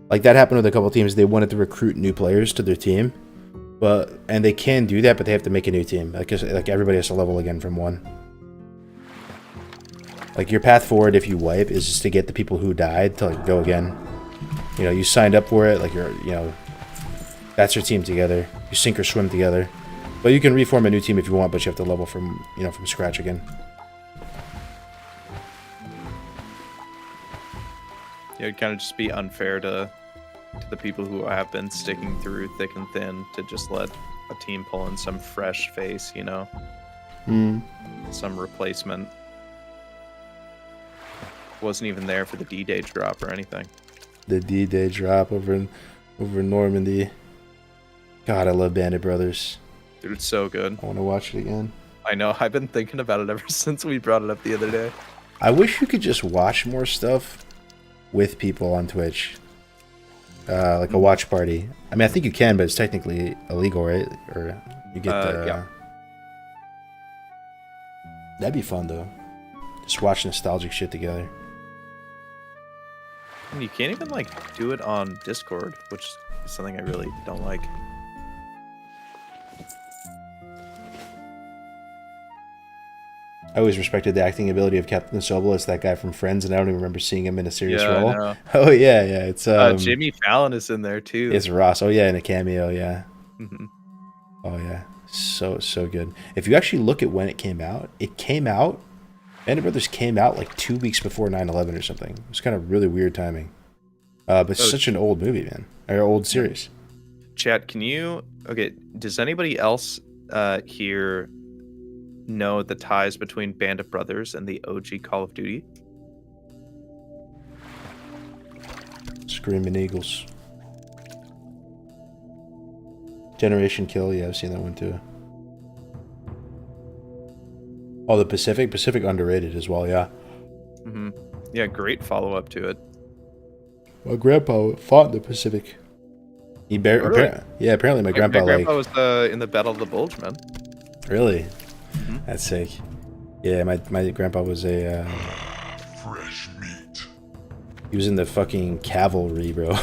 Like, that happened with a couple teams. They wanted to recruit new players to their team. And they can do that, but they have to make a new team. Like everybody has to level again from 1. Like, your path forward, if you wipe, is just to get the people who died to, like, go again. You know, you signed up for it, like, that's your team together. You sink or swim together. But you can reform a new team if you want, but you have to level from, from scratch again. It would kind of just be unfair to the people who have been sticking through thick and thin to just let a team pull in some fresh face, some replacement. Wasn't even there for the D-Day drop or anything. The D-Day drop over Normandy. God, I love Bandit Brothers. Dude, it's so good. I want to watch it again. I know, I've been thinking about it ever since we brought it up the other day. I wish you could just watch more stuff with people on Twitch. Like a watch party. I mean, I think you can, but it's technically illegal, right? Or you get the... yeah. That'd be fun, though. Just watch nostalgic shit together. And you can't even, like, do it on Discord, which is something I really don't like. I always respected the acting ability of Captain Sobel. It's that guy from Friends, and I don't even remember seeing him in a serious role. I know. Oh, yeah. It's Jimmy Fallon is in there, too. It's Ross. Oh, yeah, in a cameo, yeah. Mm-hmm. Oh, yeah. So good. If you actually look at when it came out, Bandit Brothers came out like 2 weeks before 9/11 or something. It was kind of really weird timing. But it's such an old movie, man. Or old series. Chat, okay, does anybody else here know the ties between Bandit Brothers and the OG Call of Duty? Screaming Eagles. Generation Kill, yeah, I've seen that one too. Oh, the Pacific underrated as well, yeah. Mm-hmm. Yeah, great follow-up to it. My grandpa fought in the Pacific. Apparently my grandpa was in the Battle of the Bulge, man. Really? Mm-hmm. That's sick. Yeah, my grandpa was a Fresh meat. he was in the fucking cavalry, bro.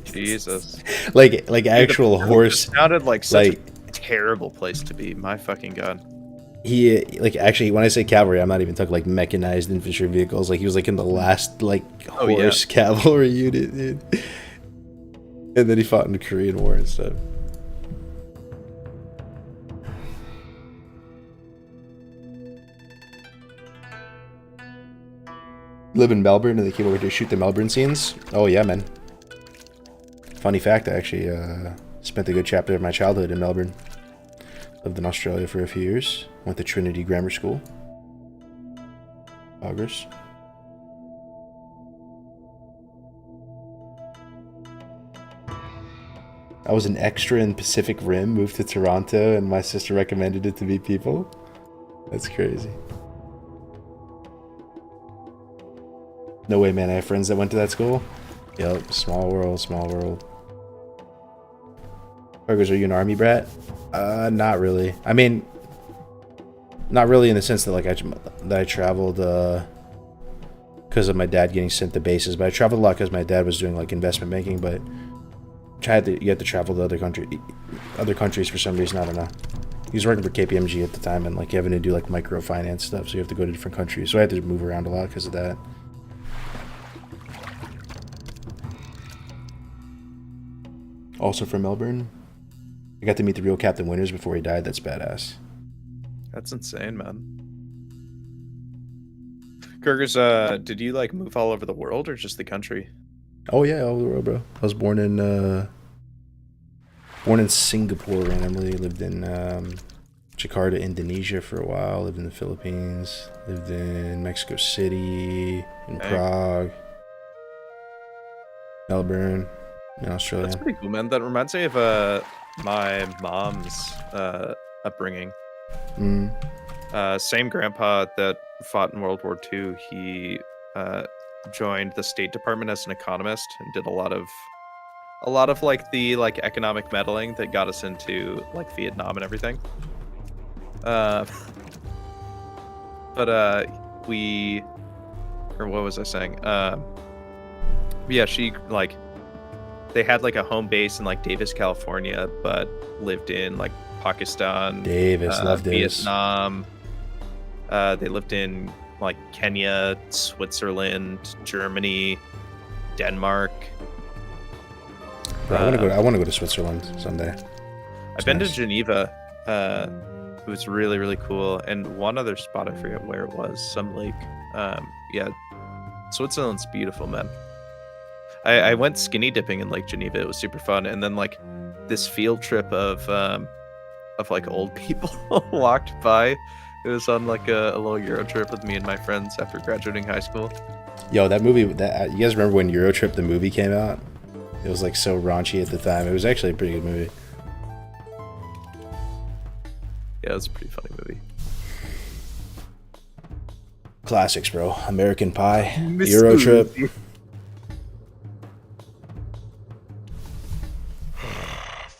Jesus. like actual horse. It sounded like such a terrible place to be. My fucking god. He actually, when I say cavalry, I'm not even talking like mechanized infantry vehicles. Like, he was like in the last horse cavalry unit, dude. And then he fought in the Korean War and stuff. Live in Melbourne, and they came over to shoot the Melbourne scenes. Oh yeah, man. Funny fact, I actually spent a good chapter of my childhood in Melbourne. Lived in Australia for a few years. Went to Trinity Grammar School. August. I was an extra in Pacific Rim, moved to Toronto, and my sister recommended it to meet people. That's crazy. No way, man. I have friends that went to that school. Yep, small world, small world. Burgers, are you an army brat? Not really. I mean, not really in the sense that like I traveled because of my dad getting sent to bases, but I traveled a lot because my dad was doing like investment banking, but you had to travel to other countries for some reason. I don't know. He was working for KPMG at the time, and like having to do like microfinance stuff, so you have to go to different countries. So I had to move around a lot because of that. Also from Melbourne. I got to meet the real Captain Winters before he died. That's badass. That's insane, man. Kurgers, did you like move all over the world or just the country? Oh yeah, all over the world, bro. I was born in Singapore randomly. Lived in Jakarta, Indonesia for a while. Lived in the Philippines. Lived in Mexico City, in Prague, Melbourne, in Australia. That's pretty cool, man. That reminds me of my mom's upbringing. Same grandpa that fought in World War II. He joined the State Department as an economist and did a lot of like the economic meddling that got us into like Vietnam and everything. But what was I saying? Yeah, she like they had like a home base in like Davis, California, but lived in like Pakistan, Davis, love Davis. Vietnam. They lived in like Kenya, Switzerland, Germany, Denmark. Bro, I want to go to Switzerland someday. I've been to Geneva. It was really, really cool. And one other spot, I forget where it was, some lake. Yeah, Switzerland's beautiful, man. I went skinny dipping in Lake Geneva. It was super fun. And then like this field trip of like old people walked by. It was on like a little Euro trip with me and my friends after graduating high school. Yo, that movie, that you guys remember when Euro Trip the movie came out? It was like so raunchy at the time. It was actually a pretty good movie. Yeah, it was a pretty funny movie. Classics, bro. American Pie, Euro Trip.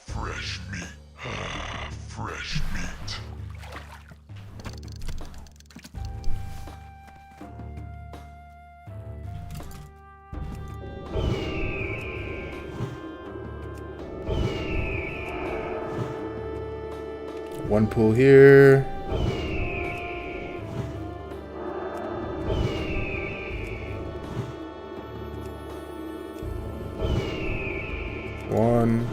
Fresh meat. Fresh meat. One pool here. One.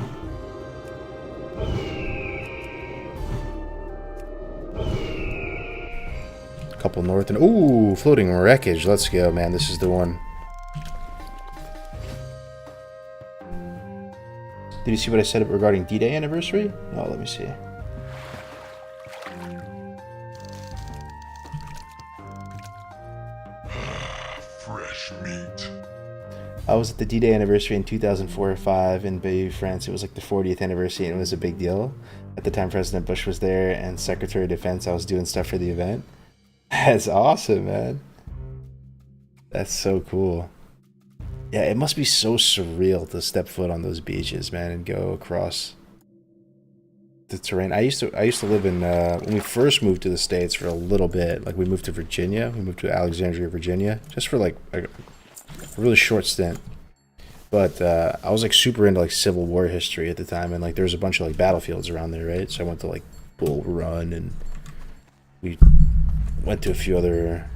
Couple north and ooh, floating wreckage. Let's go, man. This is the one. Did you see what I said regarding D-Day anniversary? Oh, let me see. Fresh meat. I was at the D-Day anniversary in 2004 or 5 in Bayeux, France. It was like the 40th anniversary, and it was a big deal. At the time, President Bush was there, and Secretary of Defense. I was doing stuff for the event. That's awesome, man. That's so cool. Yeah, it must be so surreal to step foot on those beaches, man, and go across the terrain. I used to live in when we first moved to the States for a little bit. Like we moved to Virginia. We moved to Alexandria, Virginia, just for like a really short stint. But I was like super into like Civil War history at the time, and like there was a bunch of like battlefields around there, right? So I went to like Bull Run, and we went to a few other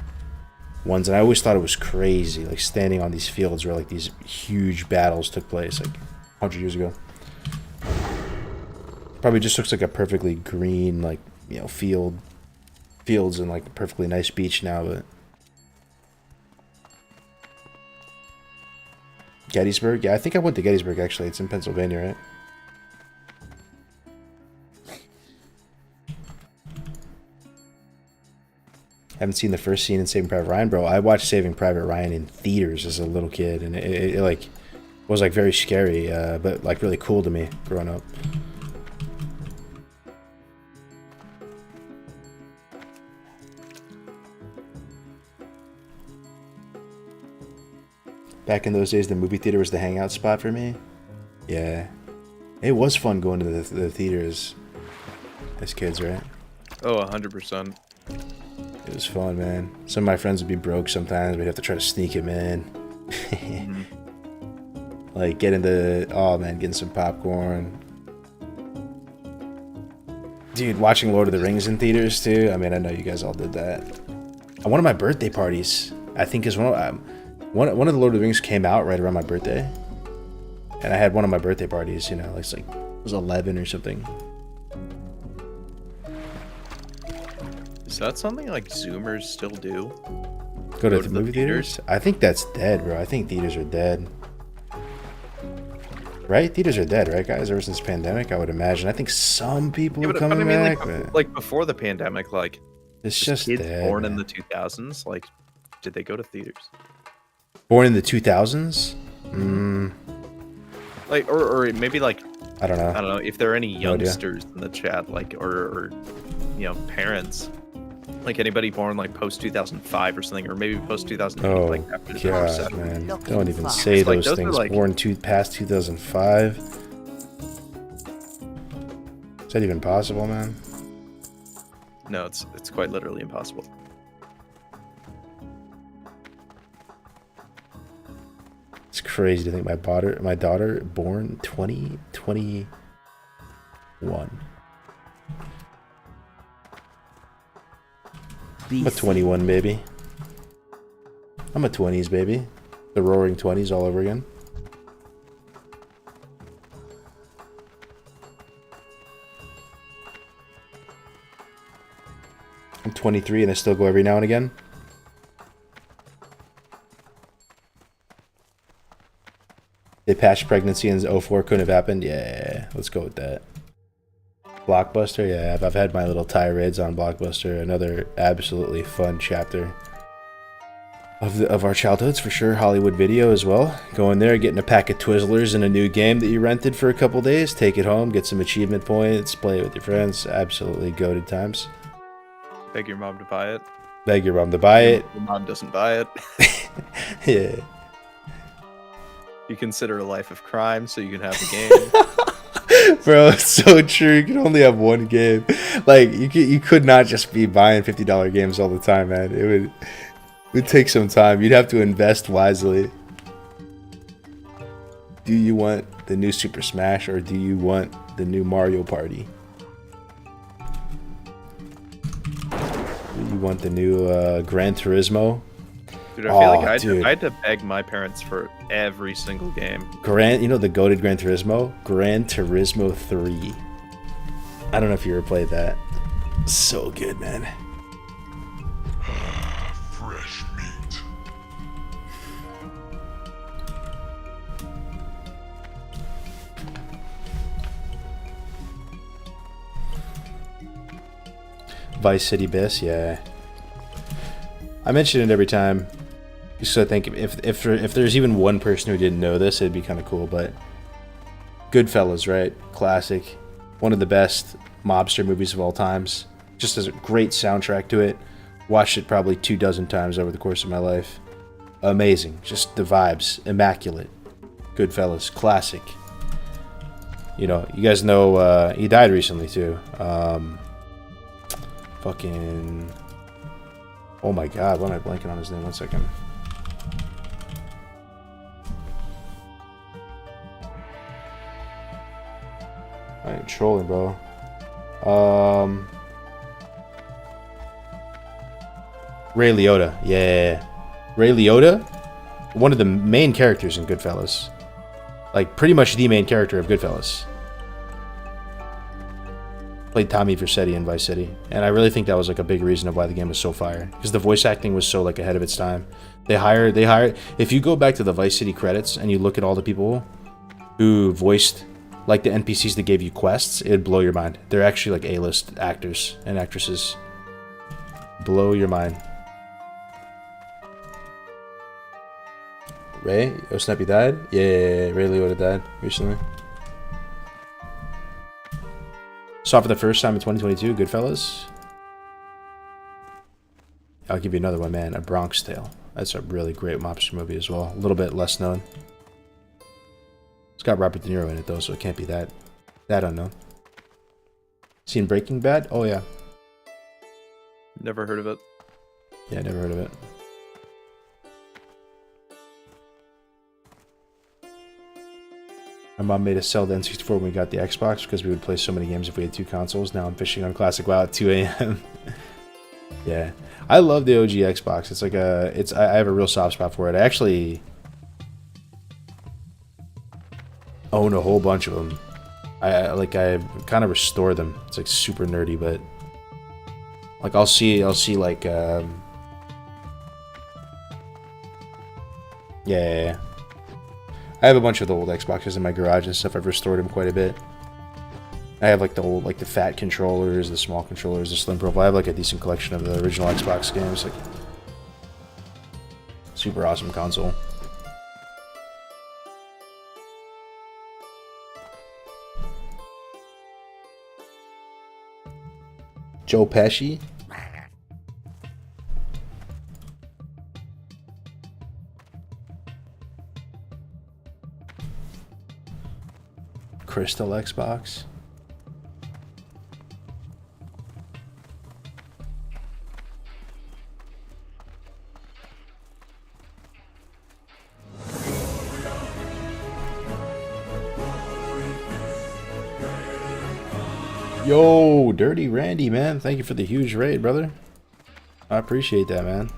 ones, and I always thought it was crazy, like standing on these fields where like these huge battles took place like 100 years ago. Probably just looks like a perfectly green, like, you know, fields and like a perfectly nice beach now, but Gettysburg? Yeah, I think I went to Gettysburg actually. It's in Pennsylvania, right? Haven't seen the first scene in Saving Private Ryan, bro. I watched Saving Private Ryan in theaters as a little kid, and it like was like very scary, but like really cool to me growing up. Back in those days, the movie theater was the hangout spot for me. Yeah, it was fun going to the theaters as kids, right? Oh, 100%. It was fun, man. Some of my friends would be broke sometimes. We'd have to try to sneak him in. Like getting some popcorn. Dude, watching Lord of the Rings in theaters too. I mean, I know you guys all did that. One of my birthday parties, I think, is one of the Lord of the Rings came out right around my birthday, and I had one of my birthday parties. You know, it's like it was 11 or something. Is that something like Zoomers still do? Go to the movie theaters? I think that's dead, bro. I think theaters are dead. Right? Theaters are dead, right, guys? Ever since the pandemic, I would imagine. I think some people are coming back. Like before the pandemic, like it's just kids dead, born man. in the 2000s. Like, did they go to theaters? Born in the 2000s? Like, or maybe like I don't know. If there are any youngsters in the chat, like, or you know, parents. Like anybody born like post 2005 or something, or maybe post 2008, Oh, like after God, man. Don't even say those things. Like, born past 2005? Is that even possible, man? No, it's quite literally impossible. It's crazy to think my daughter born 2021. I'm a 21 baby. I'm a 20s baby. The roaring 20s all over again. I'm 23 and I still go every now and again. They patched pregnancy in 04, couldn't have happened. Yeah, let's go with that. Blockbuster, yeah, I've had my little tirades on Blockbuster. Another absolutely fun chapter of our childhoods for sure. Hollywood Video as well. Go in there, getting a pack of Twizzlers and a new game that you rented for a couple days. Take it home, get some achievement points, play it with your friends. Absolutely goated times. Beg your mom to buy it. Beg your mom to buy it. Your mom doesn't buy it. Yeah. You consider a life of crime so you can have the game. Bro, it's so true. You can only have one game. Like you could not just be buying $50 games all the time, man. It would take some time. You'd have to invest wisely. Do you want the new Super Smash or do you want the new Mario Party? Do you want the new Gran Turismo? Dude, I feel like I had to beg my parents for every single game. You know the goated Gran Turismo? Gran Turismo 3. I don't know if you ever played that. So good, man. Fresh meat. Vice City Biss, yeah. I mention it every time. So I think if there's even one person who didn't know this, it'd be kind of cool. But Goodfellas, right? Classic. One of the best mobster movies of all times. Just has a great soundtrack to it. Watched it probably 24 times over the course of my life. Amazing. Just the vibes. Immaculate. Goodfellas. Classic. You know, you guys know he died recently too. Fucking... Oh my god, why am I blanking on his name? 1 second. I ain't trolling, bro. Ray Liotta. Yeah. Ray Liotta, one of the main characters in Goodfellas. Like, pretty much the main character of Goodfellas. Played Tommy Vercetti in Vice City, and I really think that was like a big reason of why the game was so fire, because the voice acting was so like ahead of its time. They hired. If you go back to the Vice City credits and you look at all the people who voiced like the NPCs that gave you quests, it'd blow your mind. They're actually like A-list actors and actresses. Blow your mind. Ray? Oh, Snappy died? Yeah, Ray Liotta died recently. Saw for the first time in 2022, Goodfellas. I'll give you another one, man. A Bronx Tale. That's a really great mobster movie as well. A little bit less known. It's got Robert De Niro in it though, so it can't be that unknown. Seen Breaking Bad? Oh yeah. Never heard of it. Yeah, never heard of it. My mom made us sell the N64 when we got the Xbox because we would play so many games if we had 2 consoles. Now I'm fishing on Classic WoW at 2 a.m. Yeah, I love the OG Xbox. It's like I have a real soft spot for it. I actually own a whole bunch of them. I kind of restore them. It's like super nerdy, but like I'll see like yeah. I have a bunch of the old Xboxes in my garage and stuff. I've restored them quite a bit. I have like the old, like the fat controllers, the small controllers, the slim profile. I have like a decent collection of the original Xbox games. Like, super awesome console. Joe Pesci. Crystal Xbox. Yo, Dirty Randy, man. Thank you for the huge raid, brother. I appreciate that, man.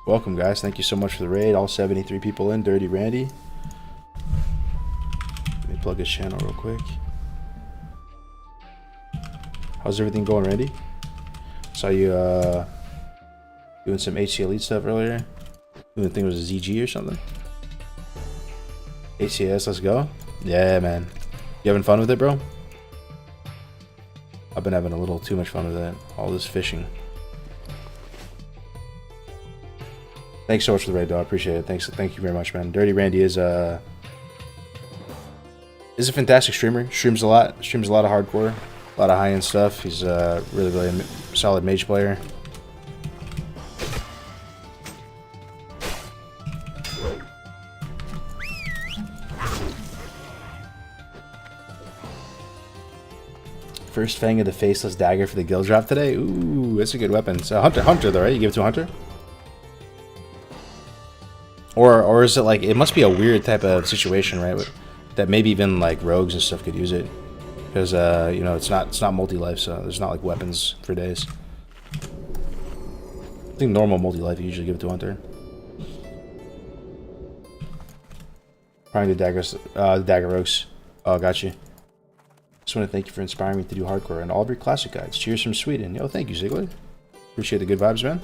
Welcome, guys. Thank you so much for the raid. All 73 people in. Dirty Randy. Let me plug his channel real quick. How's everything going, Randy? Saw you doing some HC Elite stuff earlier. I think it was a ZG or something. HCS, let's go. Yeah, man. You having fun with it, bro? I've been having a little too much fun with it. All this fishing. Thanks so much for the raid, though. I appreciate it. Thank you very much, man. Dirty Randy is a fantastic streamer. Streams a lot of hardcore, a lot of high-end stuff. He's really a solid mage player. First Fang of the Faceless Dagger for the guild drop today. Ooh, that's a good weapon. It's a hunter though, right? You give it to a hunter? Or is it like, it must be a weird type of situation, right? That maybe even like rogues and stuff could use it. Because you know, it's not multi-life, so there's not like weapons for days. I think normal multi-life you usually give it to a hunter. Probably the dagger rogues. Oh, got you. Just want to thank you for inspiring me to do hardcore and all of your classic guides. Cheers from Sweden. Yo, thank you, Ziggler. Appreciate the good vibes, man.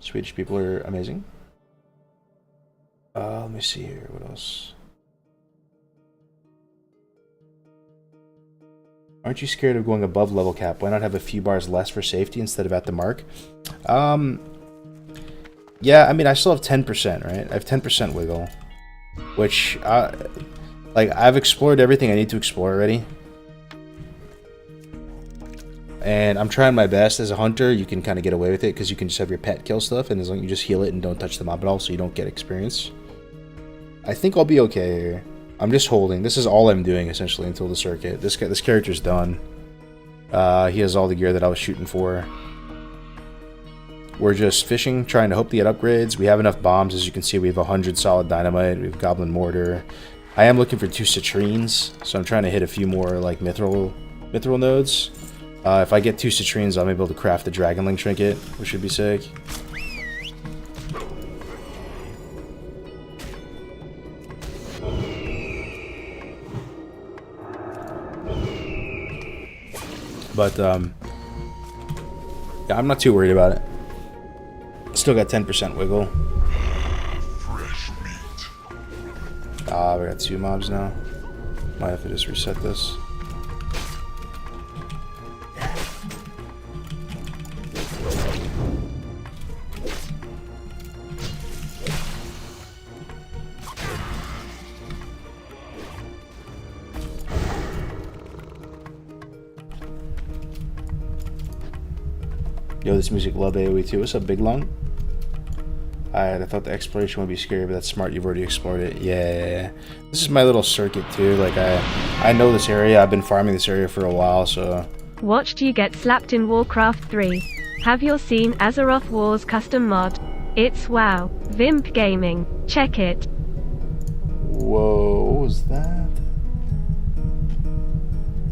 Swedish people are amazing. Let me see here. What else? Aren't you scared of going above level cap? Why not have a few bars less for safety instead of at the mark? Yeah, I mean, I still have 10%, right? I have 10% wiggle, which... like, I've explored everything I need to explore already. And I'm trying my best. As a hunter, you can kind of get away with it because you can just have your pet kill stuff, and as long as you just heal it and don't touch the mob at all, so you don't get experience. I think I'll be okay here. I'm just holding. This is all I'm doing, essentially, until the circuit. This character's done. He has all the gear that I was shooting for. We're just fishing, trying to hope to get upgrades. We have enough bombs. As you can see, we have 100 solid dynamite. We have goblin mortar. I am looking for 2 citrines, so I'm trying to hit a few more like mithril nodes. If I get 2 citrines, I'll be able to craft the dragonling trinket, which should be sick. But yeah, I'm not too worried about it. Still got 10% wiggle. We got 2 mobs now. Might have to just reset this. Yo, this music love AoE too. What's up, Big Lung? I thought the exploration would be scary, but that's smart. You've already explored it. Yeah. This is my little circuit too. Like I know this area. I've been farming this area for a while, so. Watched you get slapped in Warcraft 3. Have you seen Azeroth Wars custom mod? It's wow. Vimp Gaming. Check it. Whoa, what was that?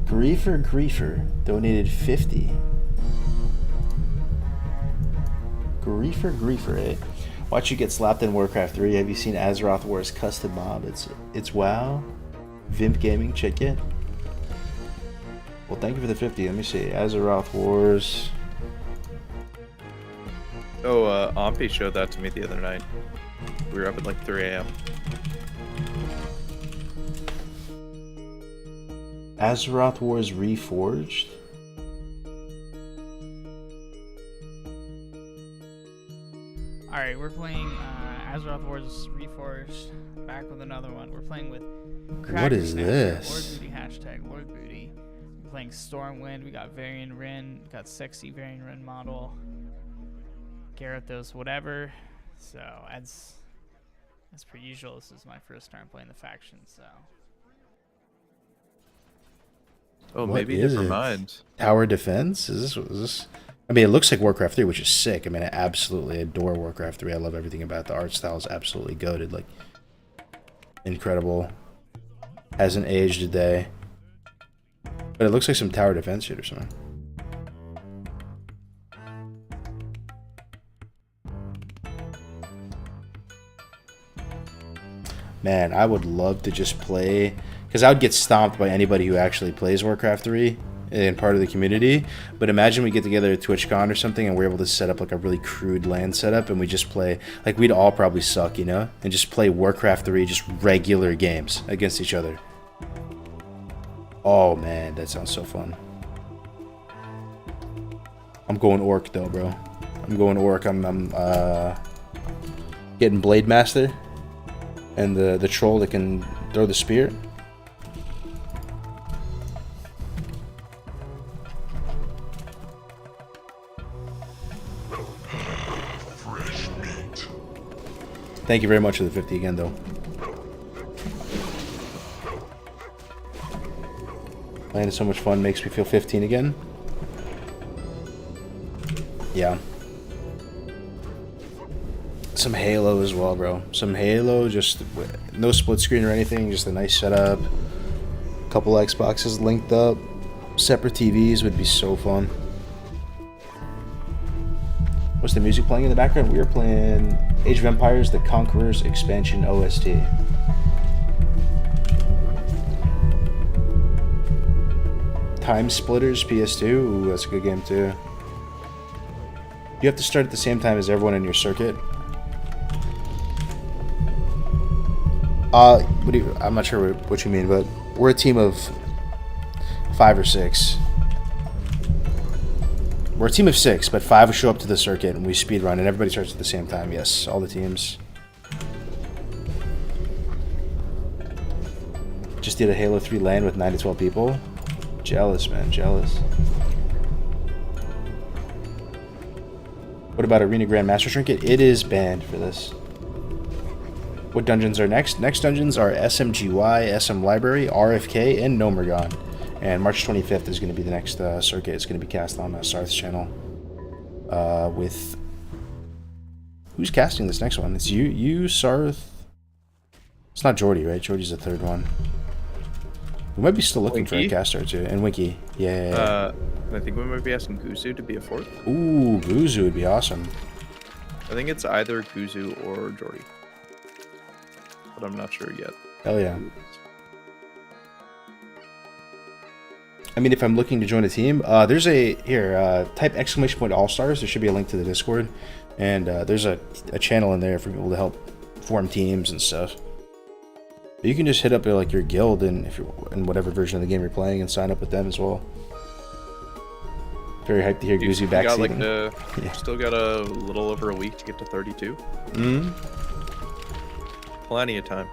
Griefer donated 50. Griefer, eh? Watch you get slapped in Warcraft 3. Have you seen Azeroth Wars custom mob? It's wow. Vimp Gaming, check it. Well, thank you for the 50. Let me see. Azeroth Wars. Oh, Ompi showed that to me the other night. We were up at like 3 a.m. Azeroth Wars Reforged. Alright, we're playing Azeroth Wars Reforged. Back with another one. We're playing with What is this? Lord Booty, hashtag Lord Booty. We're playing Stormwind. We got Varian Rin. We got sexy Varian Rin model. Gyarados, whatever. So, as per usual, this is my first time playing the faction, so. Oh, What maybe is never it? mind. Tower Defense? Is this? I mean, it looks like Warcraft 3, which is sick. I mean, I absolutely adore Warcraft 3. I love everything about it. The art style is absolutely goated. Like, incredible. Hasn't aged a day. But it looks like some tower defense shit or something. Man, I would love to just play, because I would get stomped by anybody who actually plays Warcraft 3 and part of the community. But imagine we get together at TwitchCon or something and we're able to set up like a really crude land setup and we just play, like we'd all probably suck, you know, and just play Warcraft 3, just regular games against each other. Oh man, that sounds so fun. I'm going Orc though, bro. I'm going Orc. I'm getting Blade Master and the troll that can throw the spear. Thank you very much for the 50 again, though. Land is so much fun, makes me feel 15 again. Yeah. Some Halo as well, bro. Some Halo, just no split screen or anything, just a nice setup. Couple Xboxes linked up. Separate TVs would be so fun. What's the music playing in the background? We are playing Age of Empires: The Conqueror's Expansion OST. Time Splitters PS2. Ooh, that's a good game too. You have to start at the same time as everyone in your circuit. I'm not sure what you mean, but we're a team of 5 or 6. We're a team of 6, but 5 will show up to the circuit and we speed run and everybody starts at the same time. Yes, all the teams. Just did a Halo 3 LAN with 9 to 12 people. Jealous, man, jealous. What about Arena Grandmaster Trinket? It is banned for this. What dungeons are next? Next dungeons are SMGY, SM Library, RFK, and Nomergon. And March 25th is going to be the next circuit. It's going to be cast on Sarth's channel. With... Who's casting this next one? It's you, Sarth. It's not Jordy, right? Jordy's the third one. We might be still looking for a caster too. And Winky. Yeah. I think we might be asking Guzu to be a 4th. Ooh, Guzu would be awesome. I think it's either Guzu or Jordy. But I'm not sure yet. Hell yeah. I mean, if I'm looking to join a team, there's a, here, type ! Allstars. There should be a link to the Discord. And there's a channel in there for people to help form teams and stuff. But you can just hit up like your guild and if you're in whatever version of the game you're playing and sign up with them as well. Very hyped to hear Guzu back season. Still got a little over a week to get to 32. Mm-hmm. Plenty of time.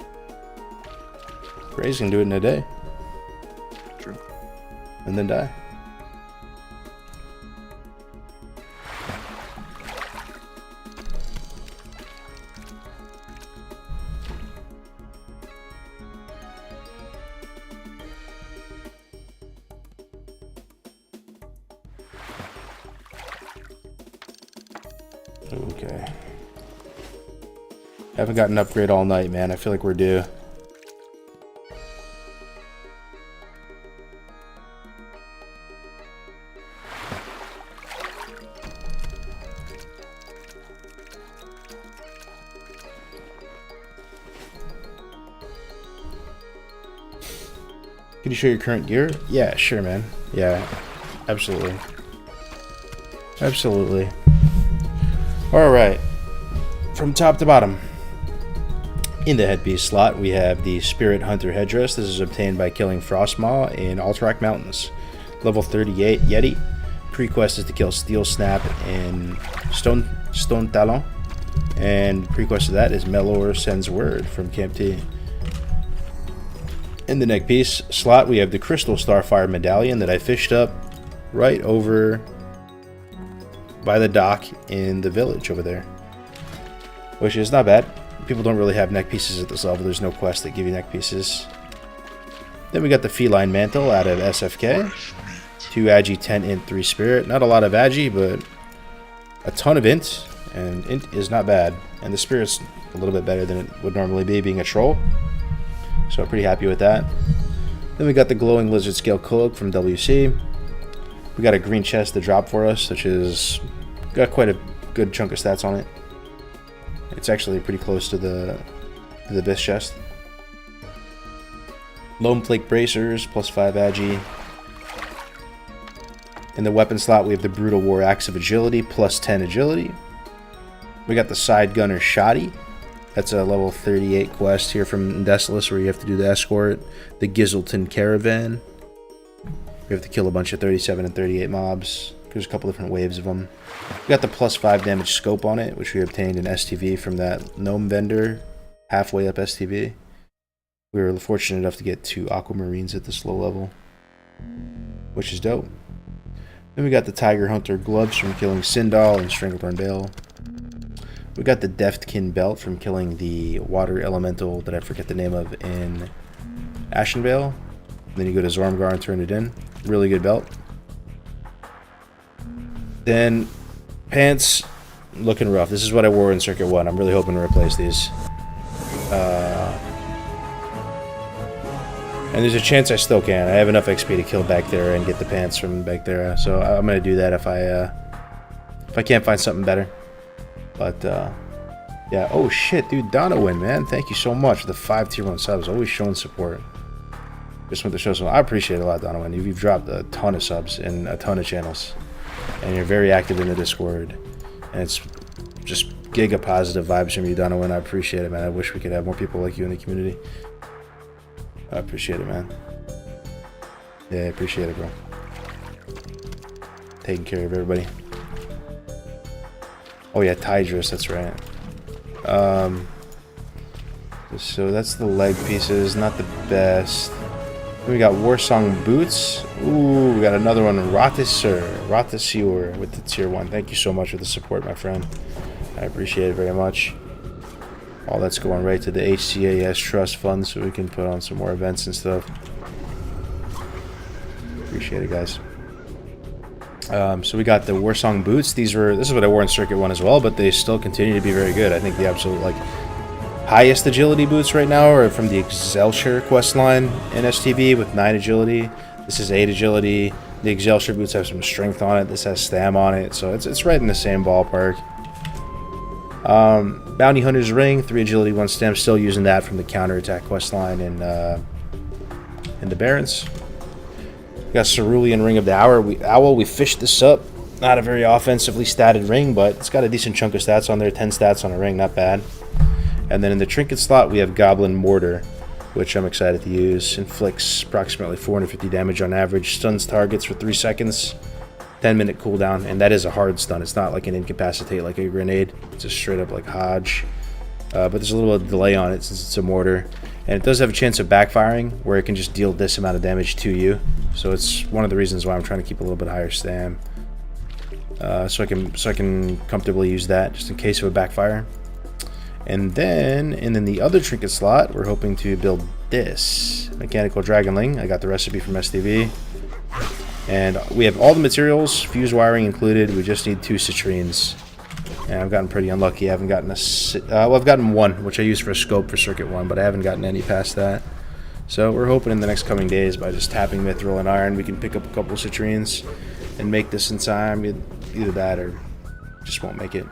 Gray's can do it in a day. True. And then die. Okay. Haven't got an upgrade all night, man. I feel like we're due. Can you show your current gear? Yeah, sure, man. Yeah, absolutely. Absolutely. Alright. From top to bottom. In the headpiece slot, we have the Spirit Hunter headdress. This is obtained by killing Frostmaw in Alterac Mountains. Level 38 Yeti. Pre-quest is to kill Steel Snap and Stone Talon. And pre-quest of that is Melor Sends Word from Camp T. In the neck piece slot, we have the Crystal Starfire Medallion that I fished up right over by the dock in the village over there, which is not bad. People don't really have neck pieces at this level. There's no quests that give you neck pieces. Then we got the Feline Mantle out of SFK. 2 Agi, 10 Int, 3 Spirit. Not a lot of Agi, but a ton of Int, and Int is not bad. And the Spirit's a little bit better than it would normally be, being a troll. So I'm pretty happy with that. Then we got the Glowing Lizard Scale Cloak from WC. We got a green chest to drop for us, which is got quite a good chunk of stats on it. It's actually pretty close to the Abyss chest. Lone Flake Bracers, plus 5 Agi. In the weapon slot, we have the Brutal War Axe of Agility, plus 10 Agility. We got the Side Gunner Shoddy. That's a level 38 quest here from Desolus where you have to do the escort. The Gizelton Caravan. We have to kill a bunch of 37 and 38 mobs. There's a couple different waves of them. We got the plus 5 damage scope on it, which we obtained in STV from that gnome vendor. Halfway up STV. We were fortunate enough to get 2 Aquamarines at this low level, which is dope. Then we got the Tiger Hunter gloves from killing Sindal and Stranglethorn Bale. We got the Deftkin belt from killing the water elemental that I forget the name of in Ashenvale. Then you go to Zormgar and turn it in. Really good belt. Then pants, looking rough. This is what I wore in Circuit 1. I'm really hoping to replace these. And there's a chance I still can. I have enough XP to kill Bacthera and get the pants from Bacthera. So I'm going to do that if I can't find something better. But, yeah. Oh, shit, dude. Donovan, man. Thank you so much for the 5 tier 1 subs. Always showing support. Just want to show some. I appreciate it a lot, Donovan. You've dropped a ton of subs in a ton of channels. And you're very active in the Discord. And it's just giga positive vibes from you, Donovan. I appreciate it, man. I wish we could have more people like you in the community. I appreciate it, man. Yeah, I appreciate it, bro. Taking care of everybody. Oh yeah, Tidris, that's right. So that's the leg pieces, not the best. Then we got Warsong boots. Ooh, we got another one, Ratisur with the tier 1. Thank you so much for the support, my friend. I appreciate it very much. All that's going right to the HCAS Trust Fund so we can put on some more events and stuff. Appreciate it, guys. So we got the Warsong boots. This is what I wore in Circuit 1 as well, but they still continue to be very good. I think the absolute highest agility boots right now are from the Excelsior quest line in STV with 9 agility. This is 8 agility. The Excelsior boots have some strength on it. This has stam on it, so it's right in the same ballpark. Bounty Hunter's Ring, 3 agility, 1 stam. Still using that from the counterattack quest line in the Barrens. We got Cerulean Ring of the Owl. We fished this up. Not a very offensively statted ring, but it's got a decent chunk of stats on there. 10 stats on a ring, not bad. And then in the trinket slot, we have Goblin Mortar, which I'm excited to use. Inflicts approximately 450 damage on average. Stuns targets for 3 seconds. 10-minute cooldown, and that is a hard stun. It's not like an incapacitate like a grenade. It's just straight up like Hodge. But there's a little bit of delay on it since it's a mortar. And it does have a chance of backfiring, where it can just deal this amount of damage to you. So it's one of the reasons why I'm trying to keep a little bit higher stam. So I can comfortably use that, just in case of a backfire. And then in the other trinket slot, we're hoping to build this. Mechanical Dragonling. I got the recipe from STV. And we have all the materials, fuse wiring included. We just need 2 citrines. And I've gotten pretty unlucky. I haven't gotten well, I've gotten one, which I use for a scope for Circuit 1, but I haven't gotten any past that. So we're hoping in the next coming days, by just tapping Mithril and Iron, we can pick up a couple of citrines and make this in time. Either that or just won't make it.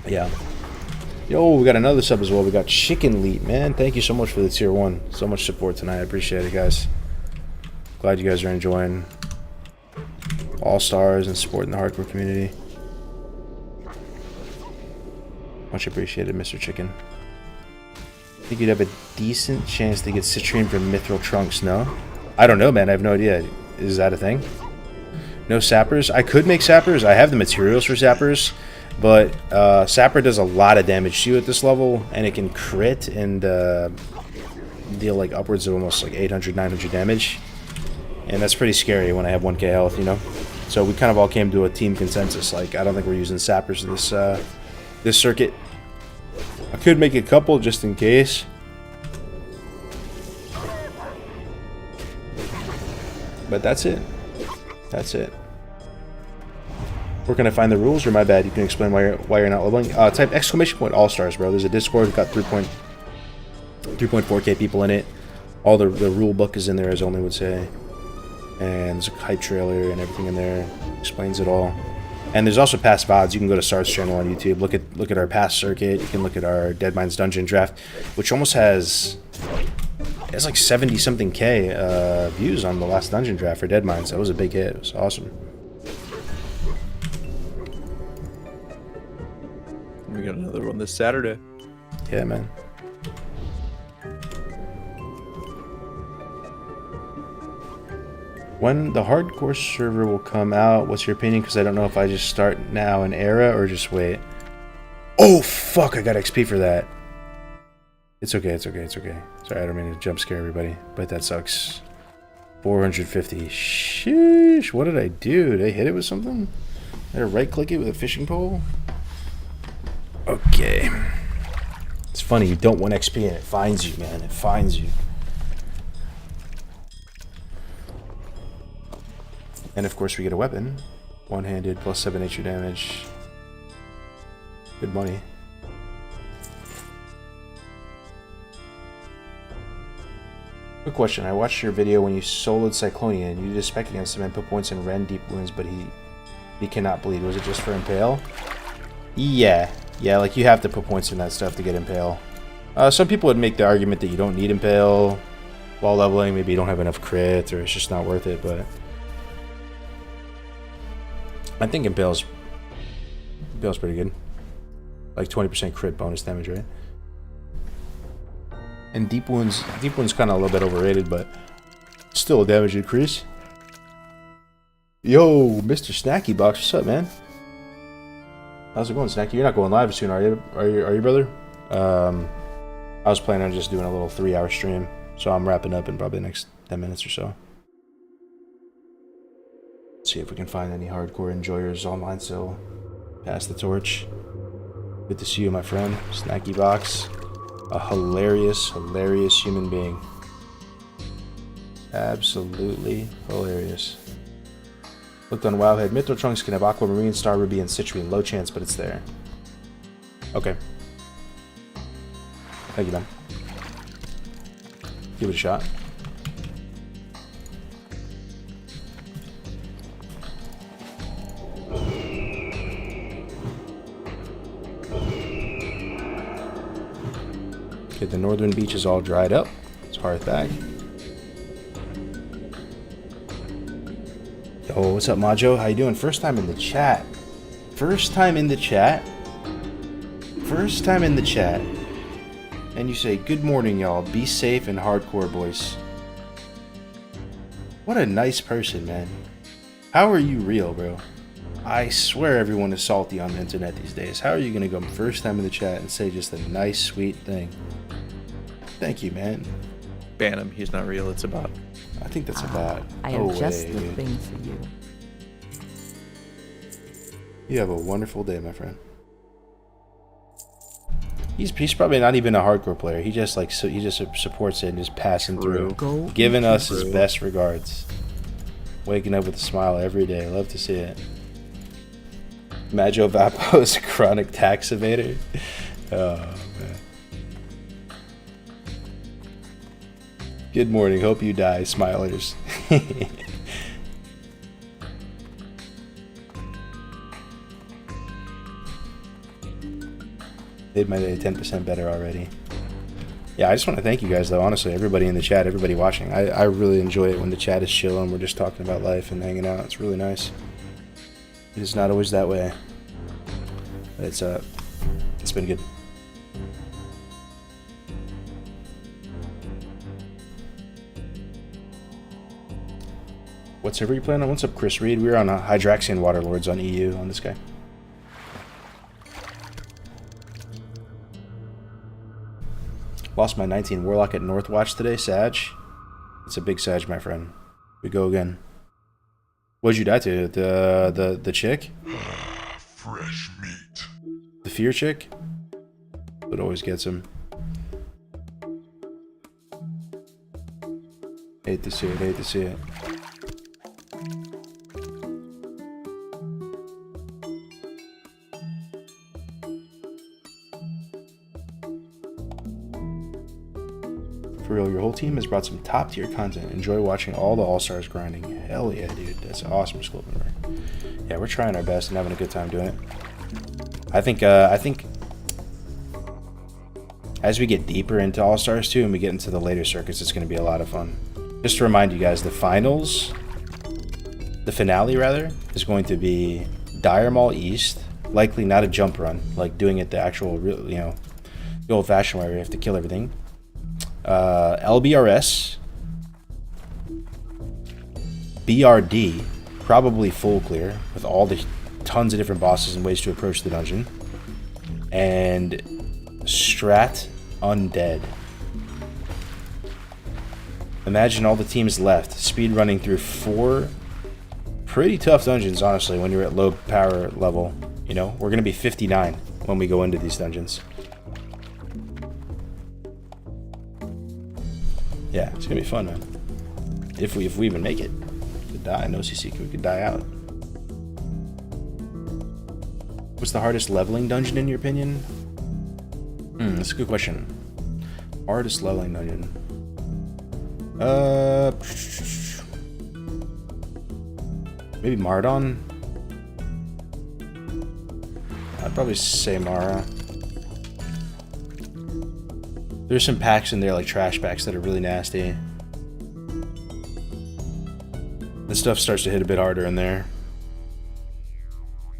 Yeah. Yo, we got another sub as well. We got Chicken Leap, man. Thank you so much for the tier 1. So much support tonight. I appreciate it, guys. Glad you guys are enjoying All-Stars and supporting the hardcore community. Much appreciated, Mr. Chicken. I think you'd have a decent chance to get citrine from Mithril Trunks, no? I don't know, man. I have no idea. Is that a thing? No sappers? I could make sappers. I have the materials for sappers. But sapper does a lot of damage to you at this level. And it can crit and deal like upwards of almost like 800, 900 damage. And that's pretty scary when I have 1k health, you know? So we kind of all came to a team consensus. Like, I don't think we're using sappers in this circuit. I could make a couple just in case. But that's it. That's it. Where can I find the rules? Or my bad, you can explain why you're not leveling. Type exclamation point All-Stars, bro. There's a Discord. We've got 3.4k people in it. All the rule book is in there, as Only would say. And there's a hype trailer and everything in there. Explains it all. And there's also past VODs. You can go to Stars channel on YouTube. Look at our past circuit. You can look at our Dead Mines Dungeon draft, which almost has like 70 something K views on the last dungeon draft for Dead Mines. That was a big hit. It was awesome. We got another one this Saturday. Yeah, man. When the hardcore server will come out, what's your opinion? Because I don't know if I just start now an era or just wait. Oh, fuck, I got XP for that. It's okay, it's okay, it's okay. Sorry, I don't mean to jump scare everybody, but that sucks. 450. Sheesh, what did I do? Did I hit it with something? Did I right-click it with a fishing pole? Okay. It's funny, you don't want XP and it finds you, man. It finds you. And of course we get a weapon. One-handed, plus 7 nature damage. Good money. Quick question. I watched your video when you soloed Cyclonian. You did a spec against him and put points in Ren deep wounds, but he cannot bleed. Was it just for Impale? Yeah. Yeah, like you have to put points in that stuff to get Impale. Some people would make the argument that you don't need Impale while leveling. Maybe you don't have enough crit or it's just not worth it, but I think Impale's pretty good. Like 20% crit bonus damage, right? And Deep Wound's kind of a little bit overrated, but still a damage increase. Yo, Mr. Snacky Box, what's up, man? How's it going, Snacky? You're not going live soon, are you? Are you, brother? I was planning on just doing a little 3-hour stream, so I'm wrapping up in probably the next 10 minutes or so. Let's see if we can find any hardcore enjoyers online still. Pass the torch. Good to see you, my friend. Snacky Box. A hilarious, hilarious human being. Absolutely hilarious. Looked on Wowhead. Mithril Trunks can have Aquamarine, Star Ruby, and Citrine. Low chance, but it's there. Okay. Thank you, man. Give it a shot. Okay, the northern beach is all dried up. It's Hearth back. Yo, what's up, Majo? How you doing? First time in the chat. First time in the chat. First time in the chat. And you say, good morning, y'all. Be safe and hardcore, boys. What a nice person, man. How are you real, bro? I swear everyone is salty on the internet these days. How are you going to go first time in the chat and say just a nice, sweet thing? Thank you, man. Ban him. He's not real. It's a bot. I think that's a bot. I am just the thing for you. You have a wonderful day, my friend. He's probably not even a hardcore player. He just supports it and just passing through, giving us his best regards. Waking up with a smile every day. Love to see it. Majo Vapo is a chronic tax evader. Oh, man. Good morning. Hope you die, smilers. Made my day 10% better already. Yeah, I just want to thank you guys, though, honestly. Everybody in the chat, everybody watching. I really enjoy it when the chat is chill and we're just talking about life and hanging out. It's really nice. It is not always that way. But it's been good. What server you playing on? What's up, Chris Reed? We were on Hydraxian Waterlords on EU on this guy. Lost my 19 Warlock at Northwatch today, Sag. It's a big Sag, my friend. We go again. What'd you die to? The chick? Fresh meat. The fear chick? It always gets him. Hate to see it, hate to see it. For real, your whole team has brought some top tier content. Enjoy watching all the All-Stars grinding. Hell yeah, dude. That's awesome, Sculpin. Yeah, we're trying our best and having a good time doing it. I think as we get deeper into All-Stars 2 and we get into the later circuits, it's going to be a lot of fun. Just to remind you guys, the finale rather, is going to be Dire Mall East. Likely not a jump run, like doing it the actual, the old-fashioned way where you have to kill everything. LBRS, BRD, probably full clear with all the tons of different bosses and ways to approach the dungeon, and Strat Undead. Imagine all the teams left, speed running through 4 pretty tough dungeons, honestly, when you're at low power level. You know, we're gonna be 59 when we go into these dungeons. Yeah, it's gonna be fun, man. If we even make it. We could die, no CC, we could die out. What's the hardest leveling dungeon in your opinion? That's a good question. Hardest leveling dungeon. Maybe Mardon? I'd probably say Mara. There's some packs in there, like trash packs, that are really nasty. This stuff starts to hit a bit harder in there.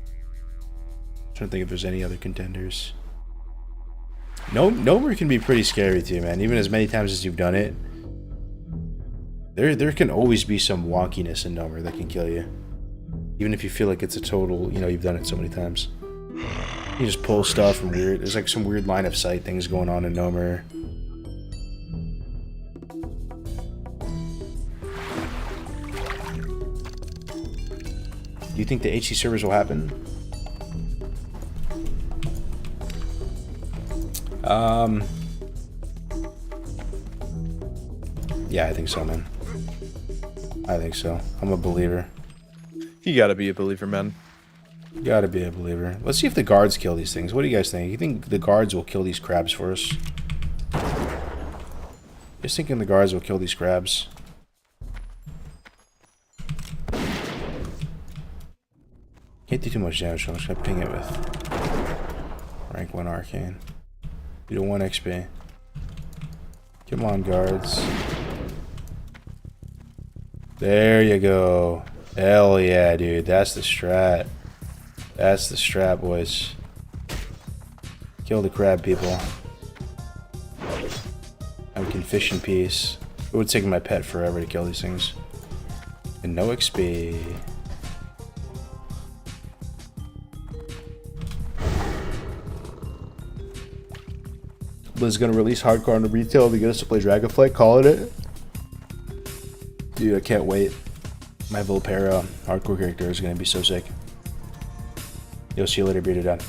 I'm trying to think if there's any other contenders. Nomer can be pretty scary too, man. Even as many times as you've done it, there can always be some wonkiness in Nomer that can kill you. Even if you feel like it's a total, you've done it so many times. You just pull stuff and weird. There's like some weird line of sight things going on in Nomer. Do you think the HC servers will happen? Yeah, I think so, man. I think so. I'm a believer. You gotta be a believer, man. Gotta be a believer. Let's see if the guards kill these things. What do you guys think? You think the guards will kill these crabs for us? Just thinking the guards will kill these crabs. Can't do too much damage, so I'm just gonna ping it with rank 1 arcane. You do 1 XP. Come on, guards. There you go. Hell yeah, dude. That's the strat. That's the strat, boys. Kill the crab people. I can fish in peace. It would take my pet forever to kill these things. And no XP. Blizz gonna release hardcore on the retail to get us to play Dragonflight, calling it. Dude, I can't wait. My Volpera hardcore character is gonna be so sick. Yo, see you later, Bearded Dad.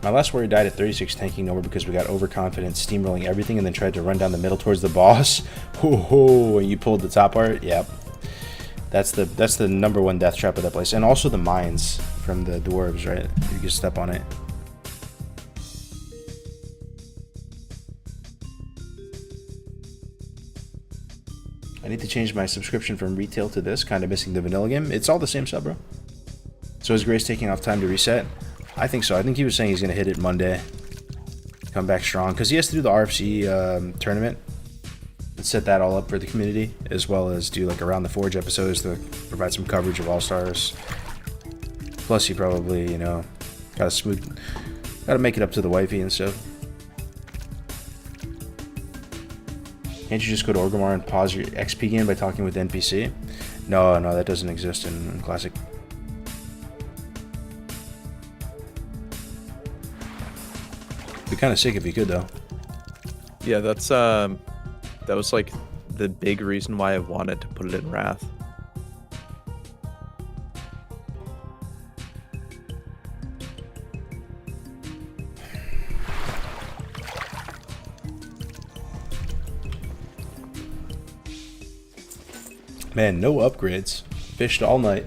My last warrior died at 36 tanking over because we got overconfident, steamrolling everything, and then tried to run down the middle towards the boss. Ho ho! And you pulled the top part? Yep. That's the #1 death trap of that place, and also the mines from the dwarves, right? You can step on it. I need to change my subscription from retail to this. Kind of missing the vanilla game. It's all the same sub, bro. So is Grace taking off time to reset? I think so. I think he was saying he's gonna hit it Monday. Come back strong because he has to do the RFC tournament and set that all up for the community, as well as do like around the Forge episodes to provide some coverage of Allstars. Plus, he probably, you know, gotta make it up to the wifey and stuff. Can't you just go to Orgrimmar and pause your XP game by talking with NPC? No, that doesn't exist in Classic. Be kind of sick if you could, though. Yeah, that was like the big reason why I wanted to put it in Wrath. Man, no upgrades. Fished all night.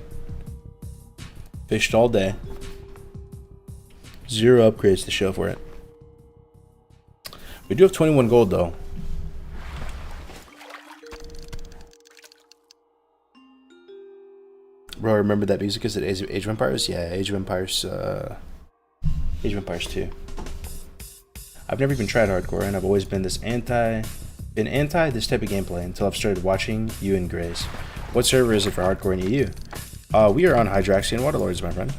Fished all day. 0 upgrades to show for it. We do have 21 gold, though. Bro, remember that music? Is it Age of Empires? Yeah, Age of Empires. Age of Empires 2. I've never even tried hardcore, and I've always been anti this type of gameplay until I've started watching you and Grace. What server is it for hardcore in EU? We are on Hydraxian Waterlords, my friend.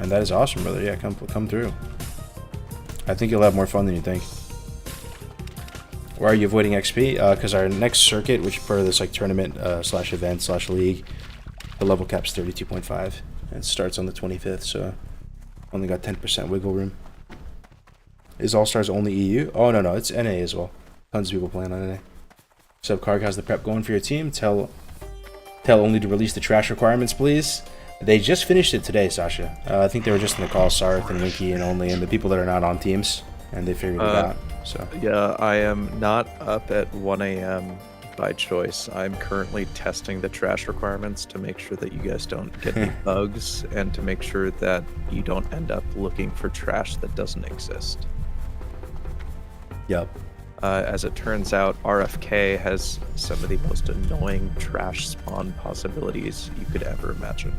And that is awesome, brother. Yeah, come through. I think you'll have more fun than you think. Why are you avoiding XP? Because our next circuit, which is part of this like tournament slash event slash league, the level cap's 32.5 and it starts on the 25th, so only got 10% wiggle room. Is All-Stars only EU? Oh no, it's NA as well. Tons of people playing on NA. Subcarg, how's the prep going for your team? Tell only to release the trash requirements, please. They just finished it today, Sasha. I think they were just in the call, Sarth and Winky and only, and the people that are not on teams, and they figured it out. So yeah, I am not up at 1 a.m. by choice. I'm currently testing the trash requirements to make sure that you guys don't get any bugs, and to make sure that you don't end up looking for trash that doesn't exist. Yep. As it turns out, RFK has some of the most annoying trash spawn possibilities you could ever imagine.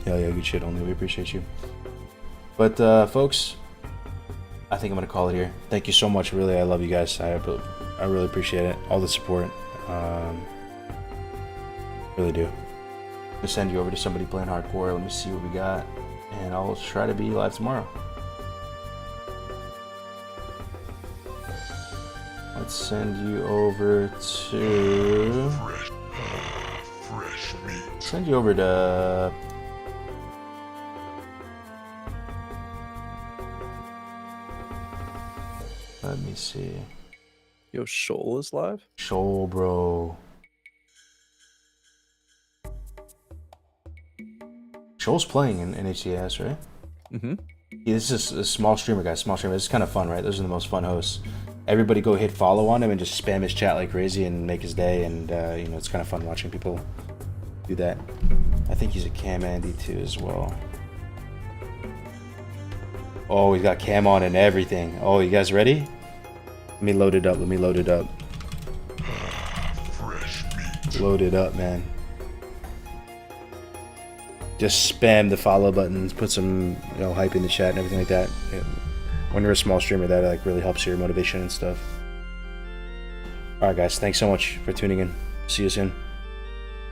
Hell yeah, good shit, only. We appreciate you. But, folks, I think I'm going to call it here. Thank you so much. Really, I love you guys. I really appreciate it. All the support. Really do. I'll send you over to somebody playing hardcore. Let me see what we got. And I'll try to be live tomorrow. Let's send you over to... Send you over to... Let me see. Yo, Shoal is live? Shoal, bro. Shoal's playing in HCS, right? Mm-hmm. Yeah, this is a small streamer, guys. Small streamer. This is kind of fun, right? Those are the most fun hosts. Everybody go hit follow on him and just spam his chat like crazy and make his day. And, you know, it's kind of fun watching people do that. I think he's a Cam Andy, too, as well. Oh, he's got cam on and everything. Oh, you guys ready? Let me load it up. Load it up, man. Just spam the follow buttons. Put some, you know, hype in the chat and everything like that. When you're a small streamer, that like really helps your motivation and stuff. All right, guys. Thanks so much for tuning in. See you soon.